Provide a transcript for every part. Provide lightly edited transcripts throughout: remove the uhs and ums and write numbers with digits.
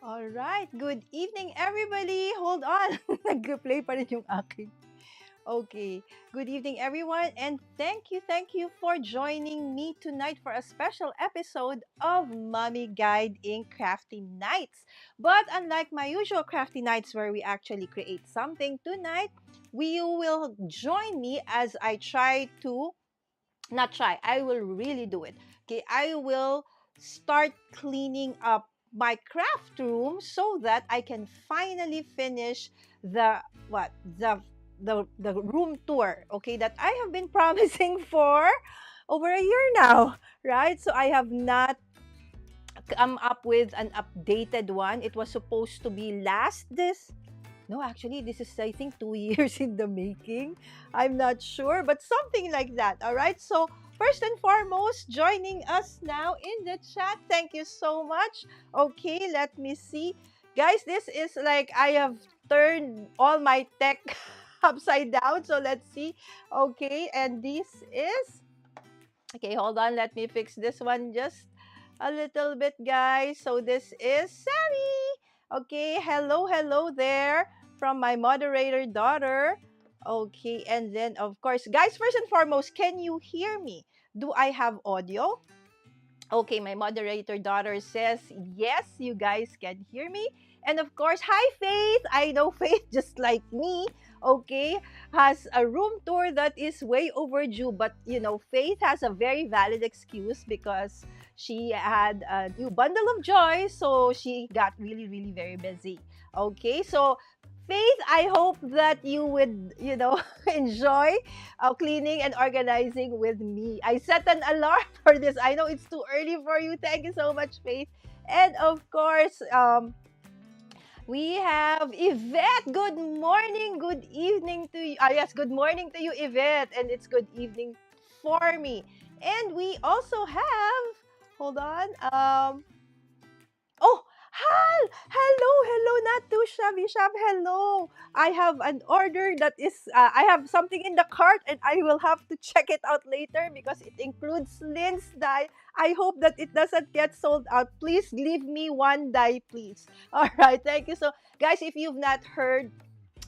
All right. Good evening, everybody. Hold on. Nag-play pa rin yung akin. Okay. Good evening, everyone. And thank you for joining me tonight for a special episode of Mommy Guide in Crafty Nights. But unlike my usual Crafty Nights where we actually create something, tonight we will join me as I try to, not try, I will really do it. Okay. I will start cleaning up my craft room so that I can finally finish the what the room tour, okay, that I have been promising for over a year now, right? So I have not come up with an updated one. It was supposed to be last this no, actually, this is, I think, 2 years in the making. I'm not sure, but something like that. All right. So, first and foremost, joining us now in the chat. Thank you so much. Okay, let me see. Guys, this is like I have turned all my tech upside down. So, let's see. Okay, and this is. Okay, hold on. Let me fix this one just a little bit, guys. So, this is Sammy. Okay, hello there from my moderator daughter. Okay, and then of course, guys, first and foremost, can you hear me? Do I have audio? Okay, my moderator daughter says, yes, you guys can hear me. And of course, hi, Faith. I know Faith, just like me, okay, has a room tour that is way overdue. But, Faith has a very valid excuse because she had a new bundle of joy. So she got really, really very busy. Okay, so Faith, I hope that you would, enjoy cleaning and organizing with me. I set an alarm for this. I know it's too early for you. Thank you so much, Faith. And of course, we have Yvette. Good morning, good evening to you. Yes, good morning to you, Yvette. And it's good evening for me. And we also have, hold on, oh, hello, not too shabby shop. Hello. I have an order that is, I have something in the cart and I will have to check it out later because it includes Lynn's dye. I hope that it doesn't get sold out. Please leave me one dye, please. All right, thank you. So, guys, if you've not heard,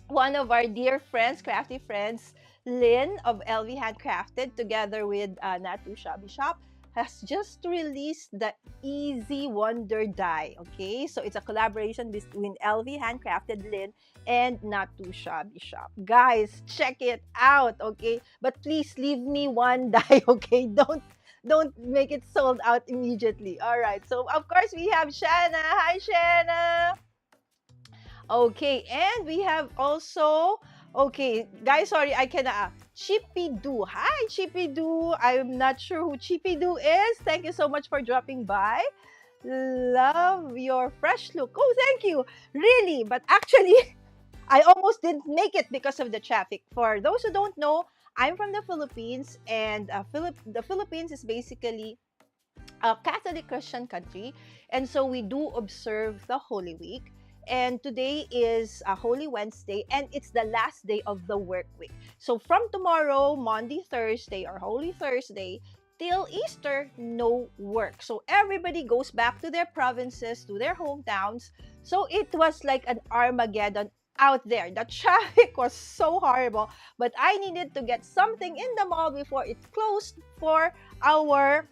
one of our dear friends, crafty friends, Lynn of LV Handcrafted, together with Natu Shabby Shop, has just released the Easy Wonder Die. Okay, so it's a collaboration between LV Handcrafted Lin and Not Too Shabby Shop. Guys, check it out. Okay, but please leave me one die. Okay, don't make it sold out immediately. All right. So of course we have Shanna. Hi, Shanna. Okay, and we have also, okay, guys, sorry, I cannot. Chippy Doo. Hi, Chippy Doo. I'm not sure who Chippy Doo is. Thank you so much for dropping by. Love your fresh look. Oh, thank you. Really, but actually, I almost didn't make it because of the traffic. For those who don't know, I'm from the Philippines, and the Philippines is basically a Catholic Christian country, and so we do observe the Holy Week. And today is a Holy Wednesday, and it's the last day of the work week. So from tomorrow, Monday, Thursday, or Holy Thursday, till Easter, no work. So everybody goes back to their provinces, to their hometowns. So it was like an Armageddon out there. The traffic was so horrible, but I needed to get something in the mall before it closed for our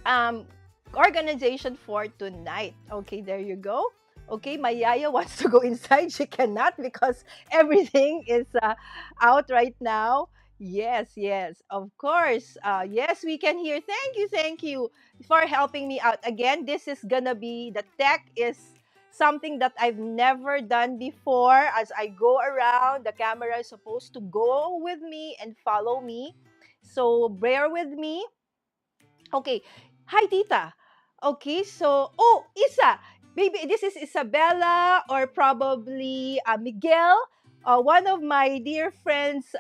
um organization for tonight. Okay, there you go. Okay, my yaya wants to go inside. She cannot because everything is out right now. Yes, yes, of course. Yes, we can hear. Thank you for helping me out. Again, this is gonna be, the tech is something that I've never done before. As I go around, the camera is supposed to go with me and follow me. So bear with me. Okay. Hi, Tita. Okay, so, oh, Isa. Maybe this is Isabella or probably Miguel, one of my dear friends,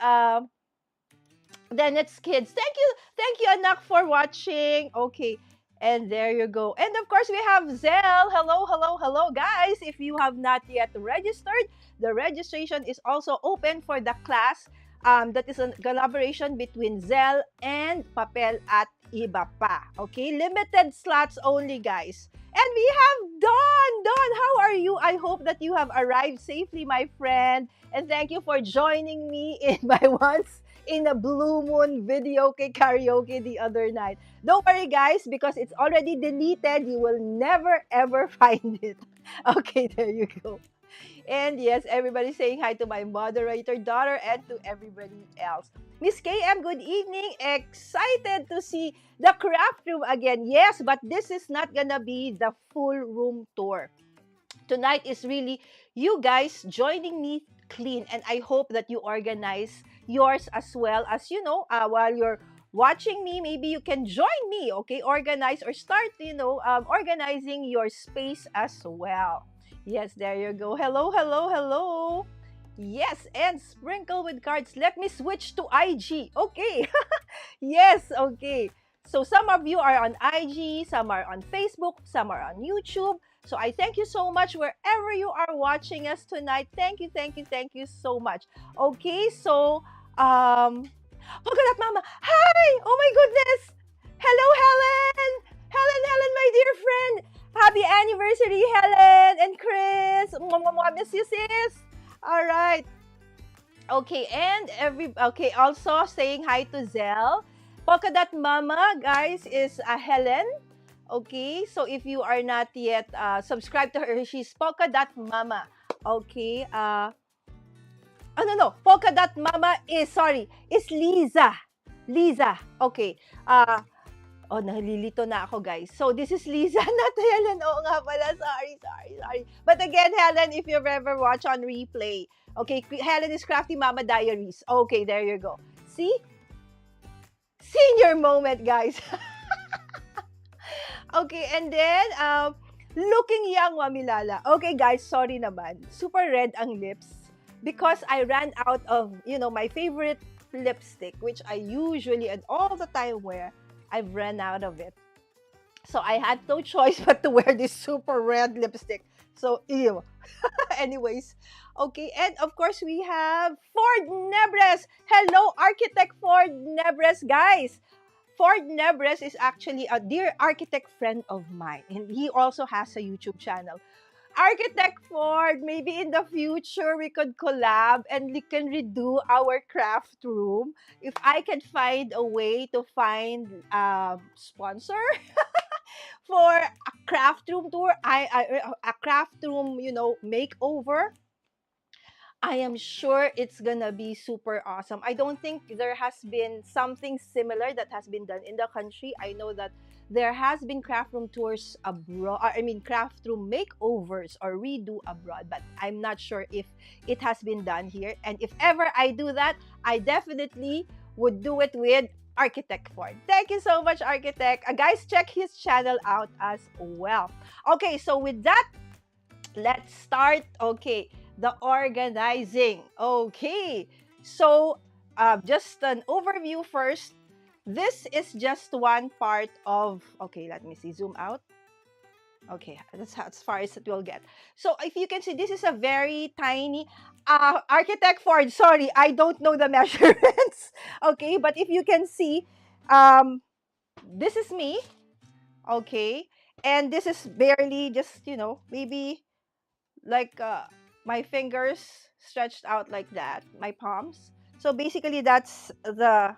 Dennett's kids. Thank you, Anak, for watching. Okay, and there you go. And of course, we have Zell. Hello, guys. If you have not yet registered, the registration is also open for the class. That is a collaboration between Zell and Papel at Iba Pa. Okay, limited slots only, guys. And we have Dawn. Dawn, how are you? I hope that you have arrived safely, my friend. And thank you for joining me in my once in a blue moon video karaoke the other night. Don't worry, guys, because it's already deleted. You will never ever find it. Okay, there you go. And yes, everybody saying hi to my moderator daughter and to everybody else. Miss KM, good evening. Excited to see the craft room again. Yes, but this is not gonna be the full room tour. Tonight is really you guys joining me clean, and I hope that you organize yours as well. As you know, while you're watching me, maybe you can join me. Okay, organize or start, organizing your space as well. Yes, there you go. Hello. Yes, and sprinkle with cards. Let me switch to IG. Okay. Yes, okay. So some of you are on IG, some are on Facebook, some are on YouTube. So I thank you so much wherever you are watching us tonight. Thank you so much. Okay, so look at that, Mama. Hi! Oh my goodness! Hello, Helen! Helen, my dear friend! Happy anniversary, Helen and Chris! Mwah, mwah, mwah. Miss you, sis! All right. Okay, and also saying hi to Zell. Polka Dot Mama, guys, is Helen. Okay, so if you are not yet subscribed to her, she's Polka Dot Mama. Okay, oh, no. Polka Dot Mama is Liza. Liza. Okay. Oh, nalilito na ako, guys. So, this is Liza, not Helen. Oo nga pala. Sorry. But again, Helen, if you've ever watched on replay, okay, Helen is Crafty Mama Diaries. Okay, there you go. See? Senior moment, guys. Okay, and then, looking young, Mommy Lala. Okay, guys, sorry naman. Super red ang lips because I ran out of, my favorite lipstick, which I usually and all the time wear. I've run out of it. So I had no choice but to wear this super red lipstick. So, ew. Anyways, okay. And of course, we have Ford Nebres. Hello, Architect Ford Nebres, guys. Ford Nebres is actually a dear architect friend of mine. And he also has a YouTube channel. Architect Ford, maybe in the future we could collab and we can redo our craft room. If I can find a way to find sponsor for a craft room tour, a craft room, makeover, I am sure it's gonna be super awesome. I don't think there has been something similar that has been done in the country. I know that there has been craft room tours abroad. I mean, craft room makeovers or redo abroad, but I'm not sure if it has been done here. And if ever I do that, I definitely would do it with Architect Ford. Thank you so much, Architect. Guys, check his channel out as well. Okay, so with that, let's start. Okay, the organizing. Okay, so just an overview first. This is just one part of, okay, let me see, zoom out. Okay, that's as far as it will get. So if you can see, this is a very tiny, Architect Ford, sorry, I don't know the measurements. Okay, but if you can see, um, this is me. Okay, and this is barely just, maybe like my fingers stretched out like that, my palms. So basically, that's the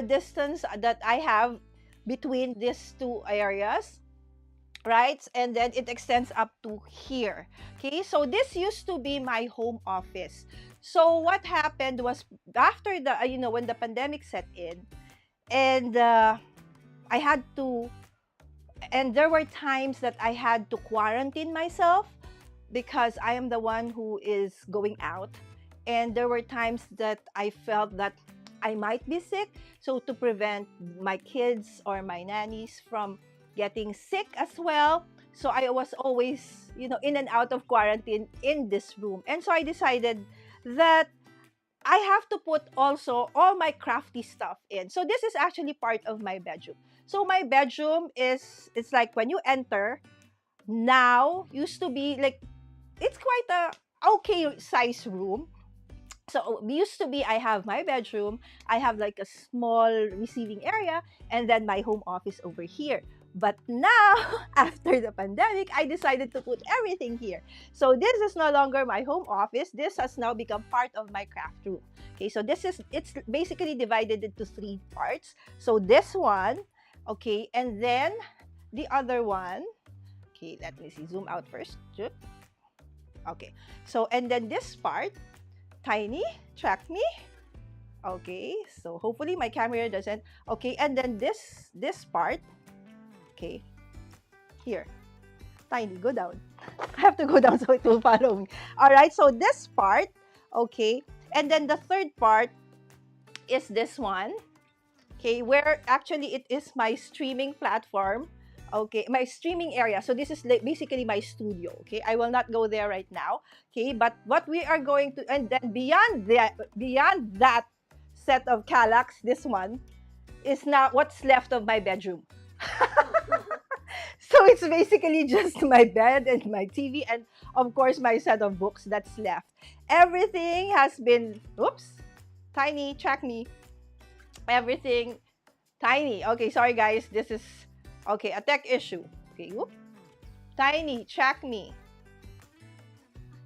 distance that I have between these two areas, right? And then it extends up to here. Okay, so this used to be my home office. So what happened was after the when the pandemic set in, and I had to, and there were times that I had to quarantine myself because I am the one who is going out. And there were times that I felt that I might be sick. So to prevent my kids or my nannies from getting sick as well. So I was always, in and out of quarantine in this room. And so I decided that I have to put also all my crafty stuff in. So this is actually part of my bedroom. So my bedroom it's like when you enter, now used to be like, it's quite a okay size room. So used to be, I have my bedroom, I have like a small receiving area, and then my home office over here. But now, after the pandemic, I decided to put everything here. So this is no longer my home office. This has now become part of my craft room. Okay, so it's basically divided into three parts. So this one, okay, and then the other one. Okay, let me see, zoom out first. Okay, so and then this part, tiny, track me. Okay, so hopefully my camera doesn't. Okay, and then this part. Okay, here, tiny, go down. I have to go down so it will follow me. All right, so this part. Okay, and then the third part is this one. Okay, where actually it is my streaming platform. Okay, my streaming area. So this is basically my studio. Okay, I will not go there right now. Okay, but what we are going to, and then beyond that set of Calax, this one is now what's left of my bedroom. So it's basically just my bed and my TV, and of course my set of books that's left. Everything has been, oops, tiny, track me. Everything tiny. Okay, sorry guys. This is, okay, a tech issue. Okay, whoop. Tiny, track me.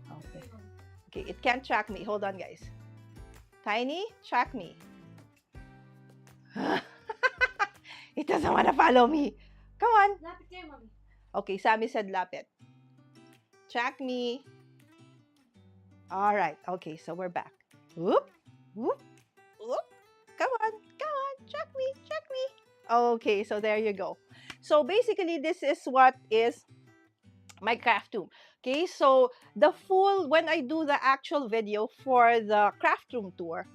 Okay. Okay, it can't track me. Hold on, guys. Tiny, track me. It doesn't want to follow me. Come on. Lapit kayo, Mommy. Okay, Sammy said lapit. Track me. All right. Okay, so we're back. Whoop, whoop, whoop. Come on, track me, track me. Okay, so there you go. So basically, this is what is my craft room. Okay, so the full, when I do the actual video for the craft room tour,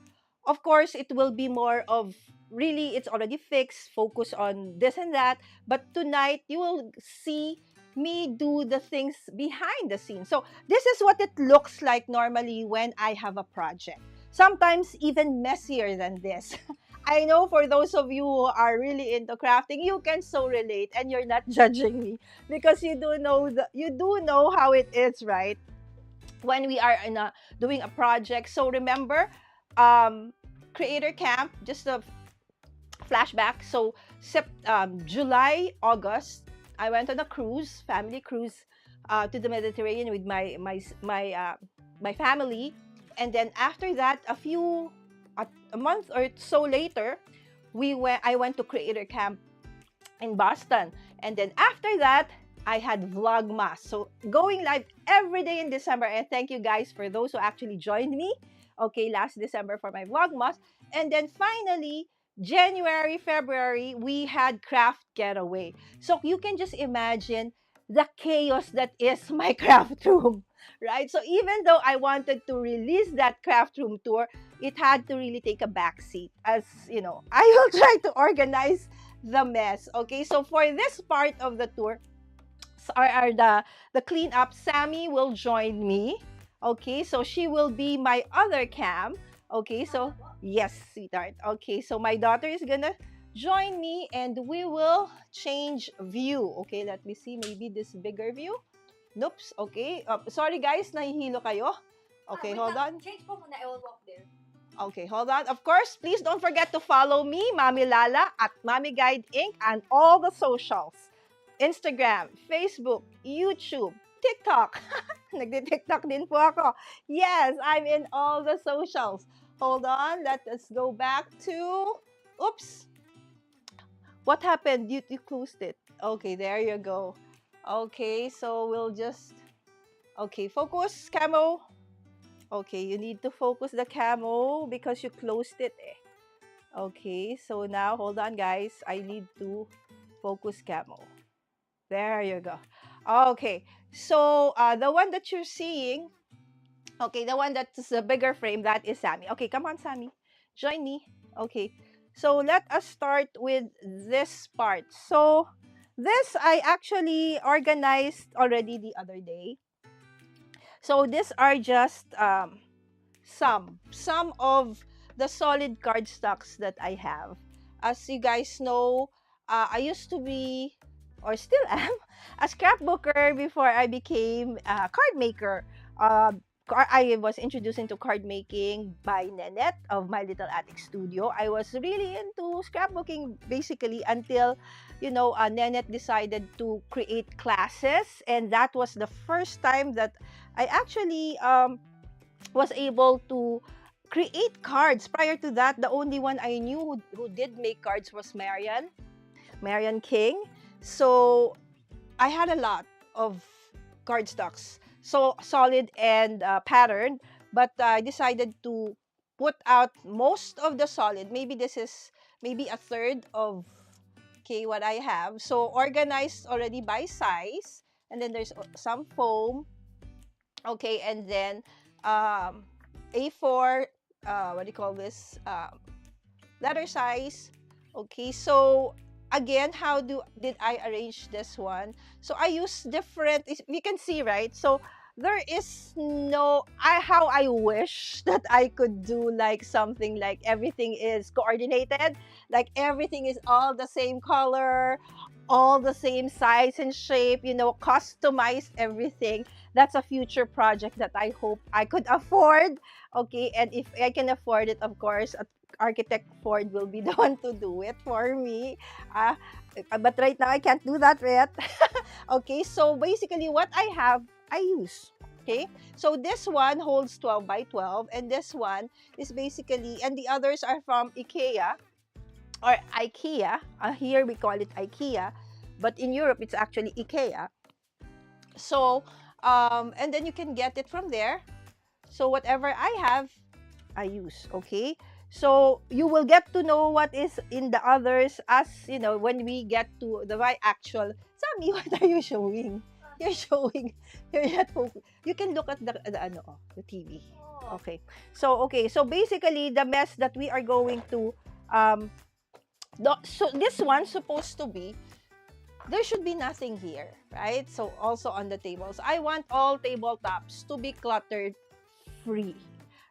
of course, it will be more of, really, it's already fixed, focus on this and that. But tonight, you will see me do the things behind the scenes. So this is what it looks like normally when I have a project. Sometimes even messier than this. I know for those of you who are really into crafting, you can so relate, and you're not judging me because you do know how it is, right? When we are doing a project. So remember, creator camp, just a flashback. So July, August, I went on a cruise, family cruise to the Mediterranean with my family, and then after that, a month or so later, I went to Creator Camp in Boston. And then after that, I had Vlogmas. So going live every day in December. And thank you guys for those who actually joined me, okay, last December for my Vlogmas. And then finally, January, February, we had Craft Getaway. So you can just imagine the chaos that is my craft room, right? So even though I wanted to release that craft room tour, it had to really take a back seat, as you know, I will try to organize the mess. Okay, so for this part of the tour, are the cleanup, Sammy will join me. Okay, so she will be my other cam. Okay, so yes, sweetheart. Okay, so my daughter is gonna join me and we will change view. Okay, let me see, maybe this bigger view. Nope. Okay. Sorry guys, nahihilo kayo. Okay, hold on. Change po muna, I will walk there. Okay, hold on. Of course, please don't forget to follow me, Mommy Lala, at Mommy Guide Inc. and all the socials. Instagram, Facebook, YouTube, TikTok. Nagdi-TikTok din po ako. Yes, I'm in all the socials. Hold on, let us go back to... Oops, what happened? You closed it. Okay, there you go. Okay, so we'll just... Okay, focus, camo. Okay, you need to focus the camo because you closed it. Okay, so now hold on, guys. I need to focus camo. There you go. Okay, so the one that you're seeing, okay, the one that's the bigger frame, that is Sammy. Okay, come on, Sammy. Join me. Okay, so let us start with this part. So this I actually organized already the other day. So these are just some of the solid cardstocks that I have. As you guys know, I used to be, or still am, a scrapbooker before I became a card maker. I was introduced into card making by Nenette of My Little Attic Studio. I was really into scrapbooking basically until, Nenette decided to create classes, and that was the first time that I actually was able to create cards. Prior to that, the only one I knew who did make cards was Marian King. So I had a lot of cardstocks, so solid and patterned. But I decided to put out most of the solid. Maybe this is maybe a third of what I have. So organized already by size, and then there's some foam. Okay, and then A4, what do you call this? Letter size. Okay, so again, did I arrange this one? So I use different, you can see, right? So there is no, how I wish that I could do like something like everything is coordinated, like everything is all the same color, all the same size and shape, customize everything. That's a future project that I hope I could afford. Okay, and if I can afford it, of course, Architect Ford will be the one to do it for me. Uh, but right now, I can't do that yet. Okay, so basically what I have, I use. Okay, so this one holds 12 by 12, and this one is basically, and the others are from IKEA or IKEA. Here we call it IKEA, but in Europe, it's actually IKEA. So, and then you can get it from there. So whatever I have, I use. Okay, so you will get to know what is in the others, as when we get to the actual. Sammy, what are you showing? You're showing. You're not focused. You can look at the TV. Okay. So basically the mess that we are going to so this one's supposed to be, there should be nothing here, right? So also on the tables, I want all tabletops to be cluttered free,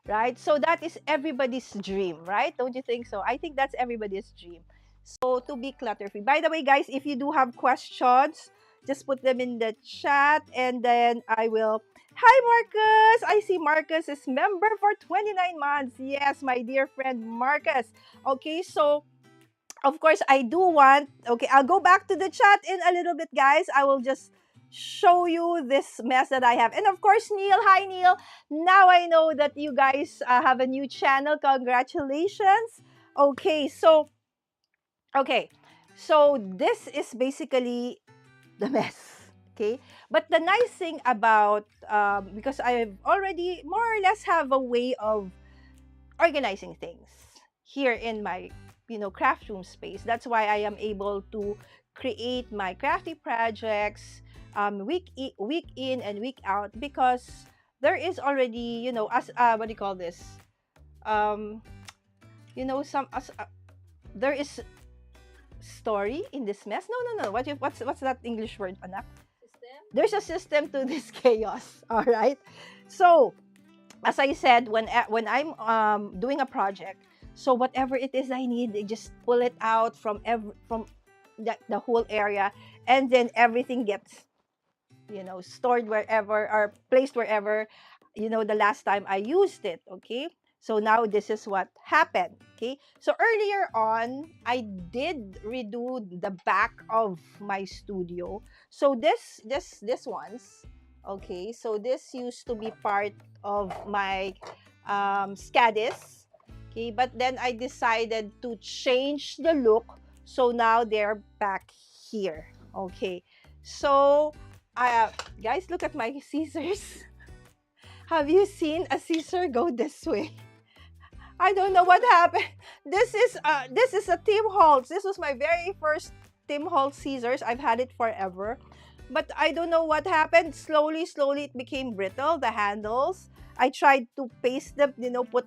right? So that is everybody's dream, right? Don't you think so? I think that's everybody's dream. So to be clutter free. By the way, guys, if you do have questions, just put them in the chat and then I will. Hi, Marcus. I see Marcus is member for 29 months. Yes, my dear friend Marcus. Okay, so of course I do want. Okay, I'll go back to the chat in a little bit, guys. I will just show you this mess that I have. And of course, Neil, hi Neil. Now I know that you guys have a new channel. Congratulations. Okay, so okay. So this is basically the mess. Okay, but the nice thing about because I already more or less have a way of organizing things here in my craft room space. That's why I am able to create my crafty projects week in and week out, because there is already as what do you call this, um some there is story in this mess. No, what's that English word, anak? There's a system to this chaos. All right, so as I said, when I'm doing a project, so whatever it is I need, I just pull it out from the whole area, and then everything gets stored wherever or placed wherever the last time I used it. Okay, so now this is what happened. Okay, so earlier on I did redo the back of my studio. So this ones, okay, so this used to be part of my SCADIS. Okay, but then I decided to change the look, so now they're back here. Okay, so uh, guys, look at my scissors. Have you seen a scissor go this way? I don't know what happened. This is a Tim Holtz. This was my very first Tim Holtz scissors. I've had it forever. But I don't know what happened. Slowly it became brittle, the handles. I tried to paste them, put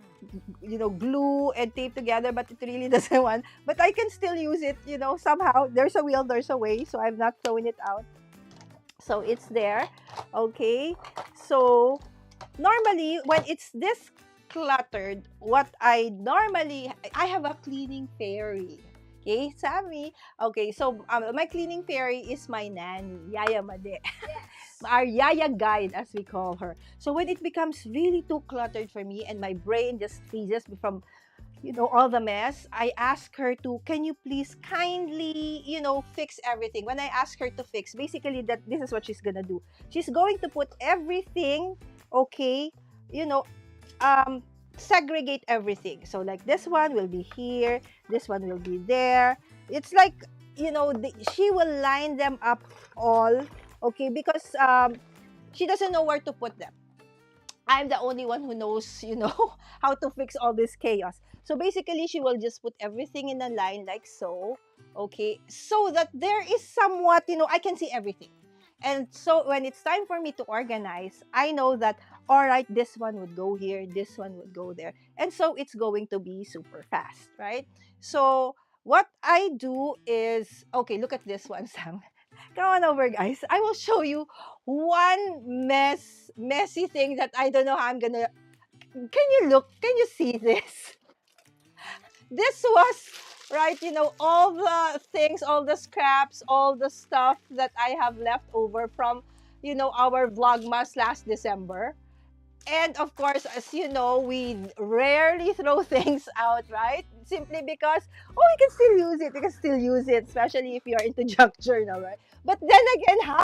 glue and tape together, but it really doesn't want. But I can still use it, somehow. There's a will, there's a way, so I've not thrown it out. So it's there. Okay, so normally when it's this cluttered, what I have a cleaning fairy. Okay, Sammy. Okay, so my cleaning fairy is my nanny, Yaya Made. Our Yaya guide, as we call her. So when it becomes really too cluttered for me and my brain just freezes from all the mess, I ask her to, can you please kindly, fix everything. When I ask her to fix, basically that this is what she's gonna do. She's going to put everything, okay, you know, um, segregate everything. So like this one will be here, this one will be there. It's like, she will line them up all, okay, because she doesn't know where to put them. I'm the only one who knows, how to fix all this chaos. So basically, she will just put everything in a line like so, okay, so that there is somewhat, I can see everything. And so when it's time for me to organize, I know that, all right, this one would go here, this one would go there. And so it's going to be super fast, right? So what I do is, okay, look at this one, Sam. Come on over, guys. I will show you one messy thing that I don't know how I'm gonna. Can you look? Can you see this? This was right. All the things, all the scraps, all the stuff that I have left over from, our Vlogmas last December. And of course, as you know, we rarely throw things out, right? Simply because, oh, you can still use it. You can still use it, especially if you're into junk journal, right? But then again, how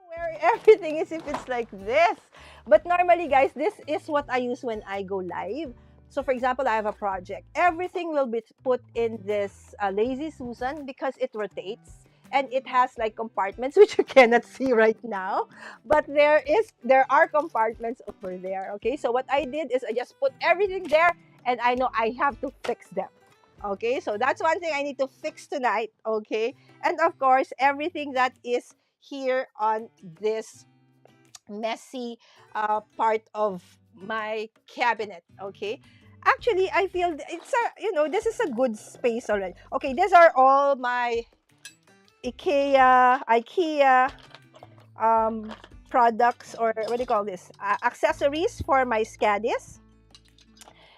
where everything is if it's like this? But normally, guys, this is what I use when I go live. So, for example, I have a project. Everything will be put in this Lazy Susan because it rotates. And it has like compartments which you cannot see right now, but there are compartments over there. Okay, so what I did is I just put everything there, and I know I have to fix them. Okay, so that's one thing I need to fix tonight. Okay, and of course everything that is here on this messy part of my cabinet. Okay, actually I feel it's a this is a good space already. Okay, these are all my IKEA products, or what do you call this? Accessories for my SCADIS.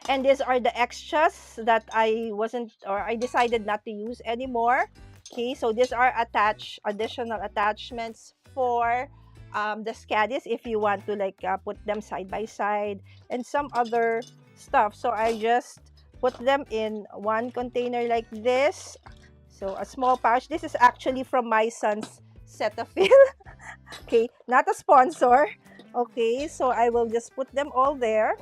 And these are the extras that I decided not to use anymore. Okay, so these are additional attachments for the SCADIS if you want to like put them side by side, and some other stuff. So I just put them in one container like this. So a small pouch. This is actually from my son's Cetaphil. Okay, not a sponsor. Okay, so I will just put them all there.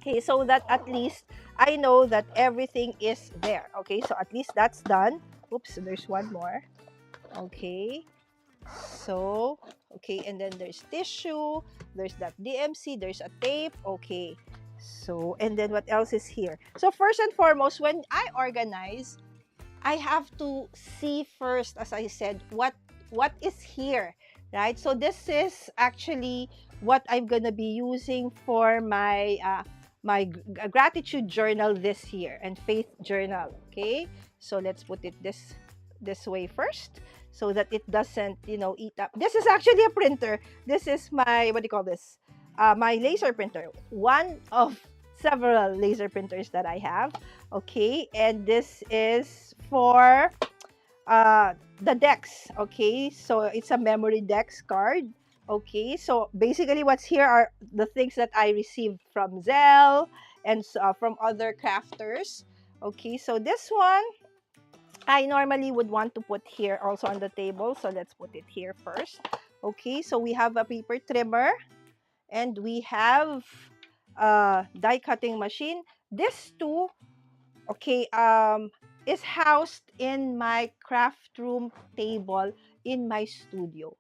Okay, so that at least I know that everything is there. Okay, so at least that's done. Oops, there's one more. Okay, so, okay, and then there's tissue, there's that DMC, there's a tape. Okay, so, and then what else is here? So, first and foremost, when I organize, I have to see first, as I said, what is here, right? So this is actually what I'm gonna be using for my gratitude journal this year and faith journal. Okay, so let's put it this way first, so that it doesn't eat up. This is actually a printer. This is my, what do you call this? My laser printer. One of several laser printers that I have. Okay, and this is for the Dex. Okay, so it's a memory Dex card. Okay, so basically what's here are the things that I received from Zelle and from other crafters. Okay, so this one I normally would want to put here also on the table, so let's put it here first. Okay, so we have a paper trimmer and we have a die cutting machine. This too, okay, is housed in my craft room table in my studio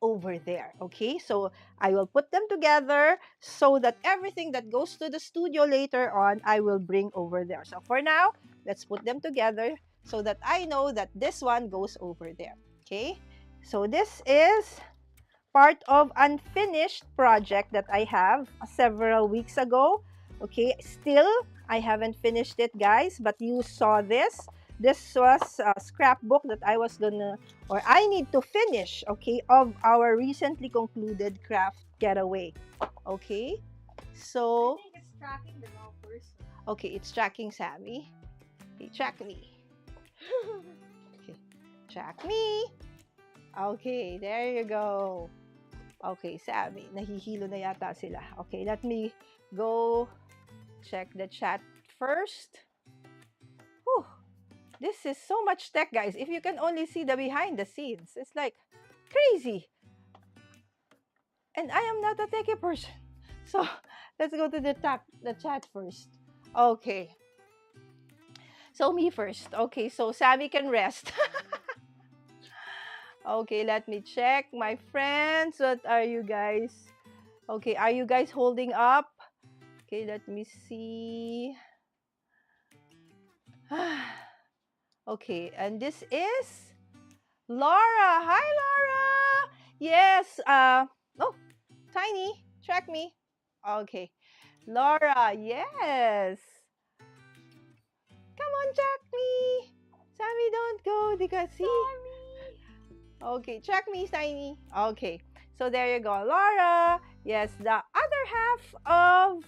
over there. Okay, so I will put them together so that everything that goes to the studio later on, I will bring over there. So for now, let's put them together so that I know that this one goes over there. Okay, so this is part of unfinished project that I have several weeks ago. Okay, still I haven't finished it, guys, but you saw this. This was a scrapbook that I was gonna, or I need to finish, okay, of our recently concluded craft getaway. Okay, so I think it's tracking the wrong person. okay, it's tracking Sammy. Okay, track me. Okay, track me. Okay, there you go. Okay, Sammy, nahihilo na yata sila. Okay, let me go check the chat first. Whew, this is so much tech, guys. If you can only see the behind the scenes, it's like crazy. And I am not a techie person. So, let's go to the chat first. Okay. So, me first. Okay, so Sammy can rest. Okay, let me check. My friends, what are you guys? Okay, are you guys holding up? Okay, let me see. Okay, and this is Laura. Hi, Laura. Yes. Oh, Tiny, track me. Okay, Laura. Yes. Come on, track me. Sammy, don't go. Because see. Okay, track me, Tiny. Okay, so there you go, Laura. Yes, the other half of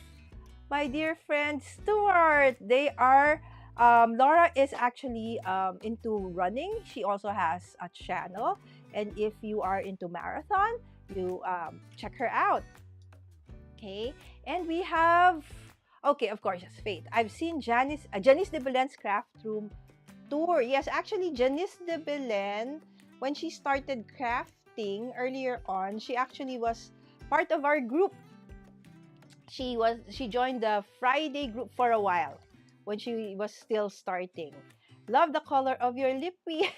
my dear friend Stuart. They are Laura is actually into running. She also has a channel, and if you are into marathon, you check her out. Okay, and we have, okay, of course, it's Faith. I've seen Janice de Belen's craft room tour. Yes, actually, Janice de Belen, when she started crafting earlier on, she actually was part of our group. She joined the Friday group for a while when she was still starting. Love the color of your lippy.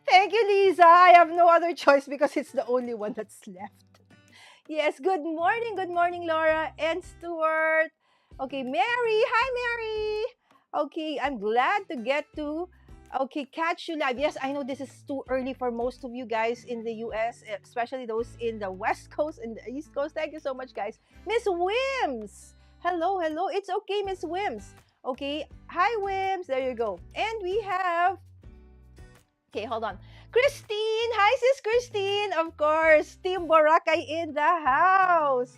Thank you, Lisa. I have no other choice because it's the only one that's left. Yes, good morning, Laura and Stuart. Okay, Mary. Hi, Mary. Okay, I'm glad to get to catch you live. Yes, I know this is too early for most of you guys in the US, especially those in the West Coast and the East Coast. Thank you so much, guys. Miss Wims. Hello, hello. It's okay, Miss Wims. Okay, hi, Wims. There you go. And we have, okay, hold on. Christine! Hi, Sis Christine! Of course, Team Boracay in the house!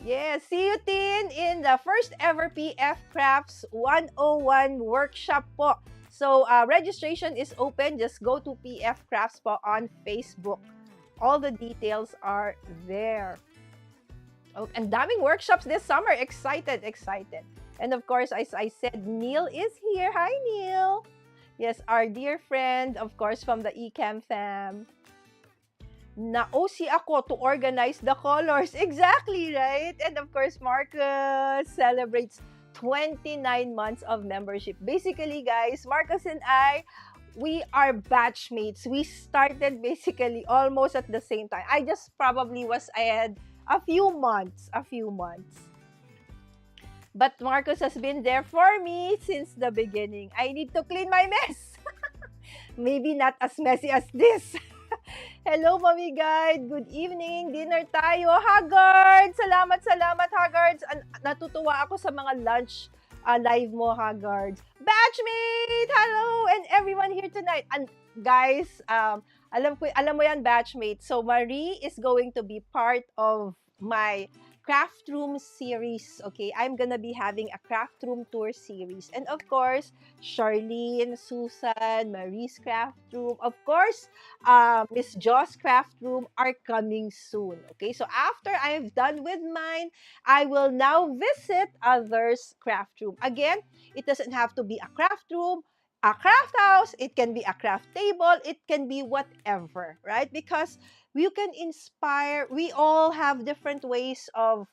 Yes, see you, Tin, in the first ever PF Crafts 101 workshop po. So, registration is open. Just go to PF Crafts po on Facebook. All the details are there. Oh, and daming workshops this summer. Excited, excited. And of course, as I said, Neil is here. Hi, Neil! Yes, our dear friend, of course, from the Ecam fam. na-OC ako to organize the colors. Exactly, right? And of course, Marcus celebrates 29 months of membership. Basically, guys, Marcus and I, we are batchmates. We started basically almost at the same time. I just probably was ahead a few months, a few months. But Marcus has been there for me since the beginning. I need to clean my mess. Maybe not as messy as this. Hello, Mommy Guide. Good evening. Dinner tayo. Haggard! Salamat, salamat, Haggard. Natutuwa ako sa mga lunch live mo, Haggard. Batchmate! Hello! And everyone here tonight. And guys, alam mo yan, Batchmate. So, Marie is going to be part of my craft room series. Okay, I'm gonna be having a craft room tour series. And of course, Charlene, Susan, Marie's craft room, of course, Miss Jo's craft room are coming soon. Okay, so after I've done with mine, I will now visit others' craft room. Again, it doesn't have to be a craft room, a craft house, it can be a craft table, it can be whatever, right? Because you can inspire, we all have different ways of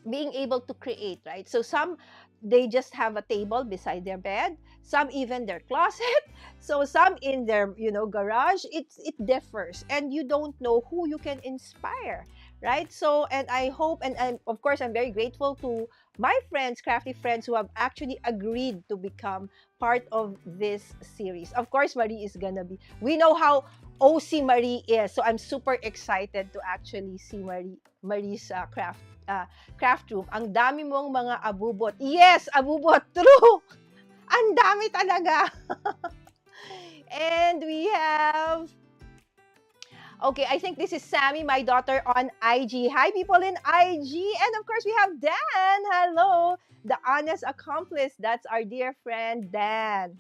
being able to create, right? So some, they just have a table beside their bed, some even their closet, so some in their, garage. It differs, and you don't know who you can inspire, right? So, and I hope, and of course, I'm very grateful to my friends, crafty friends, who have actually agreed to become part of this series. Of course, Marie is gonna be, we know how OC Marie is, so I'm super excited to actually see Marie's craft room. Ang dami mong mga abubot. Yes, abubot. True. Ang dami talaga. And we have, okay, I think this is Sammy, my daughter, on IG. Hi, people in IG. And of course, we have Dan. Hello. The honest accomplice. That's our dear friend, Dan.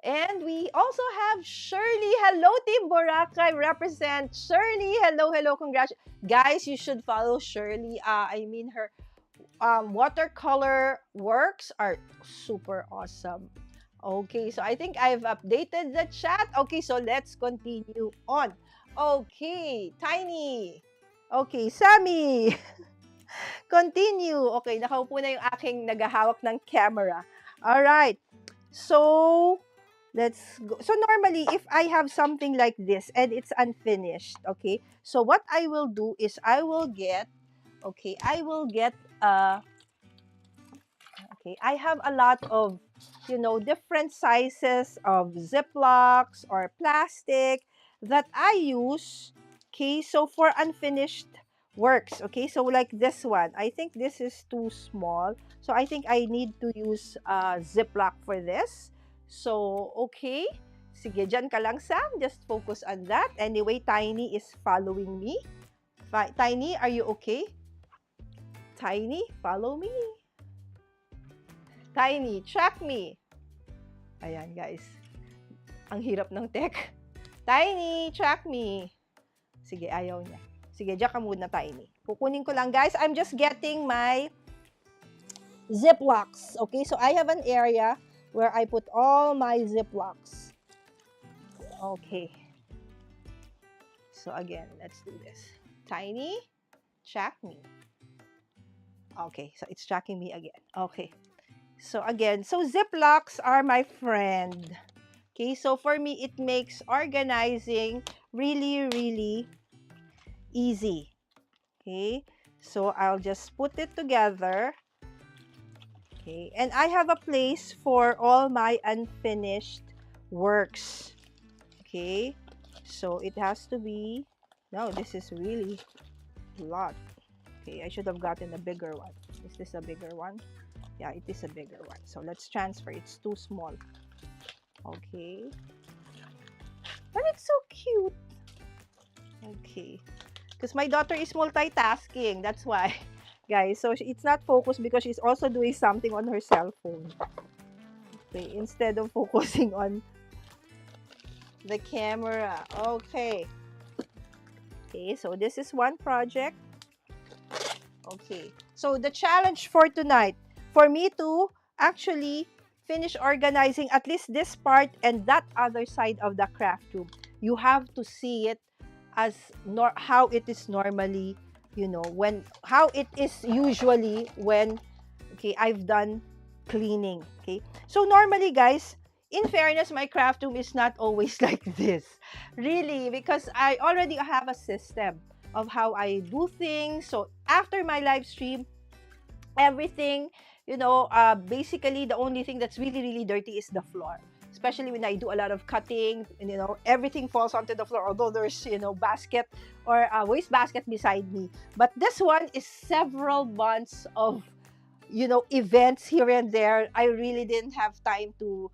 And we also have Shirley. Hello, Team Boracay. Represent Shirley. Hello, hello. Congrats. Guys, you should follow Shirley. Her watercolor works are super awesome. Okay, so I think I've updated the chat. Okay, so let's continue on. Okay, Tiny. Okay, Sammy. Continue. Okay, nakaupo na yung aking naghahawak ng camera. All right. So, let's go. So normally, if I have something like this and it's unfinished, okay, so what I will do is I will get, I have a lot of, different sizes of Ziplocs or plastic that I use, okay, so for unfinished works, okay, so like this one, I think this is too small, so I think I need to use Ziploc for this. So, okay. Sige, dyan ka lang, Sam. Just focus on that. Anyway, Tiny is following me. Tiny, are you okay? Tiny, follow me. Tiny, track me. Ayan, guys. Ang hirap ng tech. Tiny, track me. Sige, ayaw niya. Sige, dyan ka muna, Tiny. Kukunin ko lang, guys. I'm just getting my Ziplocs. Okay, so I have an area where I put all my Ziplocs. Okay. So again, let's do this. Tiny, track me. Okay, so it's tracking me again. Okay. So again, so Ziplocs are my friend. Okay, so for me, it makes organizing really, really easy. Okay, so I'll just put it together. Okay, and I have a place for all my unfinished works. Okay, so it has to be, no, this is really a lot. Okay, I should have gotten a bigger one. Is this a bigger one? Yeah, it is a bigger one. So let's transfer. It's too small. Okay. But it's so cute. Okay. Because my daughter is multitasking. That's why. Guys, so it's not focused because she's also doing something on her cell phone. Okay, instead of focusing on the camera. Okay. Okay, so this is one project. Okay, so the challenge for tonight, for me to actually finish organizing at least this part and that other side of the craft room. you have to see it as how it is normally, when how it is usually when, okay, I've done cleaning. Okay, so normally, guys, in fairness, my craft room is not always like this, really, because I already have a system of how I do things. So after my live stream, everything, basically the only thing that's really, really dirty is the floor. Especially when I do a lot of cutting, and everything falls onto the floor. Although there's basket or a waste basket beside me, but this one is several months of events here and there. I really didn't have time to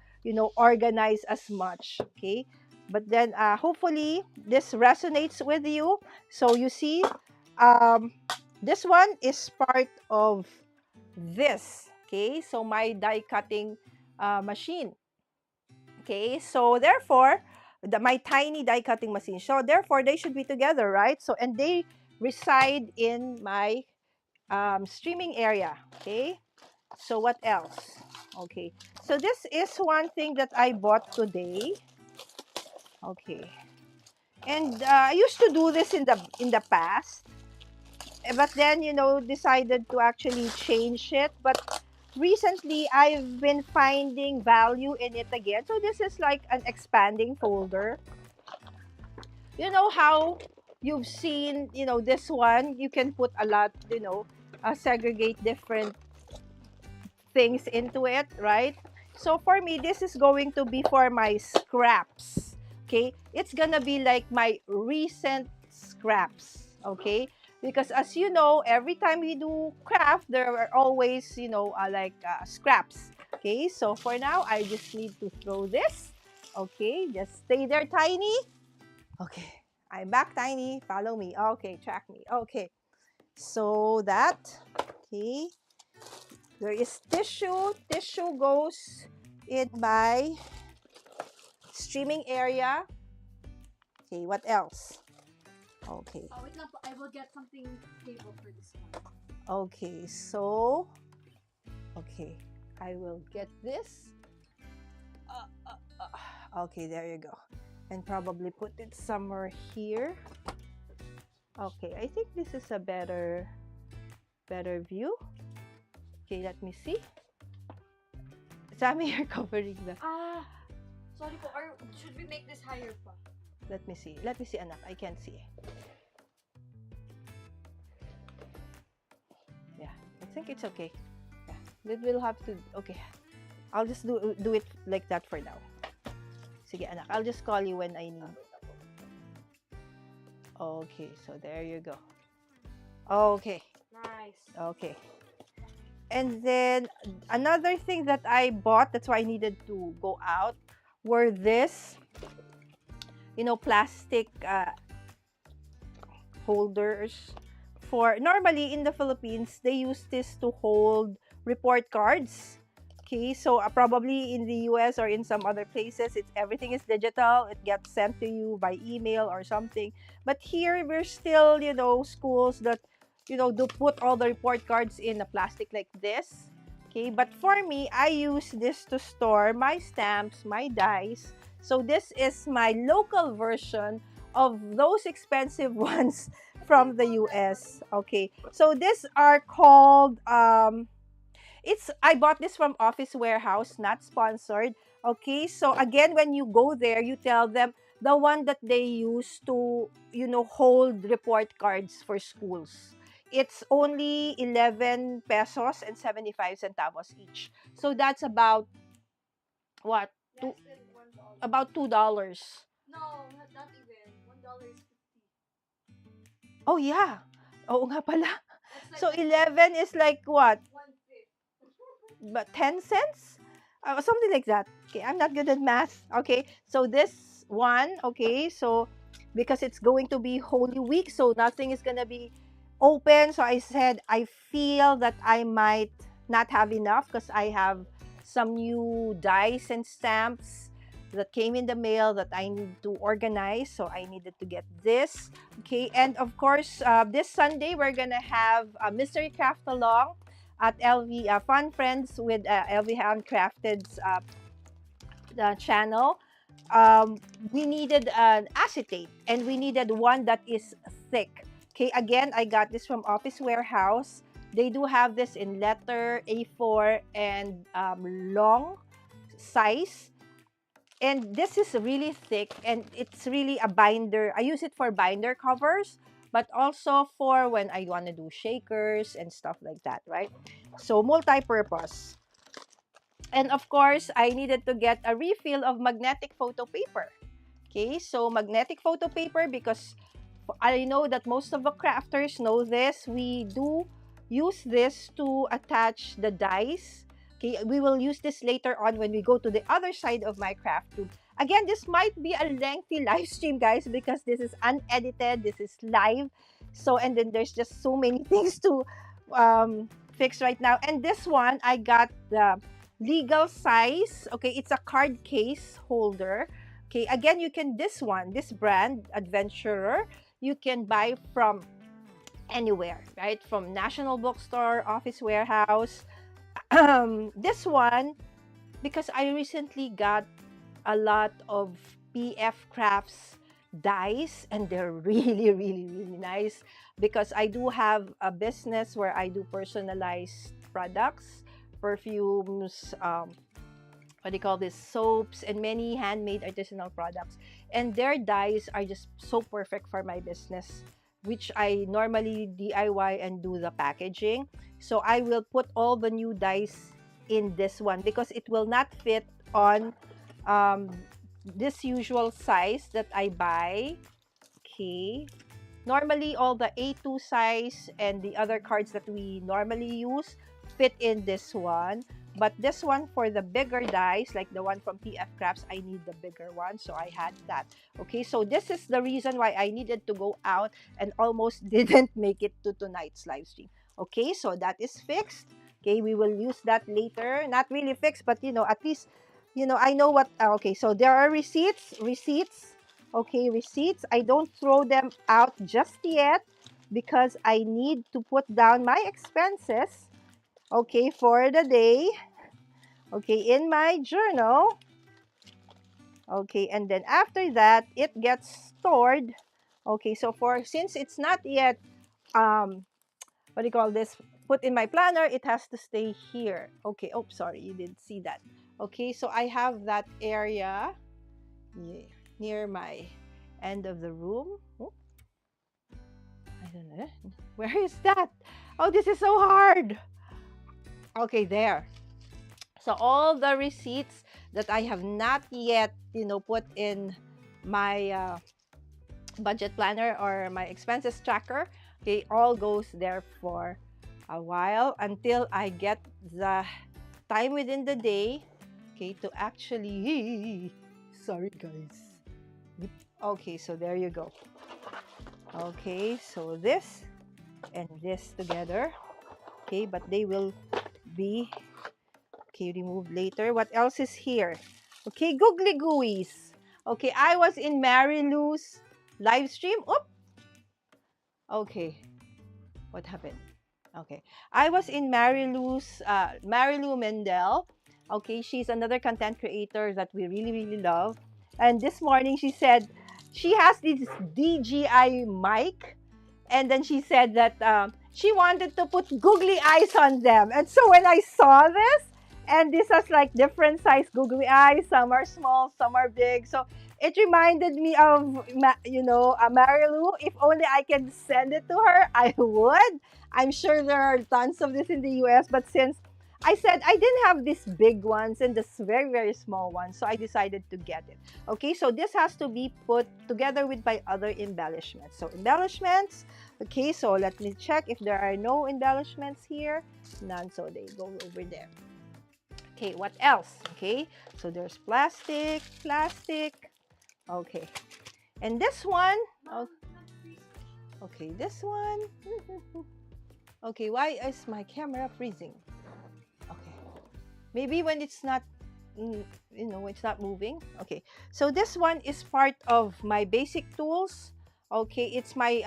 organize as much. Okay, but then hopefully this resonates with you. So you see, um this one is part of this. Okay, so my die cutting machine. Okay, so therefore my tiny die cutting machine, so therefore they should be together, right? So, and they reside in my streaming area. Okay, so what else? Okay, so this is one thing that I bought today. Okay, and I used to do this in the past, but then decided to actually change it. But recently I've been finding value in it again. So this is like an expanding folder. You know how you've seen, this one, you can put a lot, segregate different things into it, right? So for me, this is going to be for my scraps. Okay, it's gonna be like my recent scraps. Okay, because as you know, every time we do craft, there are always scraps. Okay, so for now, I just need to throw this. Okay, just stay there, Tiny. Okay, I'm back, Tiny. Follow me. Okay, track me. Okay, so that. Okay, there is tissue. Tissue goes in my streaming area. Okay, what else? Okay. Oh, wait lang po. I will get something table for this one. Okay, so, okay, I will get this. Okay, there you go. And probably put it somewhere here. Okay, I think this is a better view. Okay, let me see. Sammy, you're covering the... Sorry po. Or should we make this higher pa? Let me see. Let me see, anak. I can't see. Yeah, I think it's okay. Yeah, we'll have to... Okay, I'll just do it like that for now. Sige, anak. I'll just call you when I need. Okay, so there you go. Okay. Nice. Okay. And then another thing that I bought, that's why I needed to go out, were this, plastic holders. For normally in the Philippines, they use this to hold report cards. Okay, so probably in the US or in some other places, everything is digital. It gets sent to you by email or something. But here, we're still, schools that, do put all the report cards in a plastic like this. Okay, but for me, I use this to store my stamps, my dies. So this is my local version of those expensive ones from the US. Okay, so these are called I bought this from Office Warehouse, not sponsored. Okay, so again, when you go there, you tell them the one that they use to, hold report cards for schools. It's only 11 pesos and 75 centavos each. So that's about what? Less than $1. About $2. No, not even. $1 is 50. Oh yeah. Oo nga pala. That's So like 11 is like what? 1/5. But 10 cents? Something like that. Okay, I'm not good at math. Okay, so this one, okay, so because it's going to be Holy Week, so nothing is gonna be open. So I said I feel that I might not have enough because I have some new dies and stamps that came in the mail that I need to organize. So I needed to get this. Okay, and of course, this Sunday we're gonna have a mystery craft along at LV Fun Friends with LV Handcrafted's channel. um, we needed an acetate, and we needed one that is thick. Okay, again, I got this from Office Warehouse. They do have this in letter A4 and long size, and this is really thick, and it's really a binder. I use it for binder covers, but also for when I want to do shakers and stuff like that, right? So multi-purpose. And of course, I needed to get a refill of magnetic photo paper. Okay, so magnetic photo paper, because I know that most of the crafters know this. We do use this to attach the dies. Okay, we will use this later on when we go to the other side of my craft room. Again, this might be a lengthy live stream, guys, because this is unedited, this is live. So, and then there's just so many things to fix right now. And this one, I got the legal size. Okay, it's a card case holder. Okay, again, you can, this brand, Adventurer, you can buy from anywhere, right? From National Bookstore, Office Warehouse. This one, because I recently got a lot of PF Crafts dies, and they're really, really, really nice, because I do have a business where I do personalized products, perfumes, what do you call this, soaps, and many handmade artisanal products. And their dyes are just so perfect for my business, which I normally DIY and do the packaging. So I will put all the new dyes in this one, because it will not fit on um, this usual size that I buy. Okay. Normally, all the A2 size and the other cards that we normally use fit in this one. But this one, for the bigger dies, like the one from PF Crafts, I need the bigger one. So I had that. Okay, so this is the reason why I needed to go out and almost didn't make it to tonight's live stream. Okay, so that is fixed. Okay, we will use that later. Not really fixed, but at least, I know what. Okay, so there are receipts. Okay, receipts. I don't throw them out just yet, because I need to put down my expenses, okay, for the day, okay, in my journal. Okay, and then after that, it gets stored. Okay, so since it's not yet, um, what do you call this, put in my planner, it has to stay here. Okay, oh, sorry, you didn't see that. Okay, so I have that area, yeah, near my end of the room. Oh, I don't know. Where is that? Oh, this is so hard. Okay, there. So all the receipts that I have not yet, put in my budget planner or my expenses tracker, okay, all goes there for a while until I get the time within the day, okay, to actually, sorry guys. Okay, so there you go. Okay, so this and this together. Okay, but they will be, okay, removed later. What else is here? Okay, googly gooies. Okay, I was in Mary Lou's live stream. Oop. Okay, what happened? Okay, I was in Mary Lou Mendel. Okay, she's another content creator that we really, really love. And this morning she said she has this DJI mic, and then she said that she wanted to put googly eyes on them. And so when I saw this, and this has like different size googly eyes, some are small, some are big. So it reminded me of, Marilu. If only I can send it to her, I would. I'm sure there are tons of this in the US, but since I said I didn't have these big ones and this very, very small ones, so I decided to get it. Okay, so this has to be put together with my other embellishments. So embellishments, okay, so let me check if there are no embellishments here. None, so they go over there. Okay, what else? Okay, so there's plastic. Okay, and this one, oh, okay, this one. Okay, why is my camera freezing? Okay, maybe when it's not, it's not moving. Okay, so this one is part of my basic tools. Okay, it's my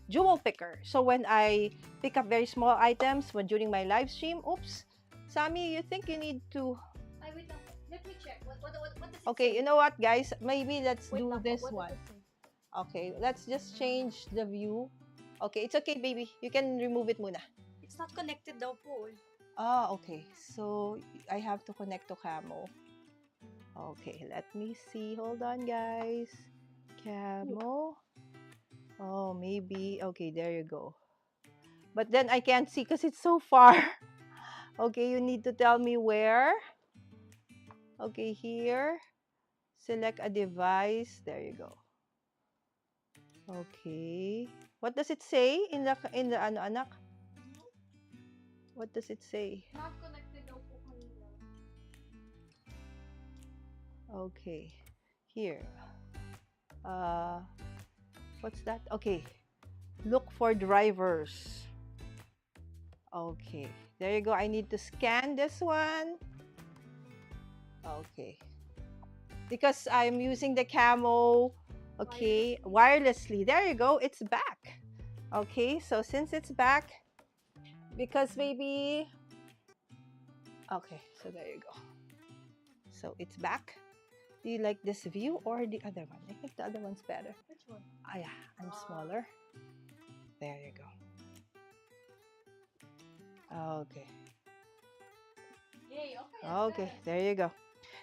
jewel picker. So when I pick up very small items during my live stream, oops, Sammy, you think you need to? I wait lang. let me check. What does it Okay, say? you know what, guys? Maybe let's Wait do lang po. this What does one. it say? Okay, let's just change the view. Okay, it's okay, baby. You can remove it muna. It's not connected daw po. Ah, okay. So, I have to connect to camo. Okay, let me see. Hold on, guys. Camo. Oh, maybe. Okay, there you go. But then I can't see because it's so far. Okay, you need to tell me where. Okay, here. Select a device. There you go. Okay. What does it say in the ano anak? What does it say? Not connected daw po kanina. Okay. Here. Uh what's that? Okay. Look for drivers. Okay. There you go. I need to scan this one. Okay. Because I'm using the camo, okay, wirelessly. There you go. It's back. Okay. So since it's back, because maybe, okay. So there you go. So it's back. Do you like this view or the other one? I think the other one's better. Which one? Ah, yeah. I'm smaller. There you go. Okay. Yay, okay. Okay. There you go.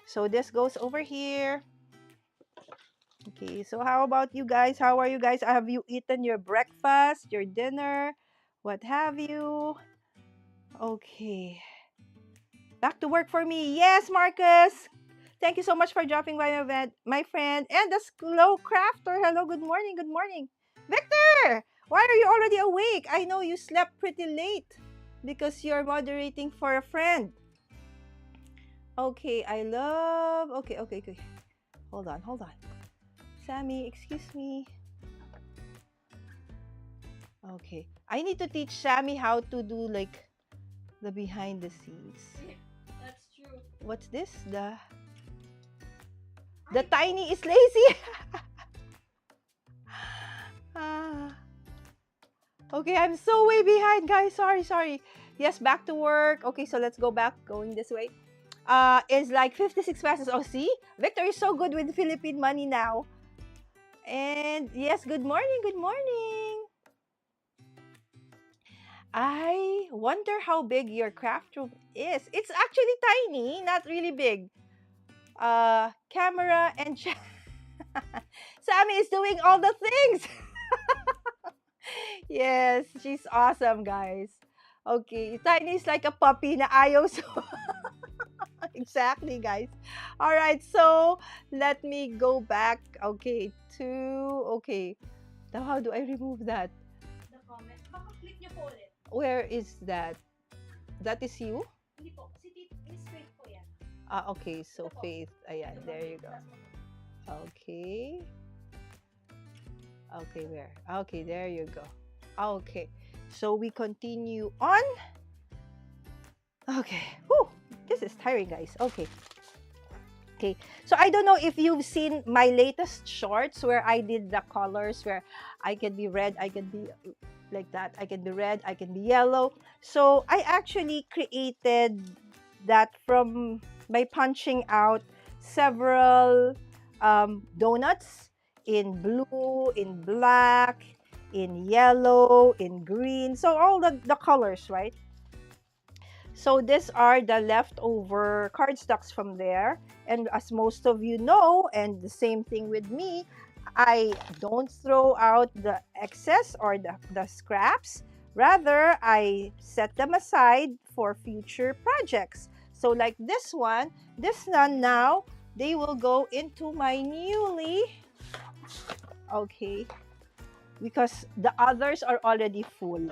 So this goes over here. Okay, so how about you guys? How are you guys? Have you eaten your breakfast, your dinner, what have you? Okay, back to work for me. Yes, Marcus. Thank you so much for dropping by my event, my friend. And the slow crafter. Hello, good morning, good morning. Victor, why are you already awake? I know you slept pretty late because you're moderating for a friend. Okay, I love. Okay, okay, okay. Hold on, hold on. Sammy, excuse me. Okay. I need to teach Sammy how to do like the behind the scenes. Yeah, that's true. What's this? The tiny is lazy. Ah. Okay, I'm so way behind, guys. Sorry, sorry. Yes, back to work. Okay, so let's go back. Going this way. It's like 56 pesos. Oh, see? Victor is so good with Philippine money now. And yes, good morning, good morning. I wonder how big your craft room is. It's actually tiny, not really big. Camera and Sammy is doing all the things. Yes, she's awesome, guys. Okay, tiny is like a puppy na ayaw so. Exactly, guys. All right, so let me go back. Okay, okay. Now how do I remove that? The comment. Baka click niyo po ulit. Where is that? That is you? Hindi po. Si Miss Faith po yan. Ah, okay. So Ito po. Faith, ayan, Ito po. there you go. Taas mo po. Okay. Okay, where? Okay, there you go. Okay. So we continue on. Okay. Whew. This is tiring, guys. Okay. Okay. So I don't know if you've seen my latest shorts where I did the colors where I can be red, I can be like that, I can be red, I can be yellow. So I actually created that from by punching out several donuts in blue, in black, in yellow, in green. So all the colors, right? So these are the leftover cardstocks from there. And as most of you know, and the same thing with me, I don't throw out the excess or the scraps. Rather, I set them aside for future projects. So like this one now, they will go into my newly, okay, because the others are already full.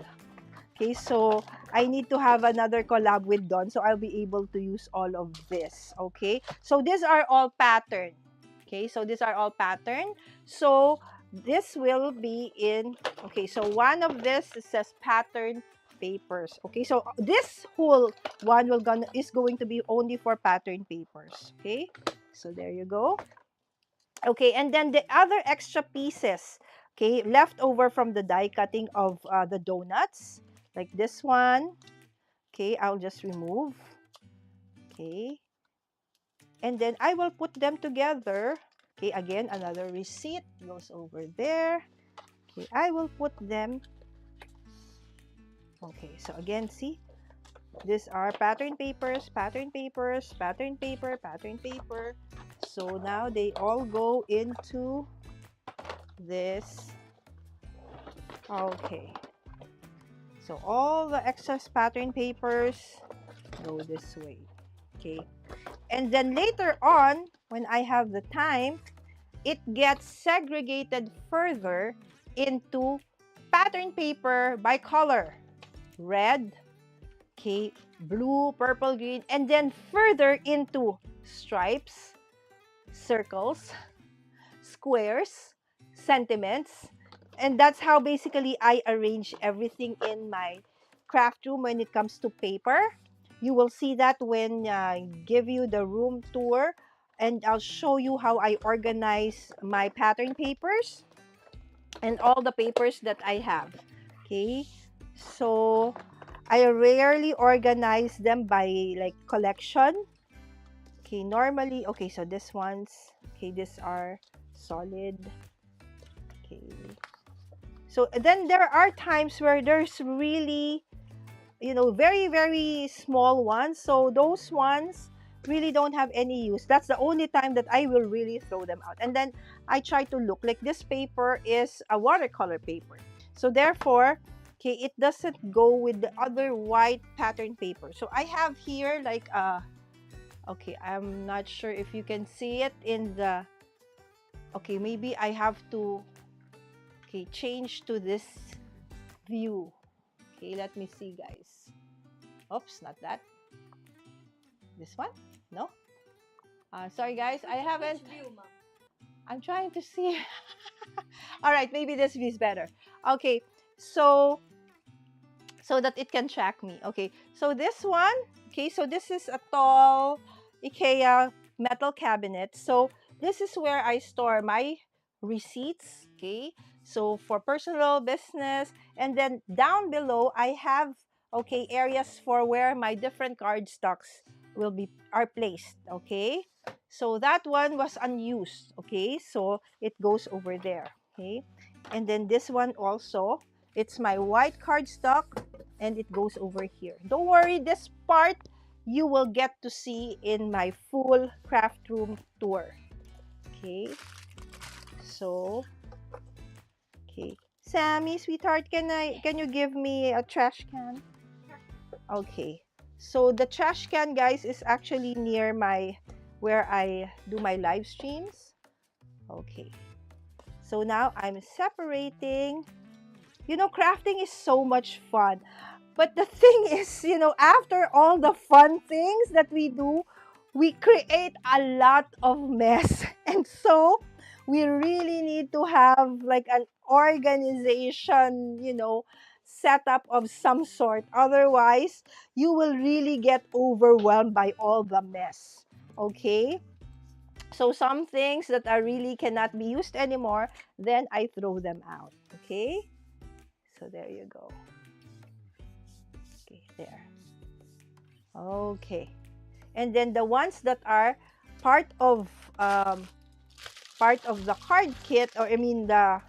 Okay, so I need to have another collab with Don, so I'll be able to use all of this. Okay, so these are all pattern. Okay, so these are all pattern. So this will be in, okay, so one of this says pattern papers. Okay, so this whole one is going to be only for pattern papers. Okay, so there you go. Okay, and then the other extra pieces, okay, left over from the die cutting of the donuts, like this one. Okay, I'll just remove. Okay. And then I will put them together. Okay, again, another receipt goes over there. Okay, I will put them. Okay, so again, see, these are pattern papers, pattern papers, pattern paper, pattern paper. So now they all go into this. Okay, so all the excess pattern papers go this way. Okay, and then later on, when I have the time, it gets segregated further into pattern paper by color. Red, okay, blue, purple, green, and then further into stripes, circles, squares, sentiments. And that's how basically I arrange everything in my craft room when it comes to paper. You will see that when I give you the room tour, and I'll show you how I organize my pattern papers and all the papers that I have. Okay, so I rarely organize them by like collection. Okay, normally, okay, so this ones, okay, these are solid. Okay, so then there are times where there's really, very, very small ones. So those ones really don't have any use. That's the only time that I will really throw them out. And then I try to look like this paper is a watercolor paper. So therefore, okay, it doesn't go with the other white pattern paper. So I have here like okay, I'm not sure if you can see it in the, okay, maybe I have to, okay, change to this view. Okay, let me see, guys. Oops, not that. This one? No? Sorry, guys. I haven't. Which view, ma'am? I'm trying to see. All right, maybe this view is better. Okay, so that it can track me. Okay, so this one. Okay, so this is a tall IKEA metal cabinet. So this is where I store my receipts. Okay, so for personal business, and then down below I have, okay, areas for where my different card stocks are placed. Okay, so that one was unused. Okay, so it goes over there. Okay, and then this one also, it's my white cardstock, and it goes over here. Don't worry, this part you will get to see in my full craft room tour. Okay, so, okay, Sammy, sweetheart, can you give me a trash can? Okay, so the trash can, guys, is actually near where I do my live streams. Okay, so now I'm separating. Crafting is so much fun. But the thing is, after all the fun things that we do, we create a lot of mess. And so we really need to have like an organization, setup of some sort. Otherwise, you will really get overwhelmed by all the mess. Okay? So some things that are really cannot be used anymore, then I throw them out. Okay? So there you go. Okay, there. Okay. And then the ones that are part of the card kit, or I mean the,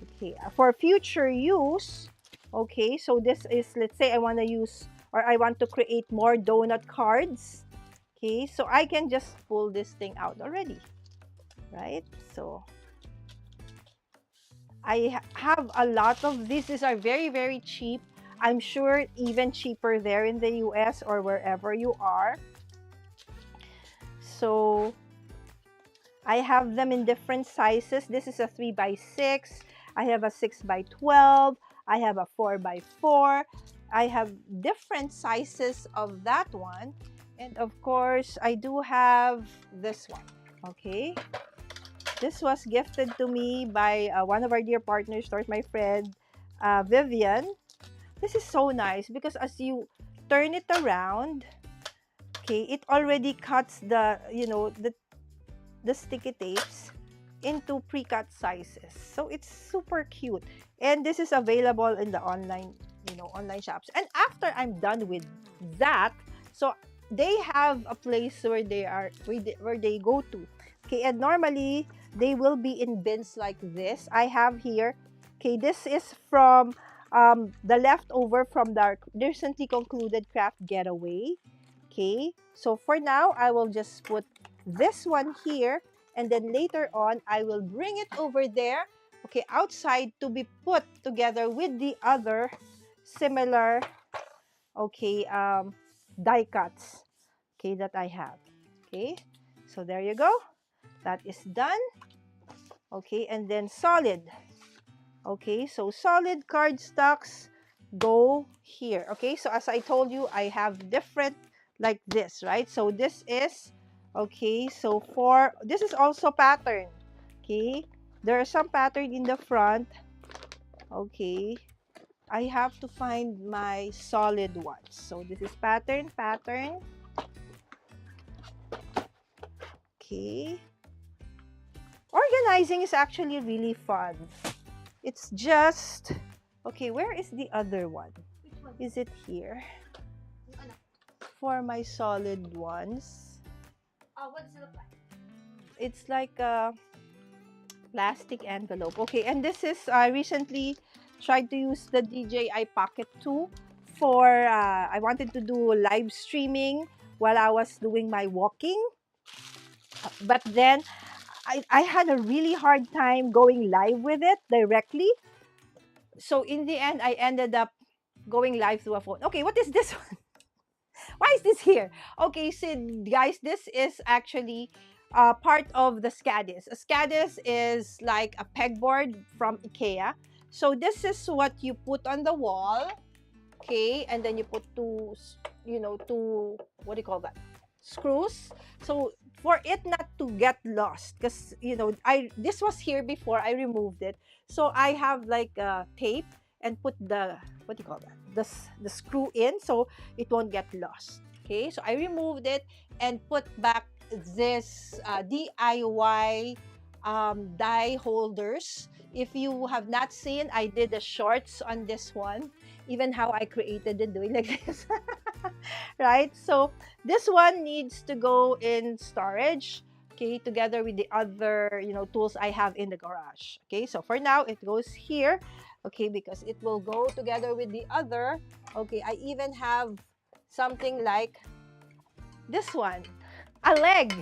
okay, for future use. Okay, so this is, let's say I want to use, or I want to create more donut cards. Okay, so I can just pull this thing out already, right? So I have a lot of these. These are very, very cheap. I'm sure even cheaper there in the US or wherever you are. So I have them in different sizes. This is a 3x6. I have a 6x12. I have a 4x4. I have different sizes of that one. And of course, I do have this one. Okay. This was gifted to me by one of our dear partners, my friend, Vivian. This is so nice because as you turn it around, okay, it already cuts the sticky tapes into pre-cut sizes. So it's super cute. And this is available in the online shops. And after I'm done with that, so they have a place where where they go to. Okay, and normally they will be in bins like this. I have here. Okay, this is from the leftover from the recently concluded craft getaway. Okay, so for now I will just put this one here, and then later on I will bring it over there, okay, outside, to be put together with the other similar, okay, die cuts, okay, that I have. Okay, so there you go, that is done. Okay, and then solid. Okay, so solid cardstocks go here. Okay, so as I told you, I have different like this, right? So this is, okay, so for this is also pattern. Okay, there are some pattern in the front. Okay, I have to find my solid ones. So this is pattern, pattern. Okay, organizing is actually really fun. It's just, okay, where is the other one? Which one? Is it here? Ano? For my solid ones, What does it look like? it's like a plastic envelope. Okay, and this is, I recently tried to use the DJI Pocket 2 for, I wanted to do live streaming while I was doing my walking. But then I had a really hard time going live with it directly. So in the end, I ended up going live through a phone. Okay, what is this one? Why is this here? Okay, so guys, this is actually part of the SCADIS. A SCADIS is like a pegboard from IKEA. So this is what you put on the wall, okay, and then you put two, what do you call that? Screws. So for it not to get lost, because I this was here before, I removed it. So I have like tape and put the, what do you call that? The screw in, so it won't get lost. Okay, so I removed it and put back this DIY die holders. If you have not seen, I did the shorts on this one, even how I created it doing like this. Right? So this one needs to go in storage, okay, together with the other, tools I have in the garage. Okay, so for now it goes here, okay, because it will go together with the other. Okay, I even have something like this one, a leg.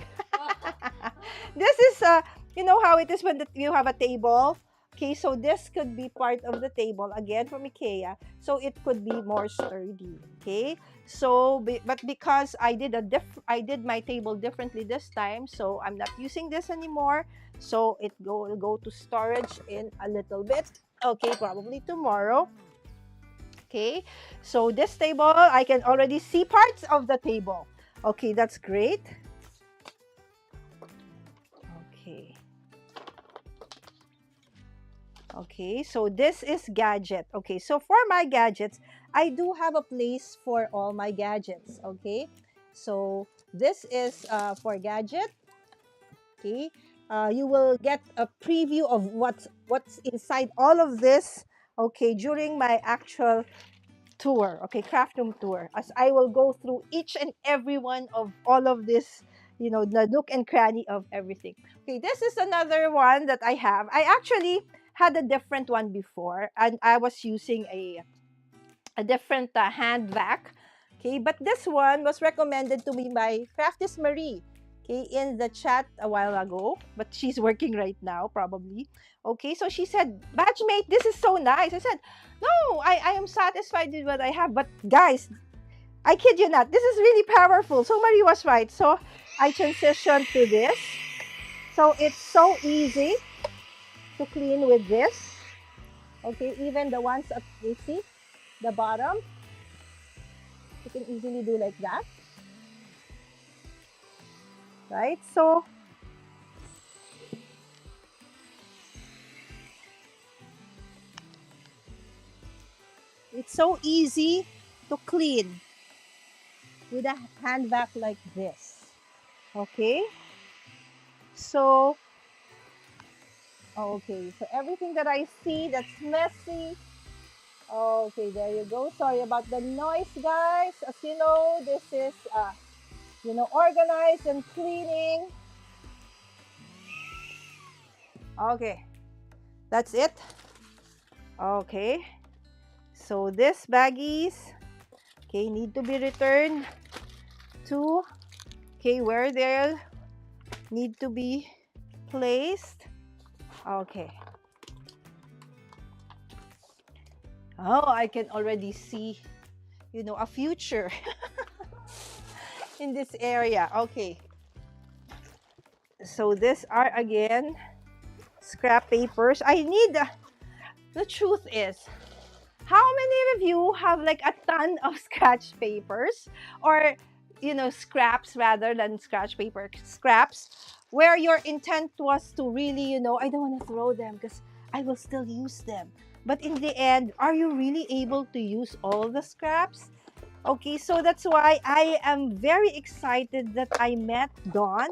This is you know how it is when you have a table. Okay, so this could be part of the table again from IKEA, so it could be more sturdy. Okay, so but because I did my table differently this time, so I'm not using this anymore. So it will go to storage in a little bit. Okay, probably tomorrow. Okay, so this table, I can already see parts of the table. Okay, that's great. Okay. Okay, so this is gadget. Okay, so for my gadgets, I do have a place for all my gadgets. Okay, so this is for gadget. Okay, you will get a preview of what's inside all of this. Okay, during my actual tour. Okay, craft room tour. As I will go through each and every one of all of this, the nook and cranny of everything. Okay, this is another one that I have. I actually had a different one before, and I was using a different hand vac. Okay, but this one was recommended to me by Craftis Marie. Okay, in the chat a while ago, but she's working right now, probably. Okay, so she said, "Batchmate, this is so nice." I said, "No, I am satisfied with what I have." But guys, I kid you not, this is really powerful. So Marie was right. So I transitioned to this. So it's so easy to clean with this. Okay, even the ones up, you see, the bottom, you can easily do like that, right? So it's so easy to clean with a hand vac like this. Okay, so okay, so everything that I see that's messy. Okay, there you go. Sorry about the noise, guys. As you know, this is organize and cleaning. Okay, that's it. Okay, so this baggies, okay, need to be returned to, okay, where they need to be placed. Okay. Oh, I can already see, a future in this area. Okay. So these are again scrap papers. The truth is, how many of you have like a ton of scratch papers or, scraps rather than scratch paper, scraps where your intent was to really, I don't want to throw them because I will still use them. But in the end, are you really able to use all the scraps? Okay, so that's why I am very excited that I met Dawn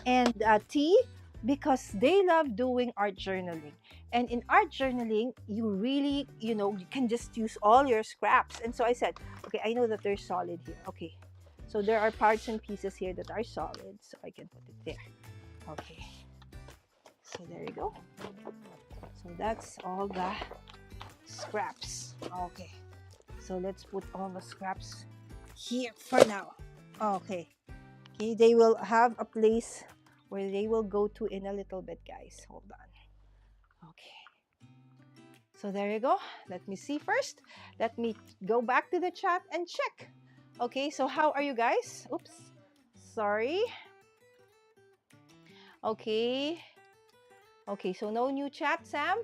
and T, because they love doing art journaling. And in art journaling, you really, you can just use all your scraps. And so I said, okay, I know that they're solid here. Okay, so there are parts and pieces here that are solid, so I can put it there. Okay, so there you go. So that's all the scraps. Okay, so let's put all the scraps here for now. Okay. Okay, they will have a place where they will go to in a little bit, guys. Hold on. Okay. So there you go. Let me see first. Let me go back to the chat and check. Okay, so how are you guys? Oops. Sorry. Okay. Okay, so no new chat, Sam?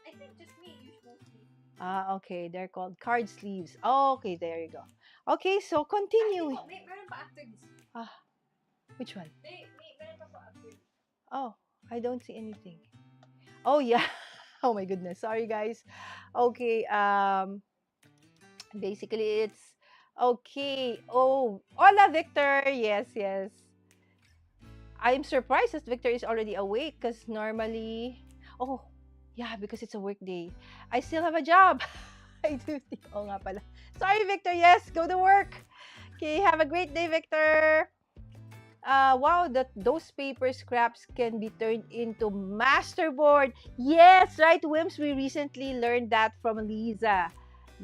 I think just me, mostly. Okay. They're called card sleeves. Okay, there you go. Okay, so continue. Meron pa after this. Ah, which one? Meron pa after this. Oh, I don't see anything. Oh, yeah. Oh my goodness. Sorry, guys. Okay. Basically, it's okay. Oh, hola, Victor. Yes, yes. I'm surprised that Victor is already awake because normally, oh, yeah, because it's a work day. I still have a job. I do think, oh nga pala. Sorry, Victor. Yes, go to work. Okay, have a great day, Victor. Wow, that those paper scraps can be turned into masterboard. Yes, right, Wims. We recently learned that from Lisa.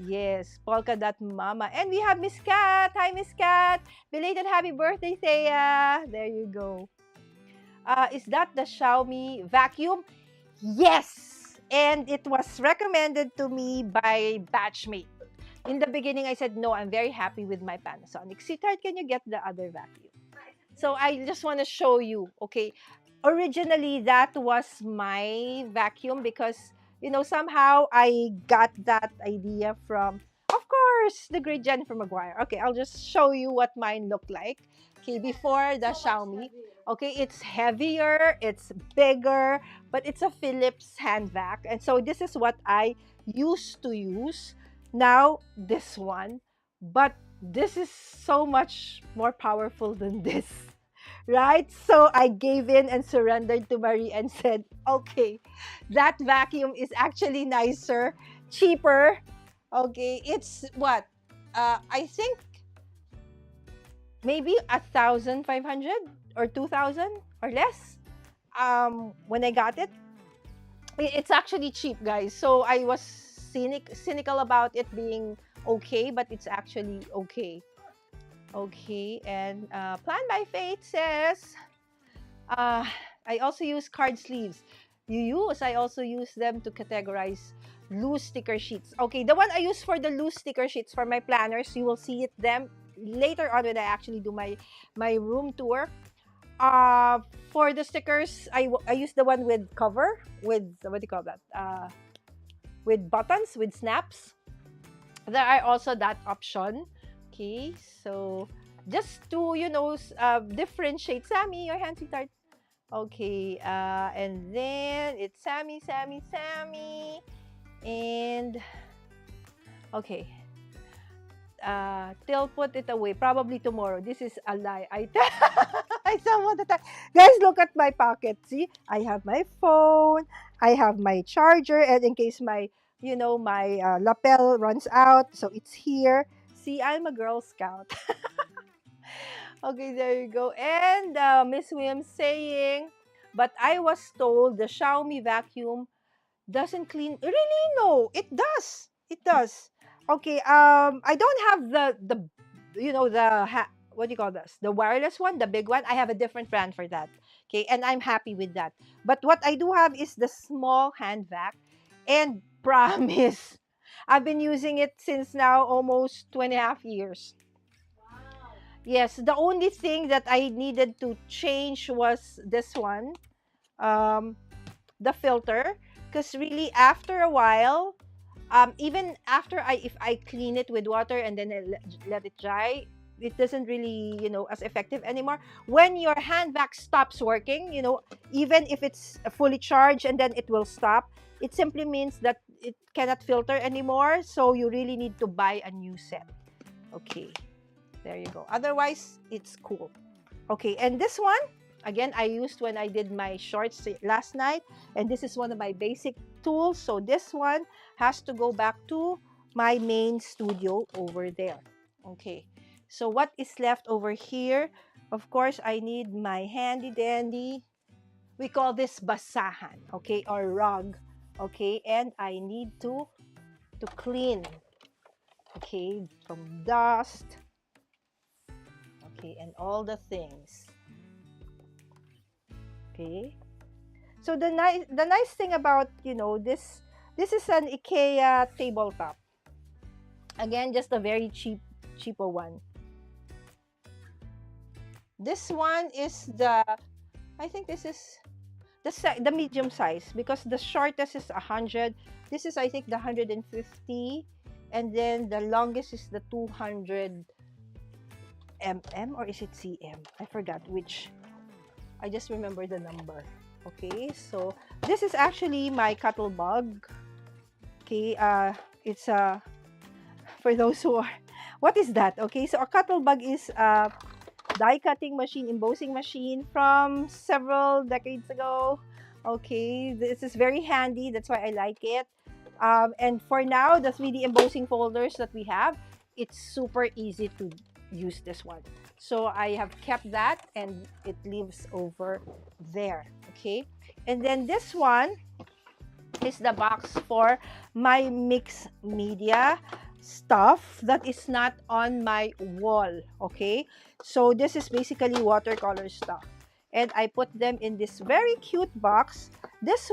Yes, polka dot mama. And we have Miss Cat. Hi, Miss Cat. Belated happy birthday, Thea. There you go. Is that the Xiaomi vacuum? Yes. And it was recommended to me by batchmate. In the beginning, I said, no, I'm very happy with my Panasonic. Sweetheart, can you get the other vacuum? So I just want to show you, okay? Originally, that was my vacuum because, somehow I got that idea from, of course, the great Jennifer Maguire. Okay, I'll just show you what mine looked like. Okay, before the Xiaomi. Okay, it's heavier, it's bigger, but it's a Philips hand vac. And so this is what I used to use. Now, this one. But this is so much more powerful than this, right? So I gave in and surrendered to Marie and said, okay, that vacuum is actually nicer, cheaper. Okay, it's what? I think maybe 1,500 or 2,000 or less. When I got it, it's actually cheap, guys. So I was cynical about it being okay, but it's actually okay. Okay, and Plan by Faith says, uh, I also use card sleeves. I also use them to categorize loose sticker sheets. Okay, the one I use for the loose sticker sheets for my planners, you will see it them later on when I actually do my room tour. Uh, for the stickers, I use the one with cover, with, what do you call that? With buttons, with snaps. There are also that option. Okay, so just to, differentiate. Sammy, your hand, sweetheart. Okay, and then it's Sammy, Sammy, Sammy. And, okay, they'll put it away probably tomorrow. This is a lie. I don't want to talk. Guys, look at my pocket. See, I have my phone, I have my charger, and in case my lapel runs out, so it's here. See, I'm a Girl Scout. Okay, there you go. And Miss Williams saying, but I was told the Xiaomi vacuum doesn't clean. Really? No, it does. It does. Okay. I don't have the what do you call this? The wireless one, the big one. I have a different brand for that. Okay, and I'm happy with that. But what I do have is the small hand vac, and promise, I've been using it since now almost 2.5 years. Wow. Yes, the only thing that I needed to change was this one, um, the filter, because really after a while, even after if I clean it with water and then I let it dry, it doesn't really, as effective anymore. When your hand vac stops working, even if it's fully charged and then it will stop, it simply means that it cannot filter anymore. So you really need to buy a new set. Okay, there you go. Otherwise, it's cool. Okay, and this one, again, I used when I did my shorts last night, and this is one of my basic tools. So this one has to go back to my main studio over there. Okay, so what is left over here? Of course, I need my handy dandy. We call this basahan, okay, or rug. Okay, and I need to clean, okay, from dust, okay, and all the things. Okay. So the nice thing about this is an IKEA tabletop. Again, just a very cheaper one. This one is I think this is the medium size, because the shortest is 100. This is, I think, the 150, and then the longest is the 200 mm, or is it cm? I forgot which. I just remember the number. Okay, so this is actually my cuttle bug. Okay, it's for those who are, what is that? Okay, so a cuttle bug is a die cutting machine, embossing machine from several decades ago. Okay, this is very handy. That's why I like it. And for now, the 3D embossing folders that we have, it's super easy to use this one. So I have kept that, and it lives over there. Okay, and then this one is the box for my mixed media stuff that is not on my wall. Okay, so this is basically watercolor stuff, and I put them in this very cute box. This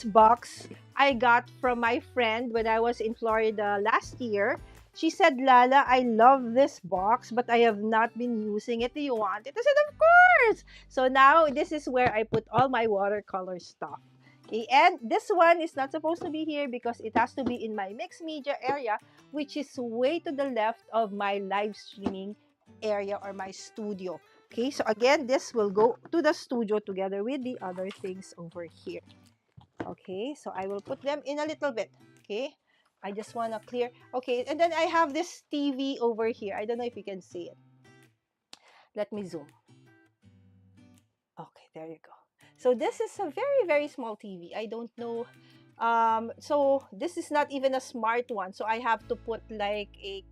box I got from my friend when I was in Florida last year. She said, Lala, I love this box, but I have not been using it. Do you want it? I said, of course. So now this is where I put all my watercolor stuff. Okay, and this one is not supposed to be here because it has to be in my mixed media area, which is way to the left of my live streaming area or my studio. Okay, so again, this will go to the studio together with the other things over here. Okay, so I will put them in a little bit. Okay, I just want to clear. Okay, and then I have this TV over here. I don't know if you can see it. Let me zoom. Okay, there you go. So this is a very, very small TV. I don't know. So this is not even a smart one. So I have to put like a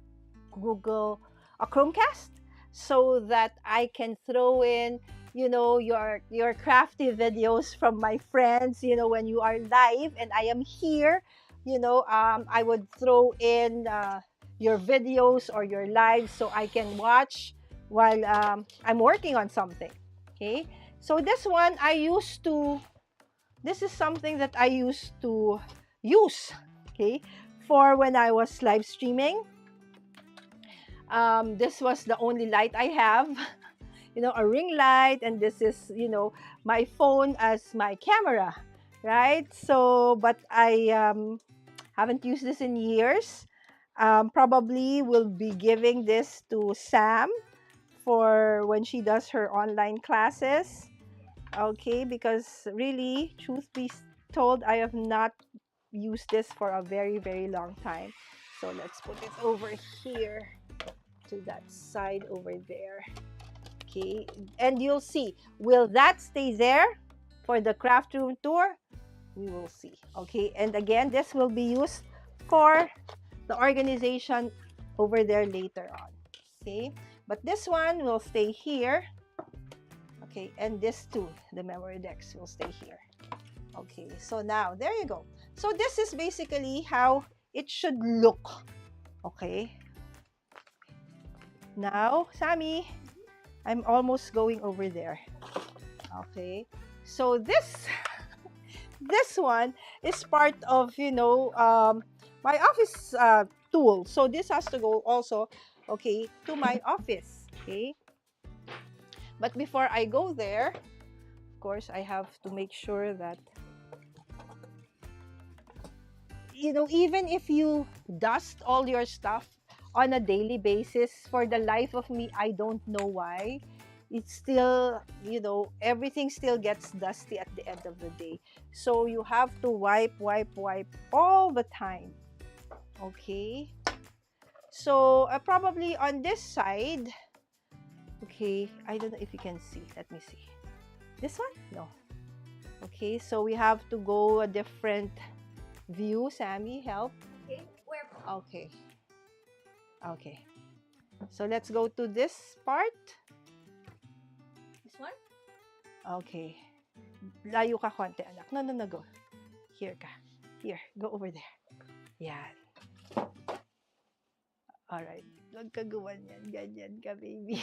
Chromecast, so that I can throw in, your crafty videos from my friends, when you are live and I am here, I would throw in your videos or your lives so I can watch while I'm working on something. Okay. So this is something that I used to use, okay, for when I was live streaming. This was the only light I have, a ring light, and this is, my phone as my camera, right? So, but I haven't used this in years. Probably will be giving this to Sam for when she does her online classes. Okay, because really, truth be told, I have not used this for a very, very long time. So let's put it over here to that side over there. Okay, and you'll see, will that stay there for the craft room tour? We will see. Okay, and again, this will be used for the organization over there later on. Okay, But this one will stay here. Okay, and this too, the memory decks will stay here. Okay, so now, there you go. So this is basically how it should look. Okay. Now, Sammy, I'm almost going over there. Okay. So this one is part of, my office tool. So this has to go also, okay, to my office. Okay. But before I go there, of course, I have to make sure that, even if you dust all your stuff on a daily basis, for the life of me, I don't know why. It's still, everything still gets dusty at the end of the day. So you have to wipe, wipe, wipe all the time. Okay. So probably on this side, okay, I don't know if you can see. Let me see. This one? No. Okay, so we have to go a different view. Sammy, help. Okay, where? Okay. Okay. So let's go to this part. This one? Okay. Layo ka konti, anak. No, no, no, go. Here ka. Here, go over there. Yan. Alright. Huwag ka guwan yan. Ganyan ka, baby.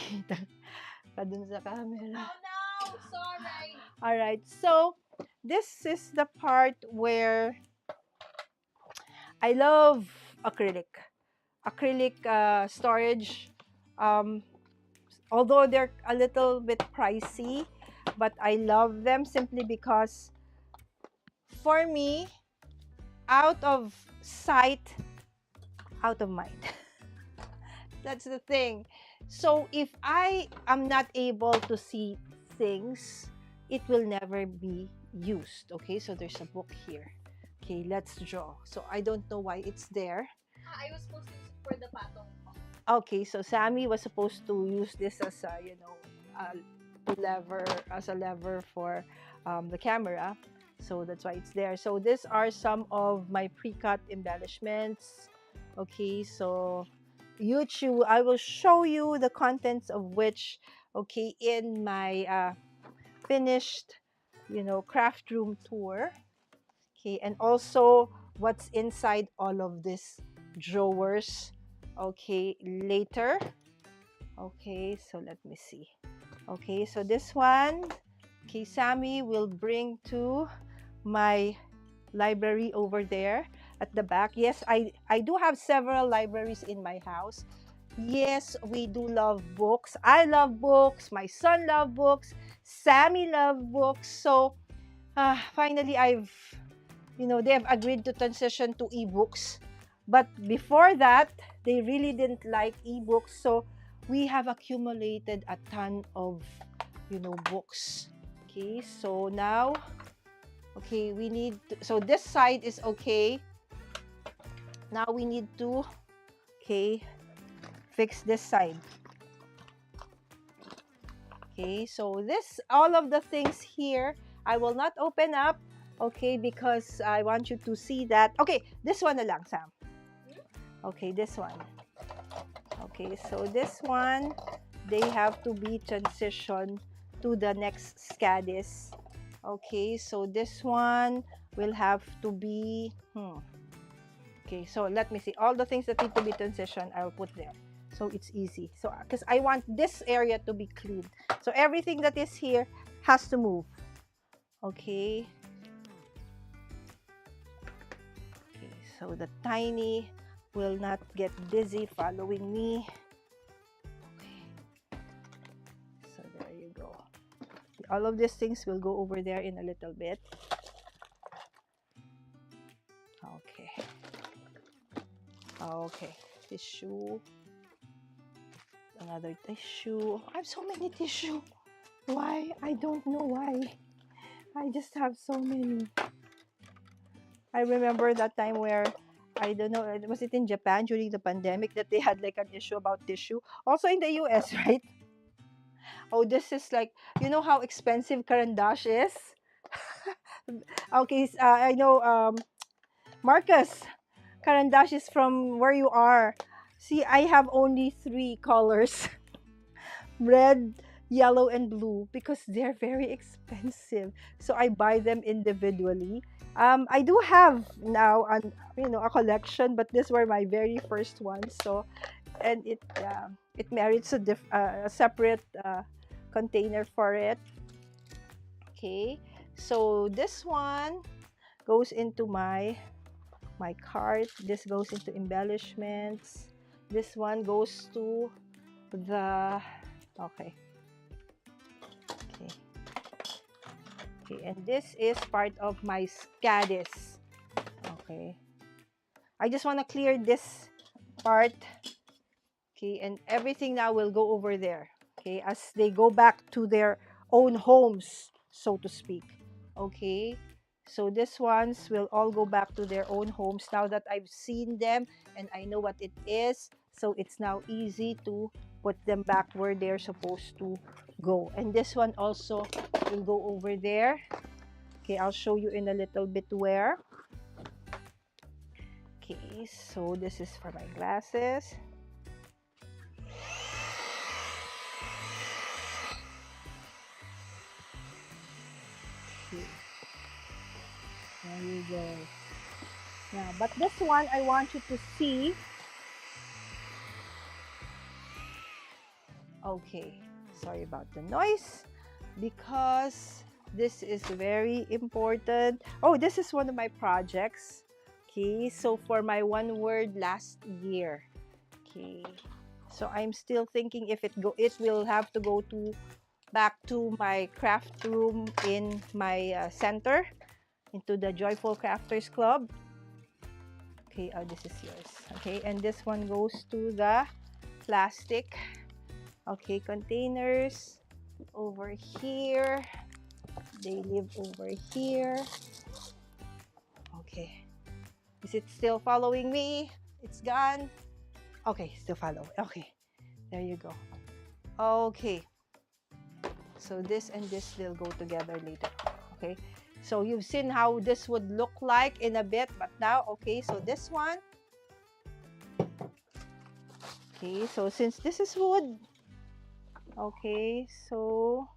Ka dun sa camera. Oh no! Sorry! Alright. So, this is the part where I love acrylic. Acrylic storage. Although they're a little bit pricey, but I love them simply because, for me, out of sight, out of mind. That's the thing. So if I am not able to see things, it will never be used. Okay, so there's a book here. Okay, let's draw. So I don't know why it's there. I was supposed to use it for the patong. Okay, so Sammy was supposed to use this as a, as a lever for the camera. So that's why it's there. So these are some of my pre-cut embellishments. Okay, so YouTube, I will show you the contents of which, okay, in my finished, craft room tour. Okay, and also what's inside all of these drawers, okay, later. Okay, so let me see. Okay, so this one, okay, Sammy will bring to my library over there at the back. Yes, I do have several libraries in my house. Yes, we do love books. I love books. My son loves books. Sammy loves books. So, finally, they have agreed to transition to ebooks. But before that, they really didn't like ebooks. So, we have accumulated a ton of, books. Okay, so now, okay, we need to, so this side is okay. Now we need to, okay, fix this side. Okay, so all of the things here, I will not open up, okay, because I want you to see that. Okay, this one na lang, Sam. Okay, this one. Okay, so this one, they have to be transitioned to the next SCADIS. Okay, so this one will have to be, okay, so let me see. All the things that need to be transitioned, I'll put there. So it's easy. So, because I want this area to be clean. So everything that is here has to move. Okay. Okay, so the tiny will not get busy following me. Okay. So there you go. All of these things will go over there in a little bit. Okay. Okay. Tissue. Another tissue. I have so many tissue. Why? I don't know why. I just have so many. I remember that time where, I don't know, was it in Japan during the pandemic that they had like an issue about tissue? Also in the US, right? Oh, this is like, you know how expensive Karandash is? Okay, I know, Marcus, Karandash is from where you are. See, I have only 3 colors. red, yellow, and blue because they're very expensive. So I buy them individually. I do have now a collection, but these were my very first ones. So and it merits a separate container for it. Okay, so this one goes into my cart. This goes into embellishments. This one goes to the okay. Okay. Okay, and this is part of my SCADIS. Okay. I just want to clear this part. Okay, and everything now will go over there. Okay, as they go back to their own homes, so to speak. Okay, so these ones will all go back to their own homes now that I've seen them and I know what it is. So it's now easy to put them back where they're supposed to go. And this one also will go over there. Okay, I'll show you in a little bit where. Okay, so this is for my glasses. Okay, there you go. Yeah, but this one I want you to see. Okay, sorry about the noise because this is very important. Oh, this is one of my projects. Okay, so for my one word last year. Okay, so I'm still thinking if it will have to go to back to my craft room in my center, into the Joyful Crafters Club. Okay, oh, this is yours. Okay, and this one goes to the plastic. Okay, containers over here. They live over here. Okay. Is it still following me? It's gone. Okay, still follow. Okay, there you go. Okay. So this and this will go together later. Okay. So you've seen how this would look like in a bit, but now, okay, so this one. Okay, so since this is wood, okay, so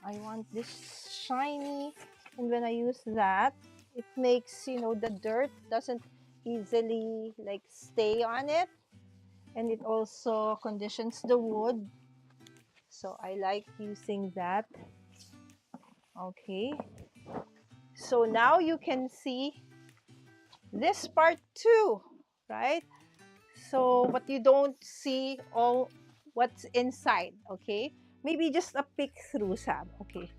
I want this shiny, and when I use that, it makes, the dirt doesn't easily like stay on it, and it also conditions the wood. So I like using that. Okay. So now you can see this part too, right? So, but you don't see all what's inside, okay? Maybe just a peek through, Sam. Okay,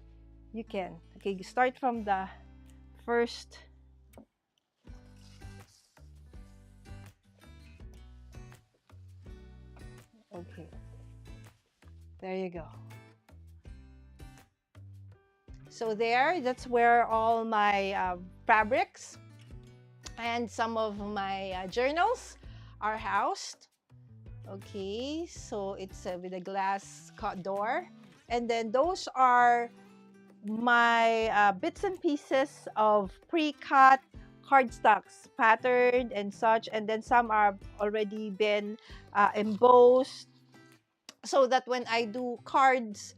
you can. Okay, you start from the first. Okay, there you go. So that's where all my fabrics and some of my journals are housed. Okay, so it's with a glass door. And then those are my bits and pieces of pre-cut cardstocks, patterned and such. And then some are already been embossed so that when I do cards,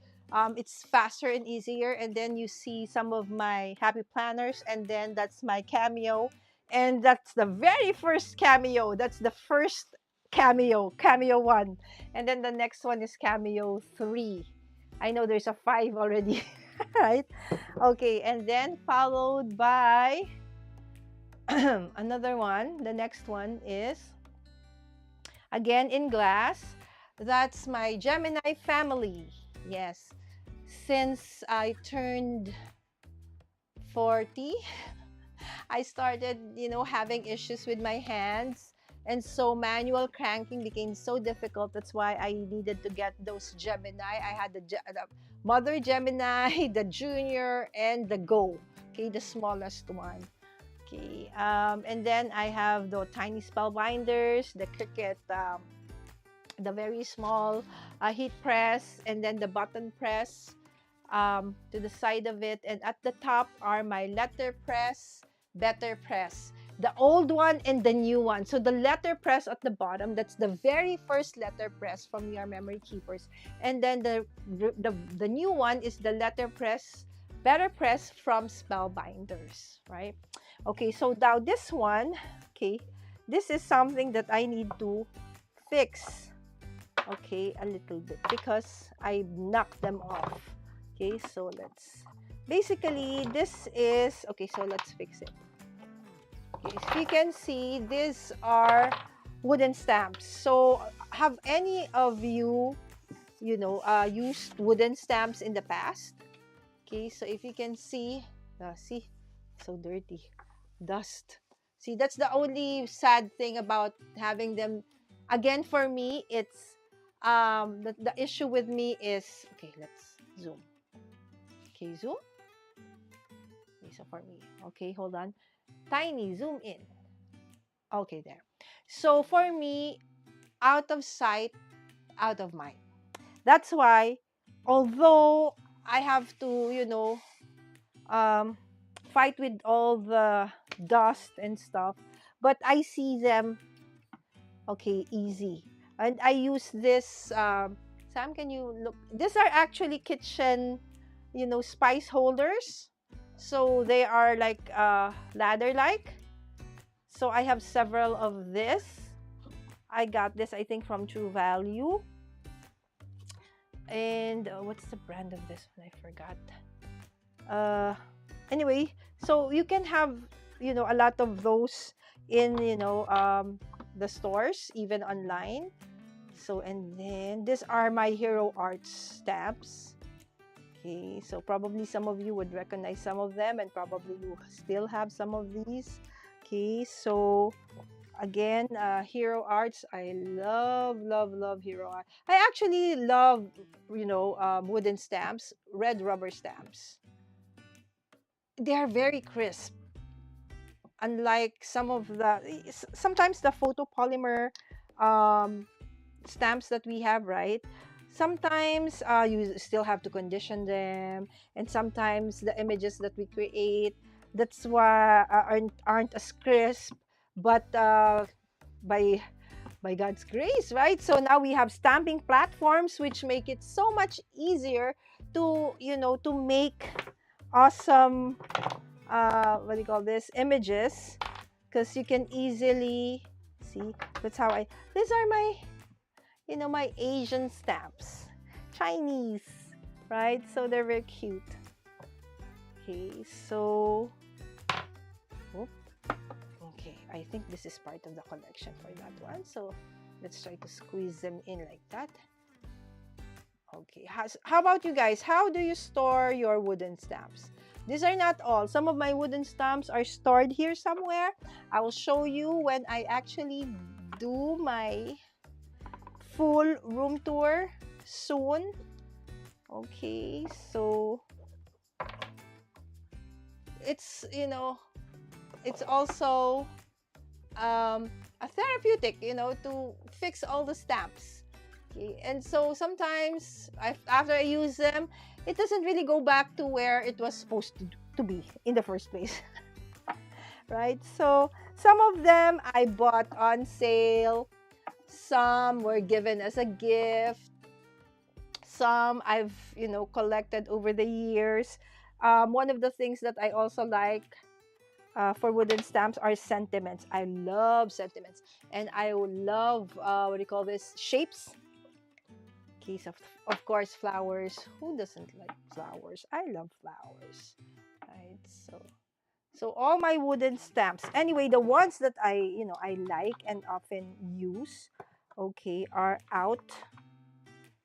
it's faster and easier. And then you see some of my happy planners, and then that's my cameo, and that's the very first cameo. That's the first cameo one, and then the next one is cameo 3. I know there's a 5 already, right? Okay, and then followed by another one. The next one is again in glass. That's my Gemini family. Yes. Since I turned 40, I started, having issues with my hands. And so manual cranking became so difficult. That's why I needed to get those Gemini. I had the Mother Gemini, the Junior, and the Go. Okay, the smallest one. Okay, and then I have the tiny spellbinders, the Cricut, the very small heat press, and then the button press to the side of it. And at the top are my letter press, better press. the old one and the new one. So the letter press at the bottom, that's the very first letter press from your memory keepers. And then the new one is the letter press from spellbinders, right? Okay, so now this one, okay, this is something that I need to fix, okay, a little bit because I knocked them off. Okay, so basically this is, okay, so let's fix it. Okay, so you can see these are wooden stamps. So have any of you, used wooden stamps in the past? Okay, so if you can see, see, so dirty, dust. See, that's the only sad thing about having them. Again, for me, it's the issue with me is, okay, let's zoom. Okay, zoom. Okay, so for me, okay, hold on. Tiny, zoom in. Okay, there. So for me, out of sight, out of mind. That's why, although I have to, um, fight with all the dust and stuff, but I see them, okay, easy. And I use this, Sam, can you look? These are actually kitchen, spice holders. So they are like ladder-like. So I have several of this. I got this, I think, from True Value. And what's the brand of this one? I forgot. Uh, anyway, so you can have, a lot of those in, the stores, even online. So, and then these are my Hero Arts stamps. Okay, so probably some of you would recognize some of them, and probably you still have some of these. Okay, so again, Hero Arts, I love Hero Art. I actually love, wooden stamps, red rubber stamps. They are very crisp, unlike some of the, sometimes the photopolymer um, stamps that we have, right? Sometimes you still have to condition them, and sometimes the images that we create, that's why aren't as crisp, but by God's grace, right? So now we have stamping platforms which make it so much easier to, to make awesome, what do you call this, images, because you can easily see. That's how these are my, my Asian stamps, Chinese, right? So they're very cute. Okay, so, whoop. Okay, I think this is part of the collection for that one. So let's try to squeeze them in like that. Okay, how about you guys? How do you store your wooden stamps? These are not all. Some of my wooden stamps are stored here somewhere. I will show you when I actually do my full room tour soon. Okay, so it's, it's also a therapeutic, to fix all the stamps. Okay, and so sometimes after I use them, it doesn't really go back to where it was supposed to be in the first place. Right? So some of them I bought on sale, some were given as a gift, some I've, collected over the years. One of the things that I also like for wooden stamps are sentiments. I love sentiments, and I love what do you call this, shapes. Case of course, flowers. Who doesn't like flowers? I love flowers, right? So all my wooden stamps, anyway, the ones that I like and often use, okay, are out.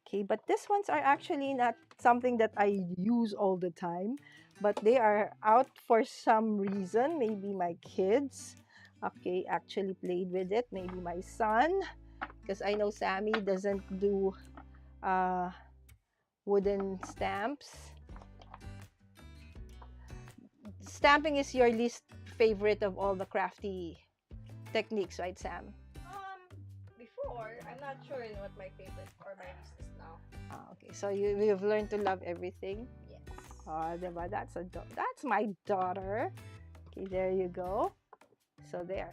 Okay, but these ones are actually not something that I use all the time, but they are out for some reason. Maybe my kids, okay, actually played with it. Maybe my son, because I know Sammy doesn't do uh, wooden stamps. Stamping is your least favorite of all the crafty techniques, right, Sam? Before, I'm not sure what my favorite or my least is now. Okay, so you've learned to love everything. Yes. Diba? That's my daughter. Okay, there you go. So there.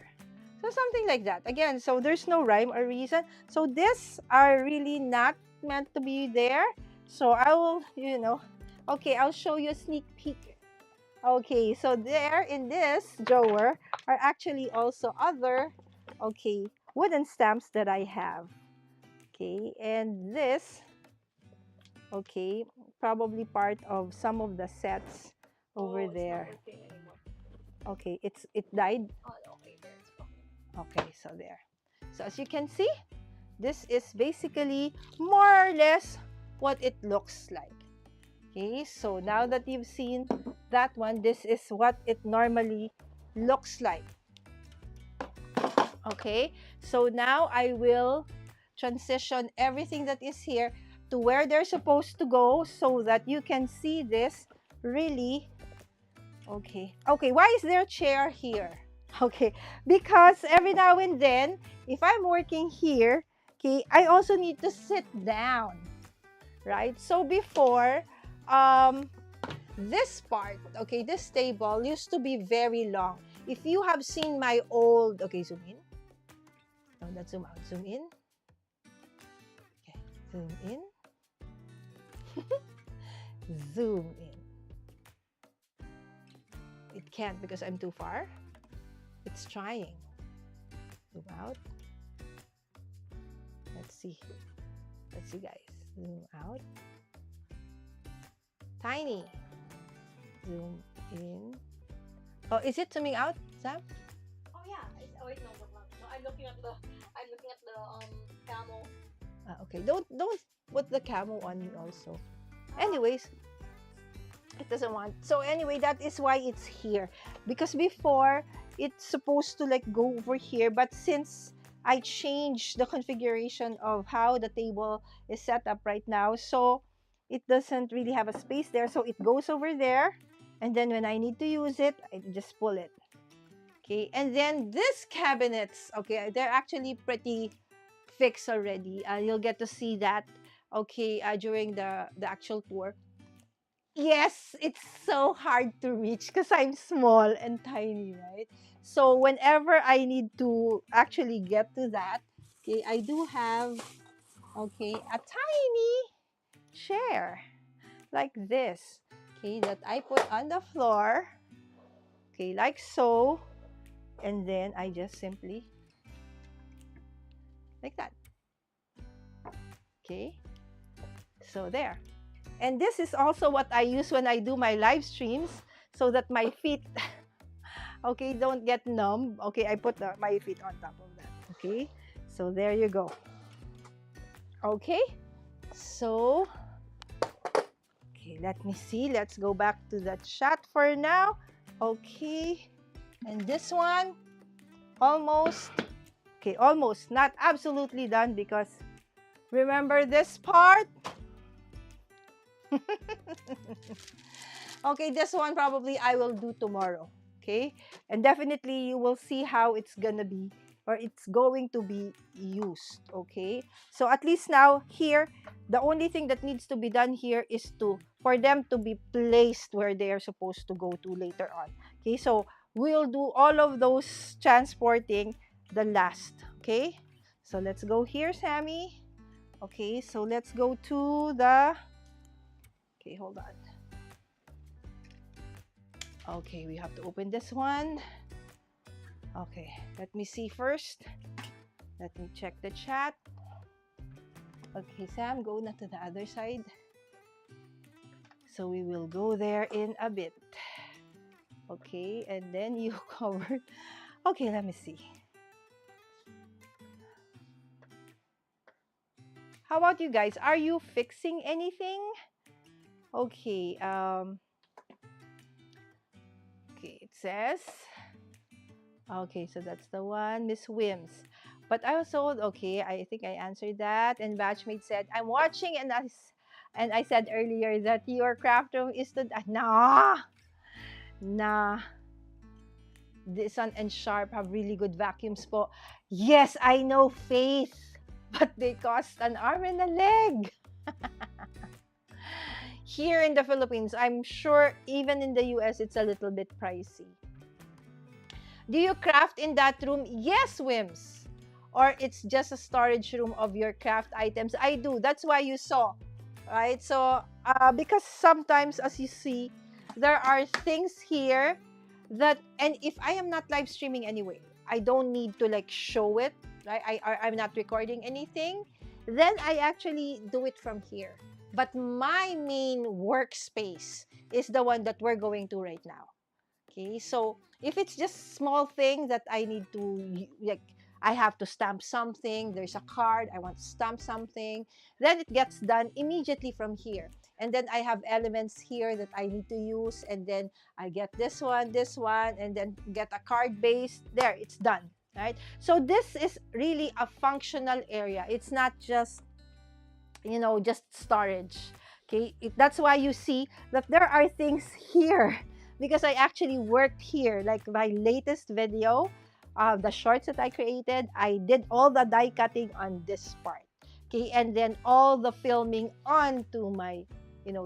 So something like that. Again, so there's no rhyme or reason. So these are really not meant to be there. So I will, okay, I'll show you a sneak peek. Okay, so there in this drawer are actually also other, okay, wooden stamps that I have. Okay, and this, okay, probably part of some of the sets over Oh, it's not there. working anymore. Okay, it died. Oh, okay, there it's fine. Okay, so there. So as you can see, this is basically more or less what it looks like. Okay, so now that you've seen that one, this is what it normally looks like. Okay, so now I will transition everything that is here to where they're supposed to go so that you can see this really. Okay, okay, why is there a chair here? Okay, because every now and then, if I'm working here, okay, I also need to sit down, right? So before, um, this part, okay, this table used to be very long. If you have seen my old, okay, zoom in. No, not zoom out, zoom in. Okay, zoom in, zoom in. It can't because I'm too far. It's trying. Zoom out. Let's see. Let's see, guys. Zoom out. Tiny. Zoom in. Oh, is it zooming out, Sam? Oh yeah. Oh wait, no, no. I'm looking at the camel. Okay. Don't put the camo on me also. Ah, Anyways, it doesn't want. So anyway, that is why it's here. Because before it's supposed to like go over here, but since I changed the configuration of how the table is set up right now, so it doesn't really have a space there. So it goes over there, and then when I need to use it, I just pull it. Okay, and then these cabinets, okay, they're actually pretty fixed already. You'll get to see that, okay, during the actual tour. Yes, it's so hard to reach because I'm small and tiny, right? So whenever I need to actually get to that, okay, I do have, okay, a tiny chair like this, okay, that I put on the floor, okay, like so, and then I just simply like that, okay, so there. And this is also what I use when I do my live streams so that my feet, okay, don't get numb. Okay, I put my feet on top of that. Okay, so there you go. Okay, so, okay, let me see. Let's go back to the chat for now. Okay, and this one, almost, okay, almost, not absolutely done because remember this part? Okay, this one probably I will do tomorrow. Okay, and definitely you will see how it's gonna be or it's going to be used. Okay, so at least now here the only thing that needs to be done here is to for them to be placed where they are supposed to go to later on. Okay, so we'll do all of those transporting the last. Okay, so let's go here, Sammy. Okay, so let's go to the, okay, hold on. Okay, we have to open this one. Okay, let me see first. Let me check the chat. Okay, Sam, go na to the other side. So we will go there in a bit. Okay, and then you covered. Okay, let me see. How about you guys? Are you fixing anything? Okay, okay, it says, okay, so that's the one, Miss Wims. But I also, okay, I think I answered that. And Batchmate said, I'm watching, and I said earlier that your craft room is the, nah, nah. This Sun and Sharp have really good vacuums po. Yes, I know, Faith, but they cost an arm and a leg. Here in the Philippines, I'm sure even in the US, it's a little bit pricey. Do you craft in that room? Yes, Wims. Or it's just a storage room of your craft items? I do. That's why you saw, right? So, because sometimes, as you see, there are things here that, and if I am not live streaming anyway, I don't need to like show it, right? I'm not recording anything. Then I actually do it from here. But my main workspace is the one that we're going to right now. Okay, so if it's just small thing that I need to like, I have to stamp something, there's a card, I want to stamp something, then it gets done immediately from here. And then I have elements here that I need to use, and then I get this one, and then get a card base. There, it's done, right? So this is really a functional area. It's not just, just storage. Okay, that's why you see that there are things here because I actually worked here. Like my latest video, the shorts that I created, I did all the die cutting on this part. Okay, and then all the filming onto my,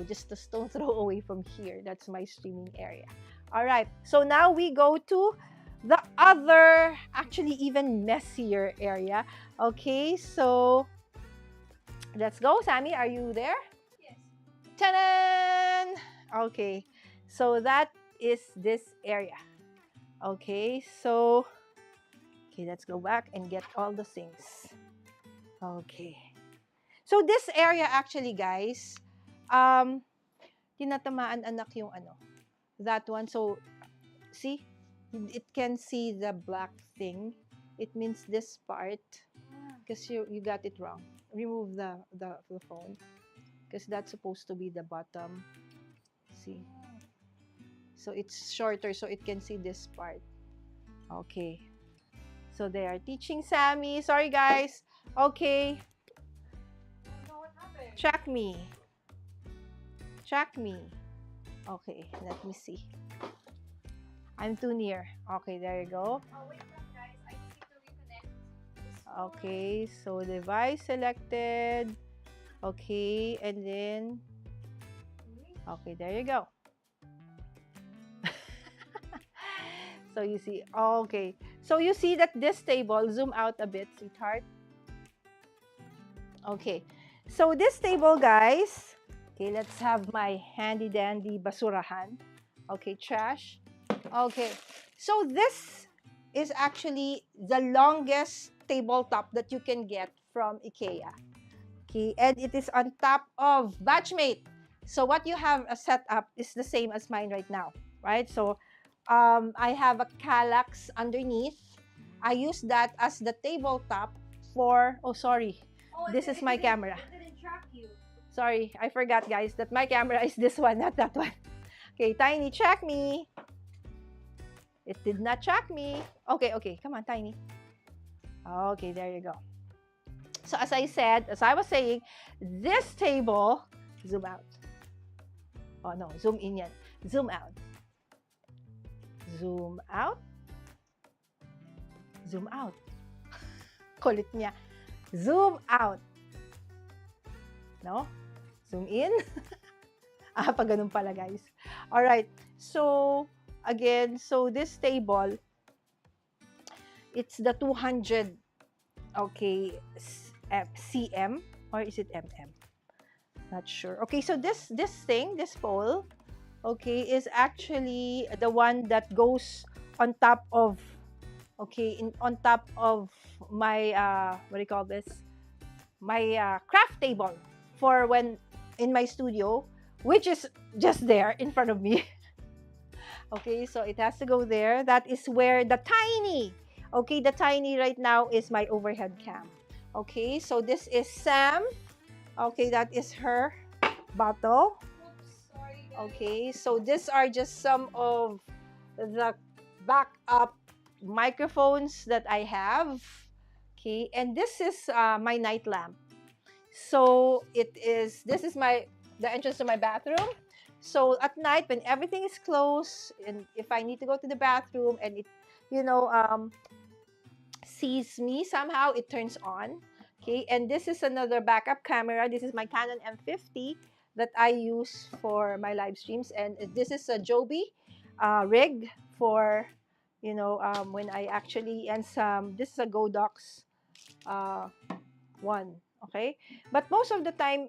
just a stone throw away from here. That's my streaming area. All right, so now we go to the other, actually even messier area. Okay, so let's go, Sammy. Are you there? Yes. Ta-da! Okay, so that is this area. Okay, so let's go back and get all the things. Okay, so this area actually, guys, tinatamaan anak yung that one. So see, it can see the black thing. It means this part because you got it wrong. Remove the phone because that's supposed to be the bottom. See, so it's shorter so it can see this part. Okay, so they are teaching Sammy. Sorry guys. Okay, No, what happened? track me. Okay, let me see. I'm too near. Okay, there you go. Oh, wait lang, guys. I need to reconnect this phone. Okay, so device selected. Okay, and then okay, there you go. So you see, okay. So you see that this table, zoom out a bit, sweetheart. Okay, so this table, guys, okay, let's have my handy dandy basurahan. Okay, trash. Okay, so this is actually the longest tabletop that you can get from IKEA. Okay, and it is on top of Batchmate. So what you have set up is the same as mine right now, right? So I have a Kallax underneath. I use that as the tabletop for, oh sorry, Oh, this is my camera. It didn't track you. Sorry, I forgot guys that my camera is this one, not that one. Okay, Tiny, track me. It did not track me. Okay, come on, Tiny. Okay, there you go. So as I was saying, this table, zoom out. Oh no, zoom in yan. Zoom out. Zoom out. Zoom out. Kulit niya. Zoom out. No? Zoom in. Pag ganun pala, guys. Alright. So, again, so this table, it's the 200, okay, cm, or is it mm? Not sure. Okay, so this pole, okay, is actually the one that goes on top of, okay, on top of my what do you call this? My craft table for when in my studio, which is just there in front of me. Okay, so it has to go there. That is where the tiny, okay, the tiny right now is my overhead cam. Okay, so this is Sam. Okay, that is her bottle. Oops, sorry, guys. Okay, so these are just some of the backup microphones that I have. Okay, and this is my night lamp. So this is the entrance to my bathroom. So at night when everything is closed, and if I need to go to the bathroom and it, sees me somehow, it turns on. Okay, and this is another backup camera. This is my Canon M50 that I use for my live streams, and this is a Joby rig for when I actually, and this is a Godox uh, one, okay? But most of the time,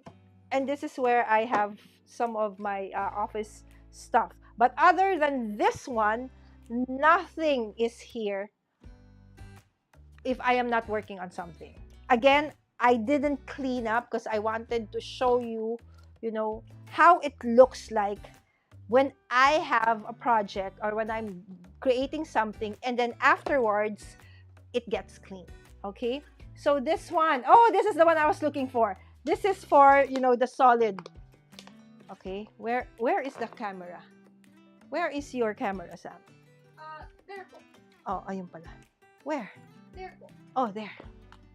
and this is where I have some of my office stuff. But other than this one, nothing is here if I am not working on something. Again, I didn't clean up because I wanted to show you, how it looks like when I have a project or when I'm creating something and then afterwards it gets clean. Okay? So this one, oh, this is the one I was looking for. This is for, the solid. Okay? Where is the camera? Where is your camera, Sam? There po. Oh, ayun pala. Where? There po. Oh, there.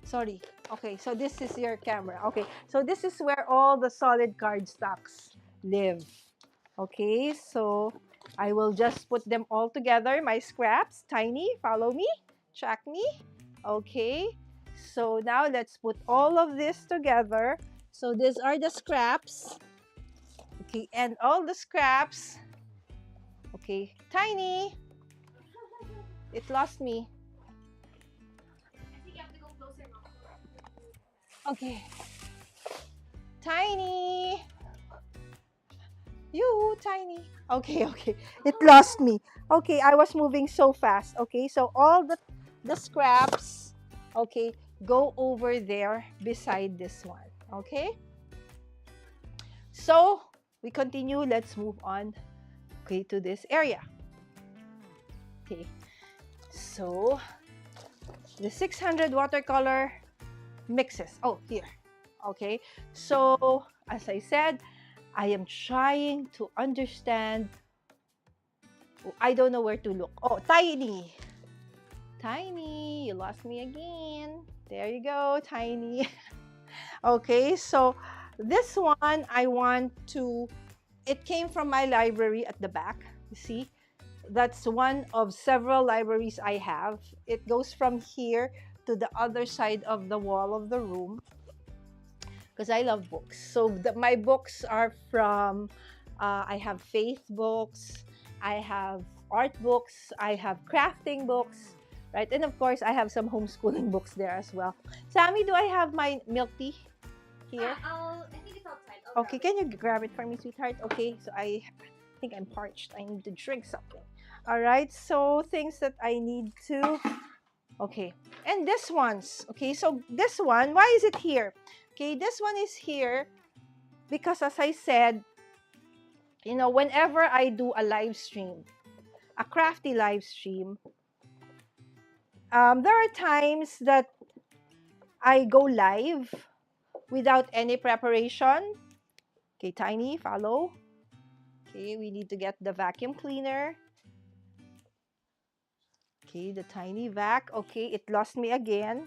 Sorry. Okay, so this is your camera. Okay, so this is where all the solid card stocks live. Okay, so I will just put them all together. My scraps, tiny, follow me, track me. Okay, so now let's put all of this together. So these are the scraps. Okay, and all the scraps. Okay, tiny. It lost me. I think you have to go closer now. Okay. Tiny. You, tiny. Okay, okay. It lost me. Okay, I was moving so fast. Okay, so all the scraps, okay, go over there beside this one. Okay? So, we continue. Let's move on, okay, to this area. Okay. So, the 600 watercolor mixes. Oh, here. Okay. So, as I said, I am trying to understand. I don't know where to look. Oh, tiny. Tiny, you lost me again. There you go, tiny. Okay, so this one I want to, it came from my library at the back. You see, that's one of several libraries I have. It goes from here to the other side of the wall of the room because I love books. So my books are from, I have faith books, I have art books, I have crafting books, right? And of course, I have some homeschooling books there as well. Sammy, do I have my milk tea here? I think it's outside. I'll Okay, grab can you grab it for me, sweetheart? Okay, so I think I'm parched. I need to drink something. All right, so things that I need to. Okay, and this one's. Okay, so this one, why is it here? Okay, this one is here because, as I said, whenever I do a live stream, a crafty live stream, there are times that I go live without any preparation. Okay, Tiny, follow. Okay, we need to get the vacuum cleaner. Okay, the tiny vac. Okay, it lost me again.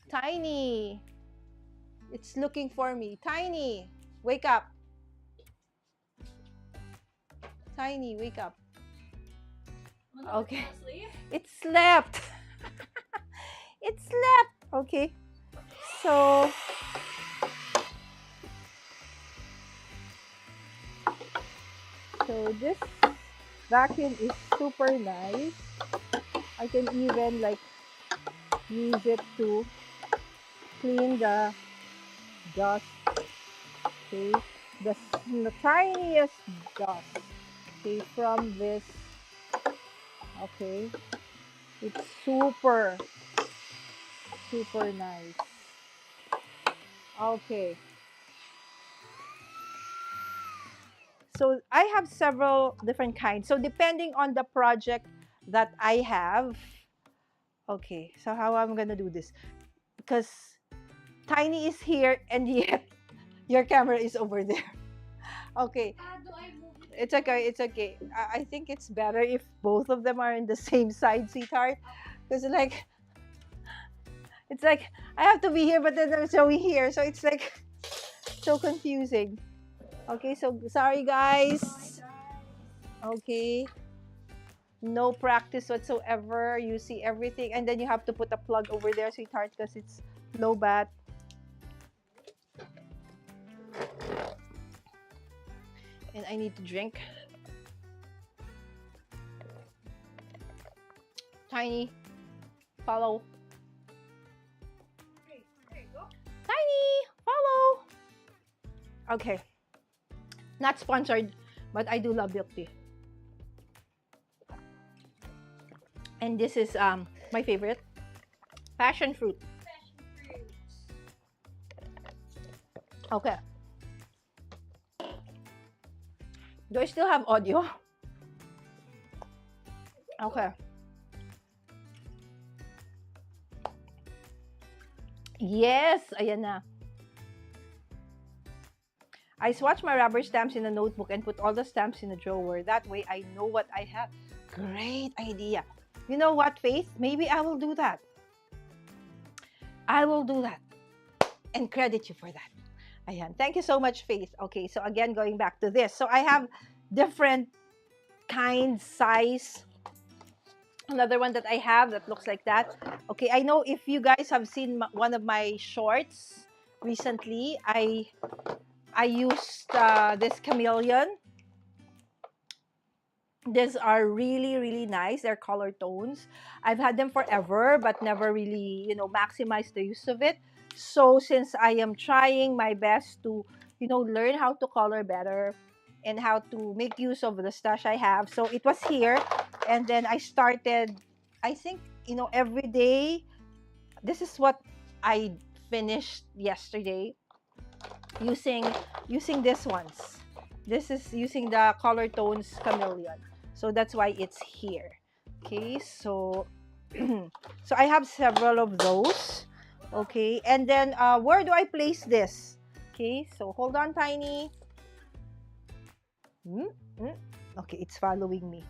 Tiny. It's looking for me. Tiny, wake up. Tiny, wake up. Okay. It slept. It slept. Okay. So this vacuum is super nice. I can even use it to clean the dust. Okay. The tiniest dust. Okay, from this. Okay. It's super nice. Okay. So I have several different kinds. So depending on the project that I have, okay, so how I'm gonna do this? Because Tiny is here and yet your camera is over there. Okay. Do I move it? It's okay, it's okay. I think it's better if both of them are in the same side, sweetheart. Because it's like I have to be here, but then I'm showing here. So it's like so confusing. Okay, so sorry guys. Okay. No practice whatsoever. You see everything. And then you have to put a plug over there, sweetheart, because it's low bat. And I need to drink. Tiny, follow. Okay, there you go. Tiny, follow. Okay, not sponsored, but I do love milk tea. And this is my favorite, passion fruit. Passion fruits. Okay. Do I still have audio? Okay. Yes, ayan na. I swatch my rubber stamps in a notebook and put all the stamps in a drawer. That way I know what I have. Great idea. You know what, Faith? Maybe I will do that. I will do that. And credit you for that. Ayan. Thank you so much, Faith. Okay, so again, going back to this. So I have different kind, size. Another one that I have that looks like that. Okay, I know if you guys have seen one of my shorts recently, I used this chameleon. These are really, really nice. They're color tones. I've had them forever, but never really, maximize the use of it. So since I am trying my best to, learn how to color better and how to make use of the stash I have. So it was here. And then I started, I think, every day. This is what I finished yesterday using this ones. This is using the color tones chameleon. So that's why it's here. Okay, so so I have several of those. Okay, and then where do I place this? Okay, so hold on, Tiny. Okay, it's following me.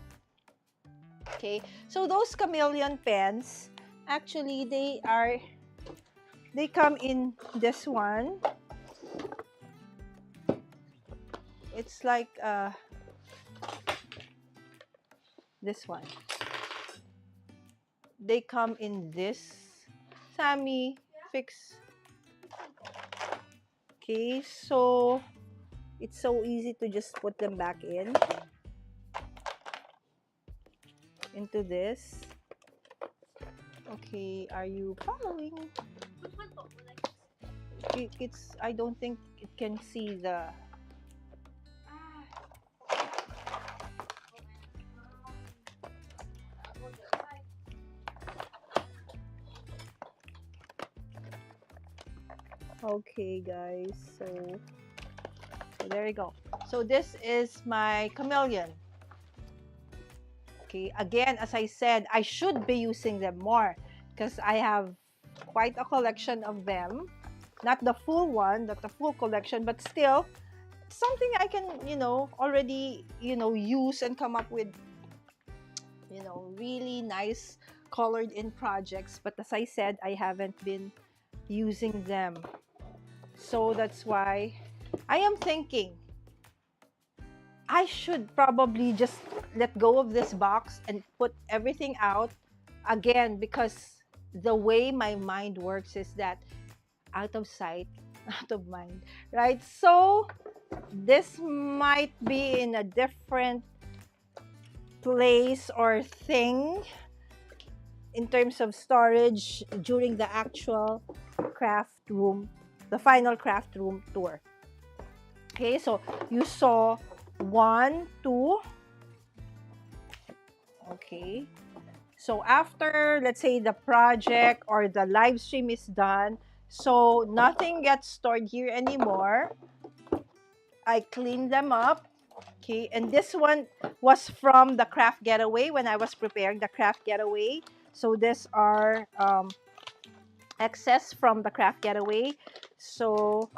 Okay, so those chameleon pens, actually they come in this one. It's like this one. They come in this. Sammy, fix. Okay, so it's so easy to just put them back into this. Okay, are you following? It's, I don't think it can see the. Okay, guys, so there you go. So this is my chameleon. Okay, again, as I said, I should be using them more because I have quite a collection of them. Not the full one, not the full collection, but still something I can, already, use and come up with, really nice colored in projects. But as I said, I haven't been using them. So that's why I am thinking I should probably just let go of this box and put everything out again, because the way my mind works is that out of sight, out of mind, right? So this might be in a different place or thing in terms of storage during the actual craft room, the final craft room tour. Okay, so you saw 1, 2. Okay, so after, let's say, the project or the live stream is done, so nothing gets stored here anymore. I clean them up. Okay, and this one was from the Craft Getaway when I was preparing the Craft Getaway. So these are excess from the Craft Getaway. So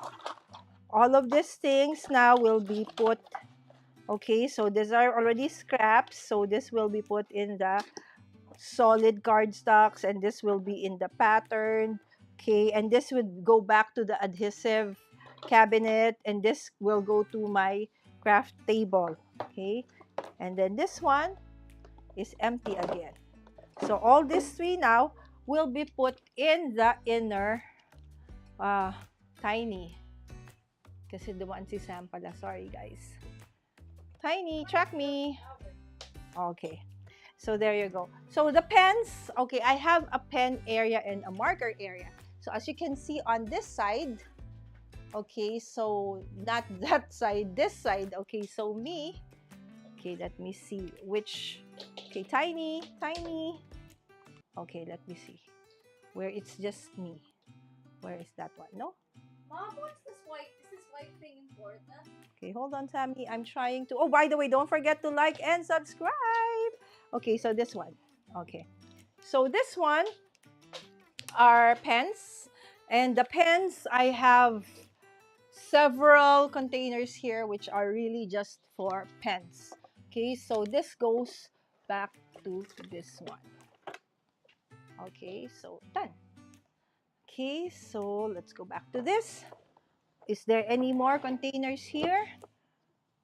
all of these things now will be put. Okay, so these are already scraps. So this will be put in the solid cardstocks, and this will be in the pattern. Okay, and this would go back to the adhesive cabinet, and this will go to my craft table. Okay, and then this one is empty again. So all these three now will be put in the inner Tiny. Kasi dumaan si Sam pala. Sorry, guys. Tiny, track me. Okay. So there you go. So the pens, okay, I have a pen area and a marker area. So as you can see on this side, okay, so not that side, this side. Okay, so me, okay, let me see which, okay, tiny, tiny. Okay, let me see where it's just me. Where is that one? No? Mom, what's this white? Is this white thing important? Okay, hold on, Tammy. I'm trying to. Oh, by the way, don't forget to like and subscribe. Okay, so this one. Okay. So this one are pens. And the pens, I have several containers here which are really just for pens. Okay, so this goes back to this one. Okay, so done. Okay, so let's go back to this. Is there any more containers here?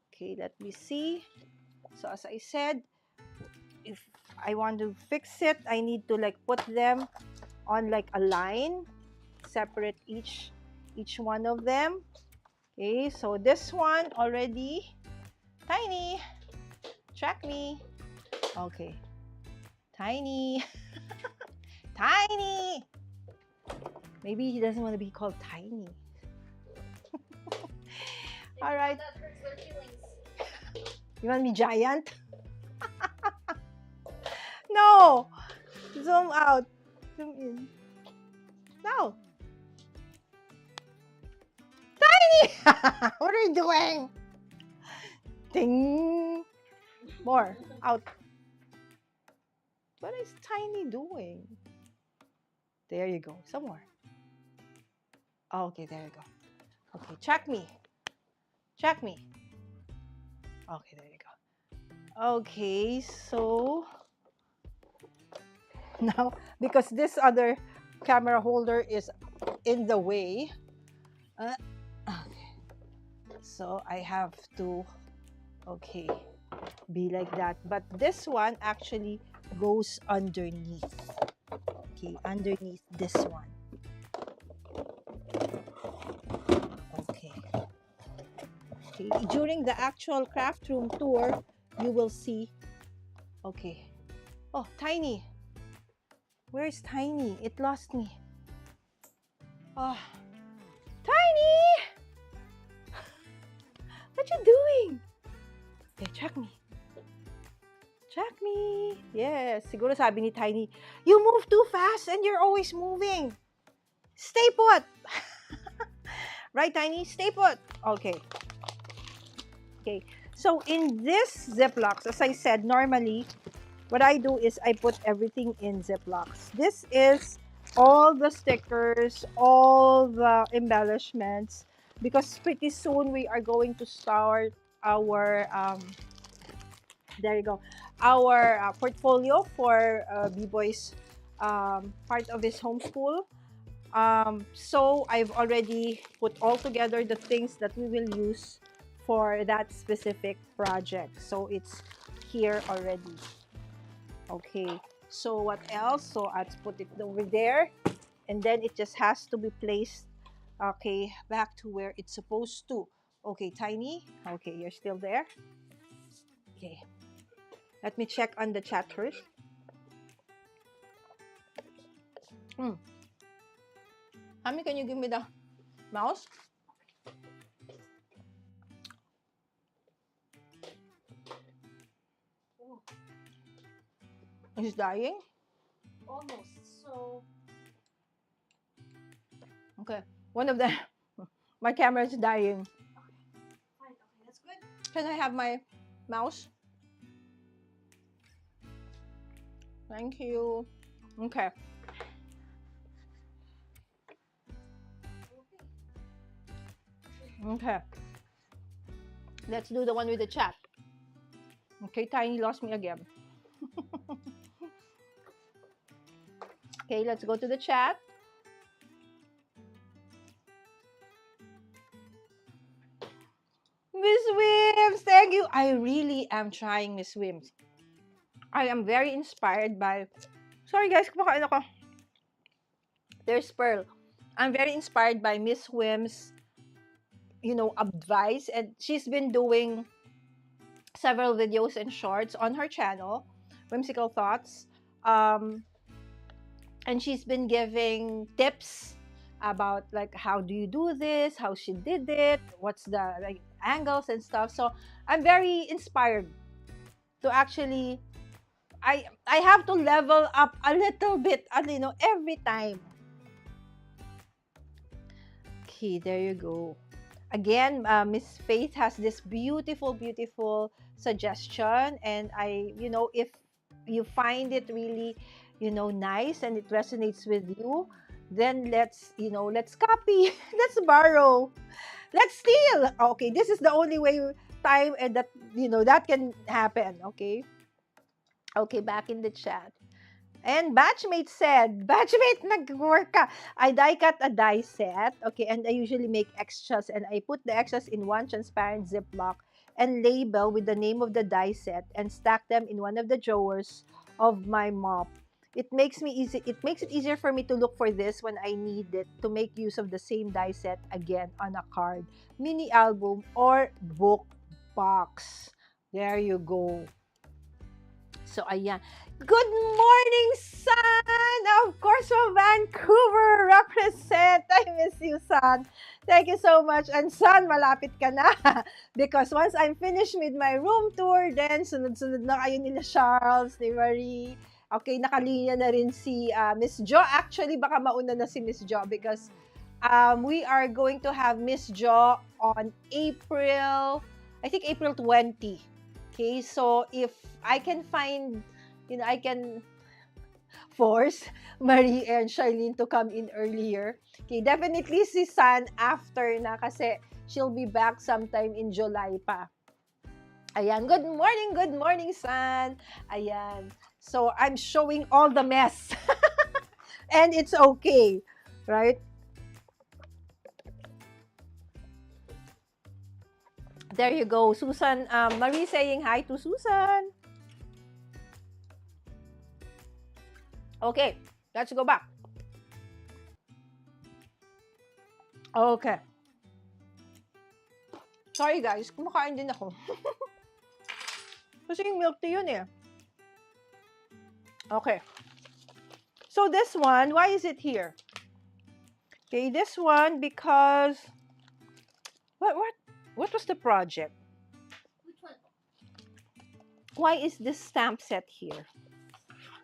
Okay, let me see. So as I said, if I want to fix it, I need to like put them on like a line, separate each one of them. Okay, so this one already tiny. Track me. Okay, tiny, tiny. Maybe he doesn't want to be called tiny. All right. That hurts their feelings. You want me giant? No. Zoom out. Zoom in. No. Tiny. What are you doing? Ding. More. Out. What is Tiny doing? There you go. Some more. Okay, there you go. Okay, check me. Check me. Okay, there you go. Okay, so now because this other camera holder is in the way, okay, so I have to, okay, be like that. But this one actually goes underneath. Okay, underneath this one. Okay. Okay, during the actual craft room tour, you will see. Okay. Oh, Tiny. Where's Tiny? It lost me. Oh, Tiny! What you doing? Okay, check me. Check me. Yes, siguro sabi ni Tiny, you move too fast and you're always moving. Stay put. Right, Tiny? Stay put. Okay. Okay. So in this Ziplocs, as I said, normally what I do is I put everything in Ziplocs. This is all the stickers, all the embellishments, because pretty soon we are going to start our, there you go, our portfolio for B-Boy's part of his homeschool. So I've already put all together the things that we will use for that specific project. So it's here already. Okay, so what else? So I'll put it over there, and then it just has to be placed, okay, back to where it's supposed to. Okay, Tiny. Okay, you're still there. Okay, let me check on the chat first. Ami, can you give me the mouse? Oh, He's dying. almost. So, Okay, one of them. My camera is dying. fine. Okay, that's good. Can I have my mouse? Thank you. Okay. Okay. Let's do the one with the chat. Okay, Tiny lost me again. Okay, let's go to the chat. Miss Wims, thank you. I really am trying, Miss Wims. I am very inspired by... Sorry guys, kumakain ako. There's Pearl. I'm very inspired by Miss Wims, advice. And she's been doing several videos and shorts on her channel whimsical thoughts. Um, and she's been giving tips about like how do you do this, how she did it, what's the like angles and stuff. So I'm very inspired to actually I have to level up a little bit, every time. Okay, there you go. Again, Miss Faith has this beautiful, beautiful suggestion, and if you find it really, nice and it resonates with you, then let's copy, let's borrow, let's steal. Okay, this is the only way time and that that can happen. Okay, okay, back in the chat. And batchmate said, batchmate, nag-work ka. I die cut a die set. Okay, and I usually make extras and I put the extras in one transparent Ziploc and label with the name of the die set and stack them in one of the drawers of my mop. It makes it easier for me to look for this when I need it to make use of the same die set again on a card, mini album, or book box. There you go. So, ayan. Good morning, San! Of course, from Vancouver, represent. I miss you, San. Thank you so much. And San, malapit ka na. Because once I'm finished with my room tour, then sunod-sunod na kayo nila Charles, ni Marie. Okay, nakalinya na rin si Miss Jo. Actually, baka mauna na si Miss Jo because we are going to have Miss Jo on I think April 20. Okay, so if I can find, I can force Marie and Charlene to come in earlier. Okay, definitely si San after na kasi she'll be back sometime in July pa. Ayan, good morning, San. Ayan. So, I'm showing all the mess. And it's okay, right? There you go, Susan. Marie saying hi to Susan. Okay, let's go back. Okay. Sorry guys, kumakain din ako. Kasi yung milk tea yun eh. Okay. So this one, why is it here? Okay, this one because what was the project? Which one? Why is this stamp set here?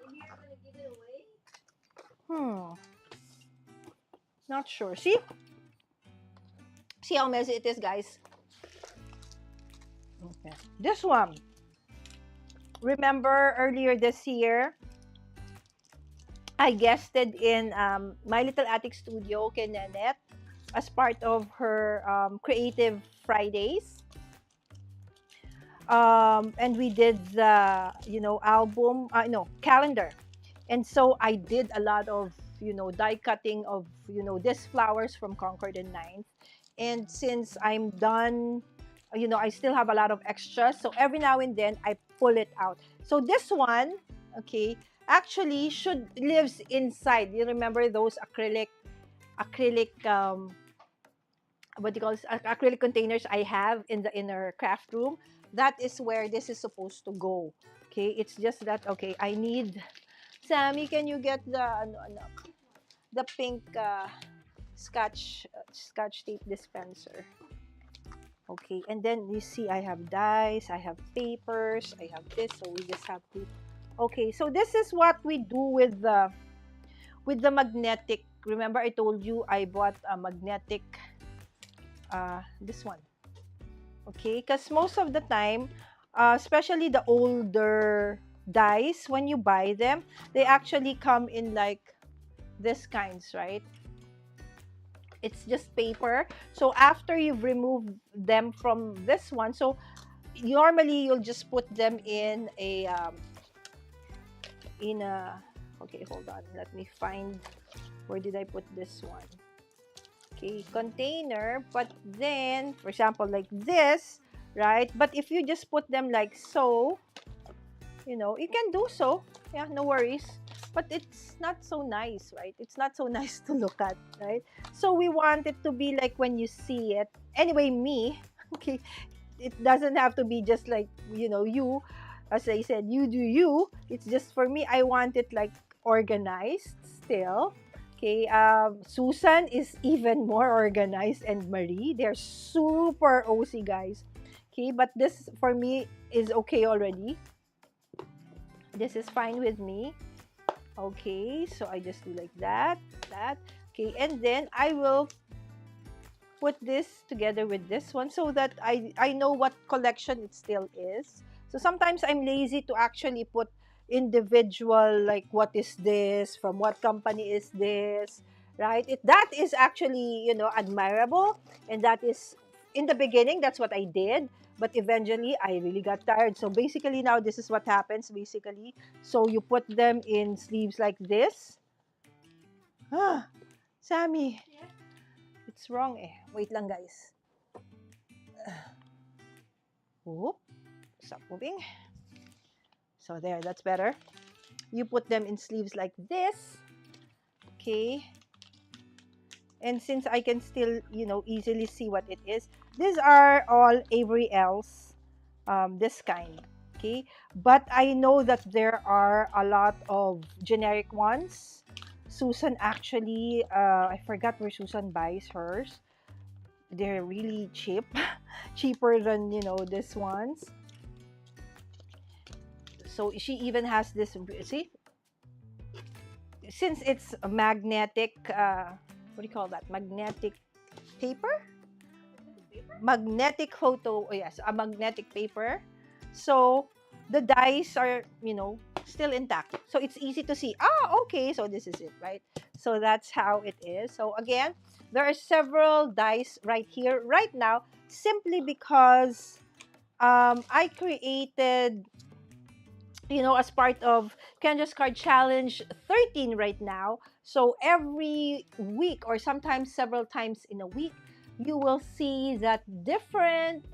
Maybe you're gonna give it away? Not sure. See? See how messy it is, guys? Okay. This one. Remember earlier this year, I guested in My Little Attic Studio, kay Nanette, as part of her Creative Fridays. And we did the, album, calendar. And so I did a lot of, die cutting of, these flowers from Concord and Ninth. And since I'm done, I still have a lot of extras. So every now and then I pull it out. So this one, okay, actually lives inside. You remember those acrylic what do you call this? Acrylic containers I have in the inner craft room. That is where this is supposed to go. Okay, it's just that, okay, I need, Sammy, can you get the pink scotch tape dispenser? Okay, and then you see I have dies, I have papers, I have this, so we just have to. Okay, so this is what we do with the magnetic. Remember I told you I bought a magnetic, this one. Okay, because most of the time, especially the older dies, when you buy them, they actually come in like this kinds, right? It's just paper. So after you've removed them from this one, so normally you'll just put them in a okay, hold on, let me find, where did I put this one? Okay, container. But then, for example, like this, right? But if you just put them like so, you can do so. Yeah, no worries. But it's not so nice, right? It's not so nice to look at, right? So we want it to be like when you see it. Anyway, me, okay, it doesn't have to be just like, you. as I said, you do you. It's just for me, I want it like organized still. Okay, Susan is even more organized, and Marie, they're super OC guys. Okay, but this for me is okay already. This is fine with me. Okay, so I just do like that, that. Okay, and then I will put this together with this one so that I know what collection it still is. So sometimes I'm lazy to actually put individual, like what is this, from what company is this, right? That is actually, admirable, and that is in the beginning that's what I did, but eventually I really got tired. So basically now this is what happens basically. So you put them in sleeves like this. Ah, Sammy, it's wrong eh. Wait lang guys. Whoop, stop moving. So there, that's better. You put them in sleeves like this, okay? And since I can still, easily see what it is, these are all Avery L's, this kind, okay? But I know that there are a lot of generic ones. Susan actually, I forgot where Susan buys hers. They're really cheap, cheaper than, this ones. So she even has this, see, since it's a magnetic, what do you call that? Magnetic paper? Magnetic photo, oh yes, a magnetic paper. So the dies are, still intact. So it's easy to see. Ah, okay, so this is it, right? So that's how it is. So again, there are several dies right here, right now, simply because I created, as part of Kendra's Card Challenge 13 right now. So every week, or sometimes several times in a week, you will see that different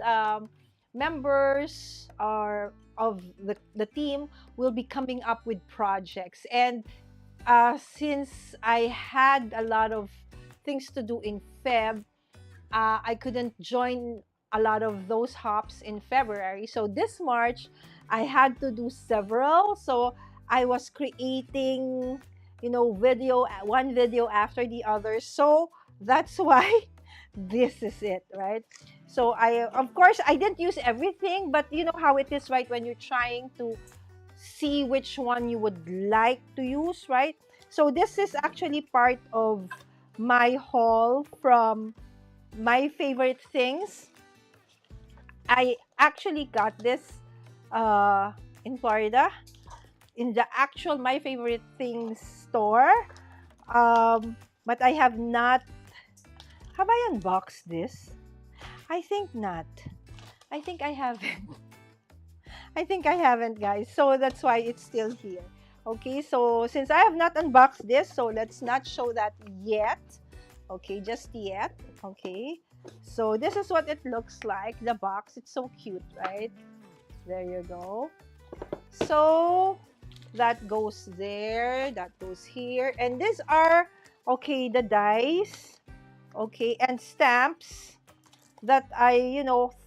members of the team will be coming up with projects. And since I had a lot of things to do in Feb, I couldn't join a lot of those hops in February. So this March, I had to do several. So I was creating, one video after the other. So that's why this is it, right? So of course, I didn't use everything, but you know how it is, right? When you're trying to see which one you would like to use, right? So this is actually part of my haul from my favorite things. I actually got this uh, in Florida in the actual My Favorite Things store. But I have not. Have I unboxed this? I think not. I think I haven't. I think I haven't, guys. So that's why it's still here. Okay, so since I have not unboxed this, so let's not show that yet. Okay, just yet. Okay, so this is what it looks like, the box. It's so cute, right? There you go. So that goes there, that goes here, and these are, okay, the dies, okay, and stamps that I,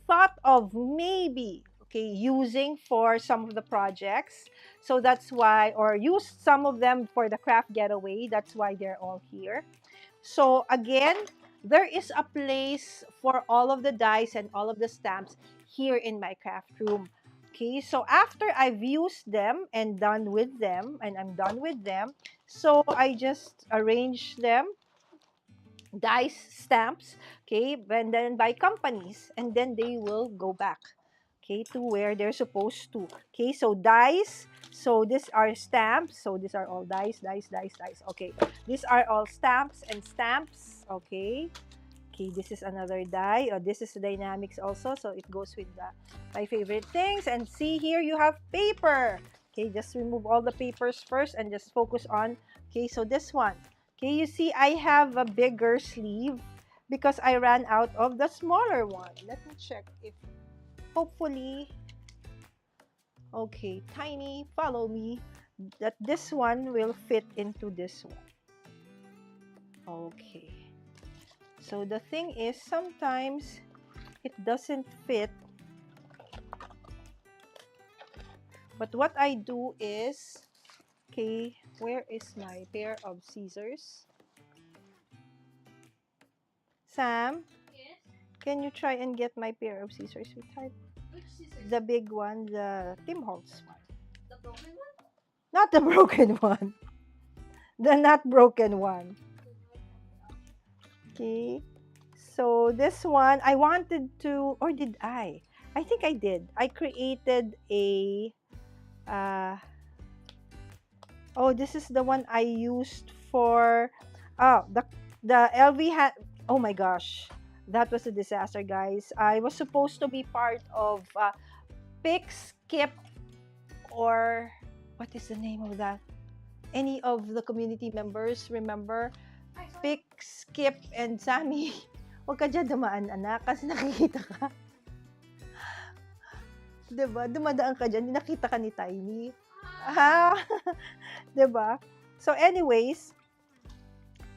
thought of maybe, okay, using for some of the projects. So that's why, or used some of them for the craft getaway. That's why they're all here. So again, there is a place for all of the dies and all of the stamps here in my craft room. Okay, so after I've used them and done with them, and I'm done with them, so I just arrange them, dice stamps, okay, and then by companies, and then they will go back, okay, to where they're supposed to. Okay, so dice, so these are stamps, so these are all dice, dice, dice, dice. Okay, these are all stamps and stamps. Okay, okay, this is another die. This is the dynamics also, so it goes with my favorite things. And see, here you have paper. Okay, just remove all the papers first and just focus on, okay, so this one. Okay, you see I have a bigger sleeve because I ran out of the smaller one. Let me check if, hopefully, okay, tiny, follow me, that this one will fit into this one. Okay, so the thing is, sometimes it doesn't fit But what I do is, okay, where is my pair of scissors? Sam, Yes. can you try and get my pair of scissors, sweetheart? Which scissors? The big one, the Tim Holtz one. The broken one? Not the broken one. The not broken one. Okay. So this one, I wanted to, or did I? I think I did. I created a, uh, oh, this is the one I used for, oh, the LV had, oh my gosh. That was a disaster, guys. I was supposed to be part of Pick, Skip, or what is the name of that? Any of the community members, remember? I saw. Pick, Skip, and Sammy. Huwag ka dyan dumaan, anak, kasi nakikita ka. Diba? Dumadaan ka dyan, nakita ka ni Tiny. Ah, diba? So anyways,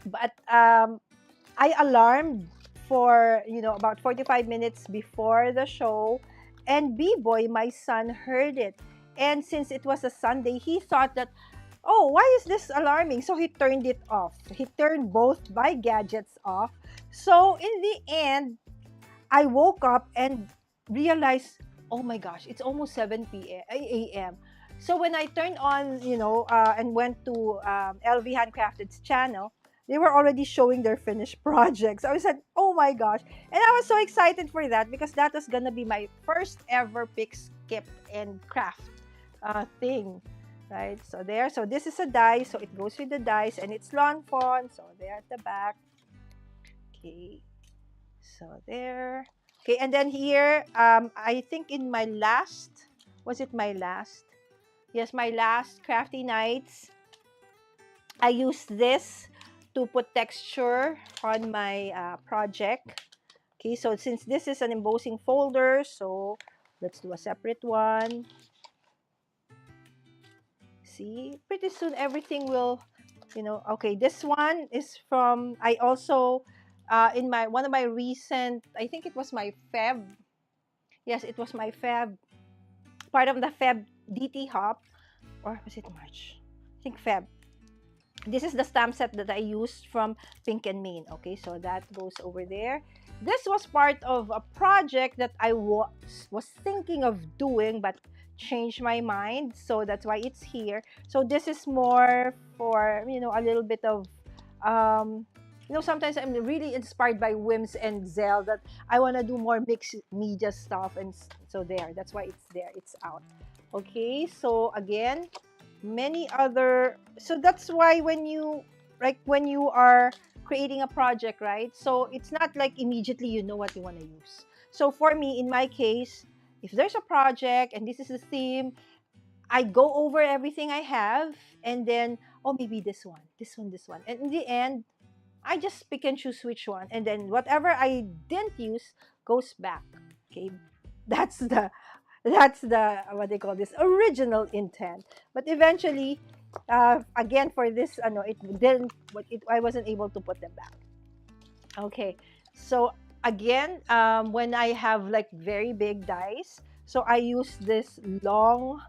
but I alarmed for, about 45 minutes before the show, and B-Boy, my son, heard it. And since it was a Sunday, he thought that, oh, why is this alarming? So he turned it off. He turned both my gadgets off. So in the end, I woke up and realized, oh my gosh, it's almost 7 a.m. So when I turned on, and went to LV Handcrafted's channel, they were already showing their finished projects. I was like, oh my gosh. And I was so excited for that because that was going to be my first ever pick, skip, and craft thing. Right? So there. So this is a dice. So it goes with the dice and it's lawn fawn. So there at the back. Okay. So there. Okay, and then here, I think in my last, was it my last? Yes, my last Crafty Nights, I used this to put texture on my project. Okay, so since this is an embossing folder, so let's do a separate one. See, pretty soon everything will, okay, this one is from, I also, in one of my recent, I think it was my Feb. Yes, it was my Feb, part of the Feb DT Hop, or was it March? I think Feb. This is the stamp set that I used from Pink and Main. Okay, so that goes over there. This was part of a project that I was thinking of doing, but changed my mind. So that's why it's here. So this is more for, a little bit of, sometimes I'm really inspired by Wims and Zell that I want to do more mixed media stuff. And so there, that's why it's there. It's out. Okay, so again, many other, so that's why when you are creating a project, right, so it's not like immediately you know what you want to use. So for me, in my case, if there's a project and this is the theme, I go over everything I have, and then, oh, maybe this one, and in the end, I just pick and choose which one, and then whatever I didn't use goes back. Okay, that's the what they call this original intent. But eventually, again, for this, no, it didn't. But I wasn't able to put them back. Okay, so again, when I have like very big dice, so I use this long,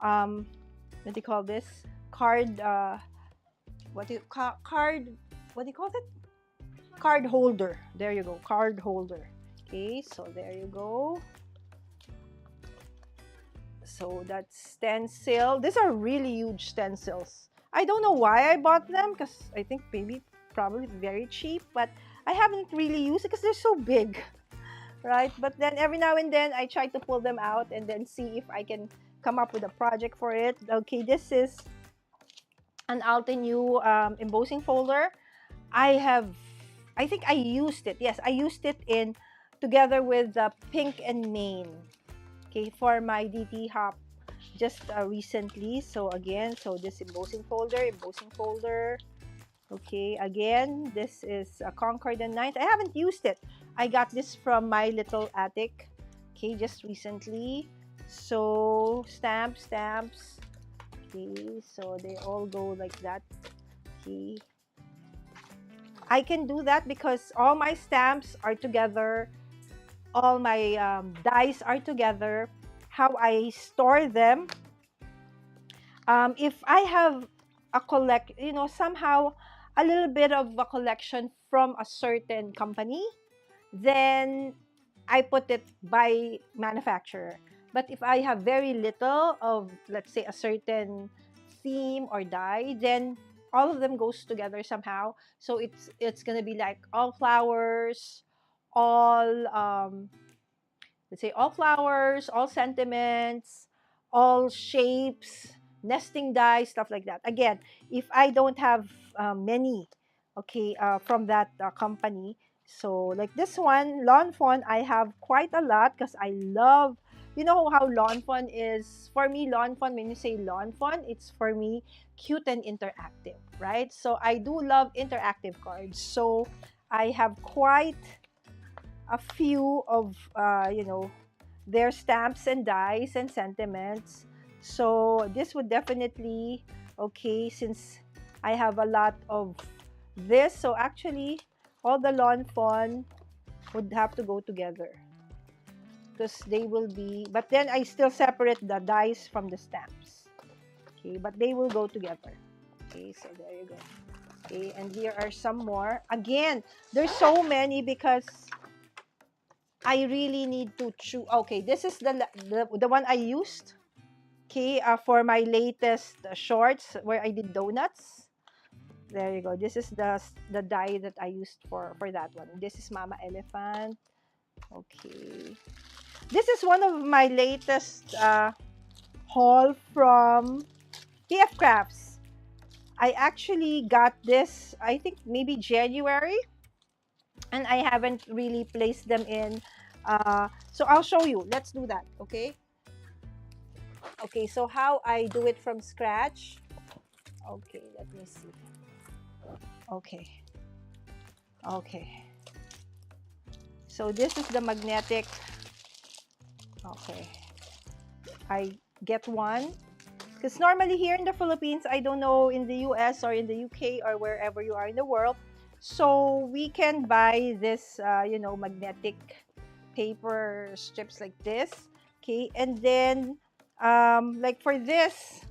what do you call this, card? Card? What do you call it? Card holder. There you go, card holder. Okay, so there you go. So that's stencil. These are really huge stencils. I don't know why I bought them because I think probably very cheap, but I haven't really used it because they're so big, right? But then every now and then I try to pull them out and then see if I can come up with a project for it. Okay, this is an Altenew embossing folder. I think I used it. Yes, I used it together with the Pink and Main. Okay, for my DT Hop just recently. So again, so this embossing folder. Okay, again, this is a Concord and Ninth. I haven't used it. I got this from my little attic. Okay, just recently. So stamps. Okay, so they all go like that. Okay, I can do that because all my stamps are together. All my dies are together. How I store them If I have a somehow a little bit of a collection from a certain company, then I put it by manufacturer. But if I have very little of, let's say, a certain theme or dye, then all of them goes together somehow. So it's gonna be like all flowers, all let's say all flowers, all sentiments, all shapes, nesting dice, stuff like that. Again, if I don't have many, okay, from that company, so like this one, Lawn Fawn, I have quite a lot because I love, you know how Lawn Fawn is for me. Lawn Fawn, when you say Lawn Fawn, it's for me cute and interactive, right? So I do love interactive cards. So I have quite a few of their stamps and dies and sentiments. So this would definitely, okay, since I have a lot of this, so actually all the lawn fawn would have to go together because they will be, but then I still separate the dies from the stamps. Okay, but they will go together. Okay, so there you go. Okay, and here are some more. Again, there's so many because I really need to choose. Okay, this is the one I used. Okay, for my latest shorts where I did donuts. There you go. This is the dye that I used for that one. This is Mama Elephant. Okay, this is one of my latest haul from PF Crafts. I actually got this, I think maybe January, and I haven't really placed them in. So I'll show you. Let's do that. Okay. Okay, so how I do it from scratch. Okay, let me see. Okay, okay. So this is the magnetic. Okay, I get one. Because normally here in the Philippines, I don't know in the US or in the UK or wherever you are in the world, so we can buy this, magnetic paper strips like this. Okay, and then, like for this,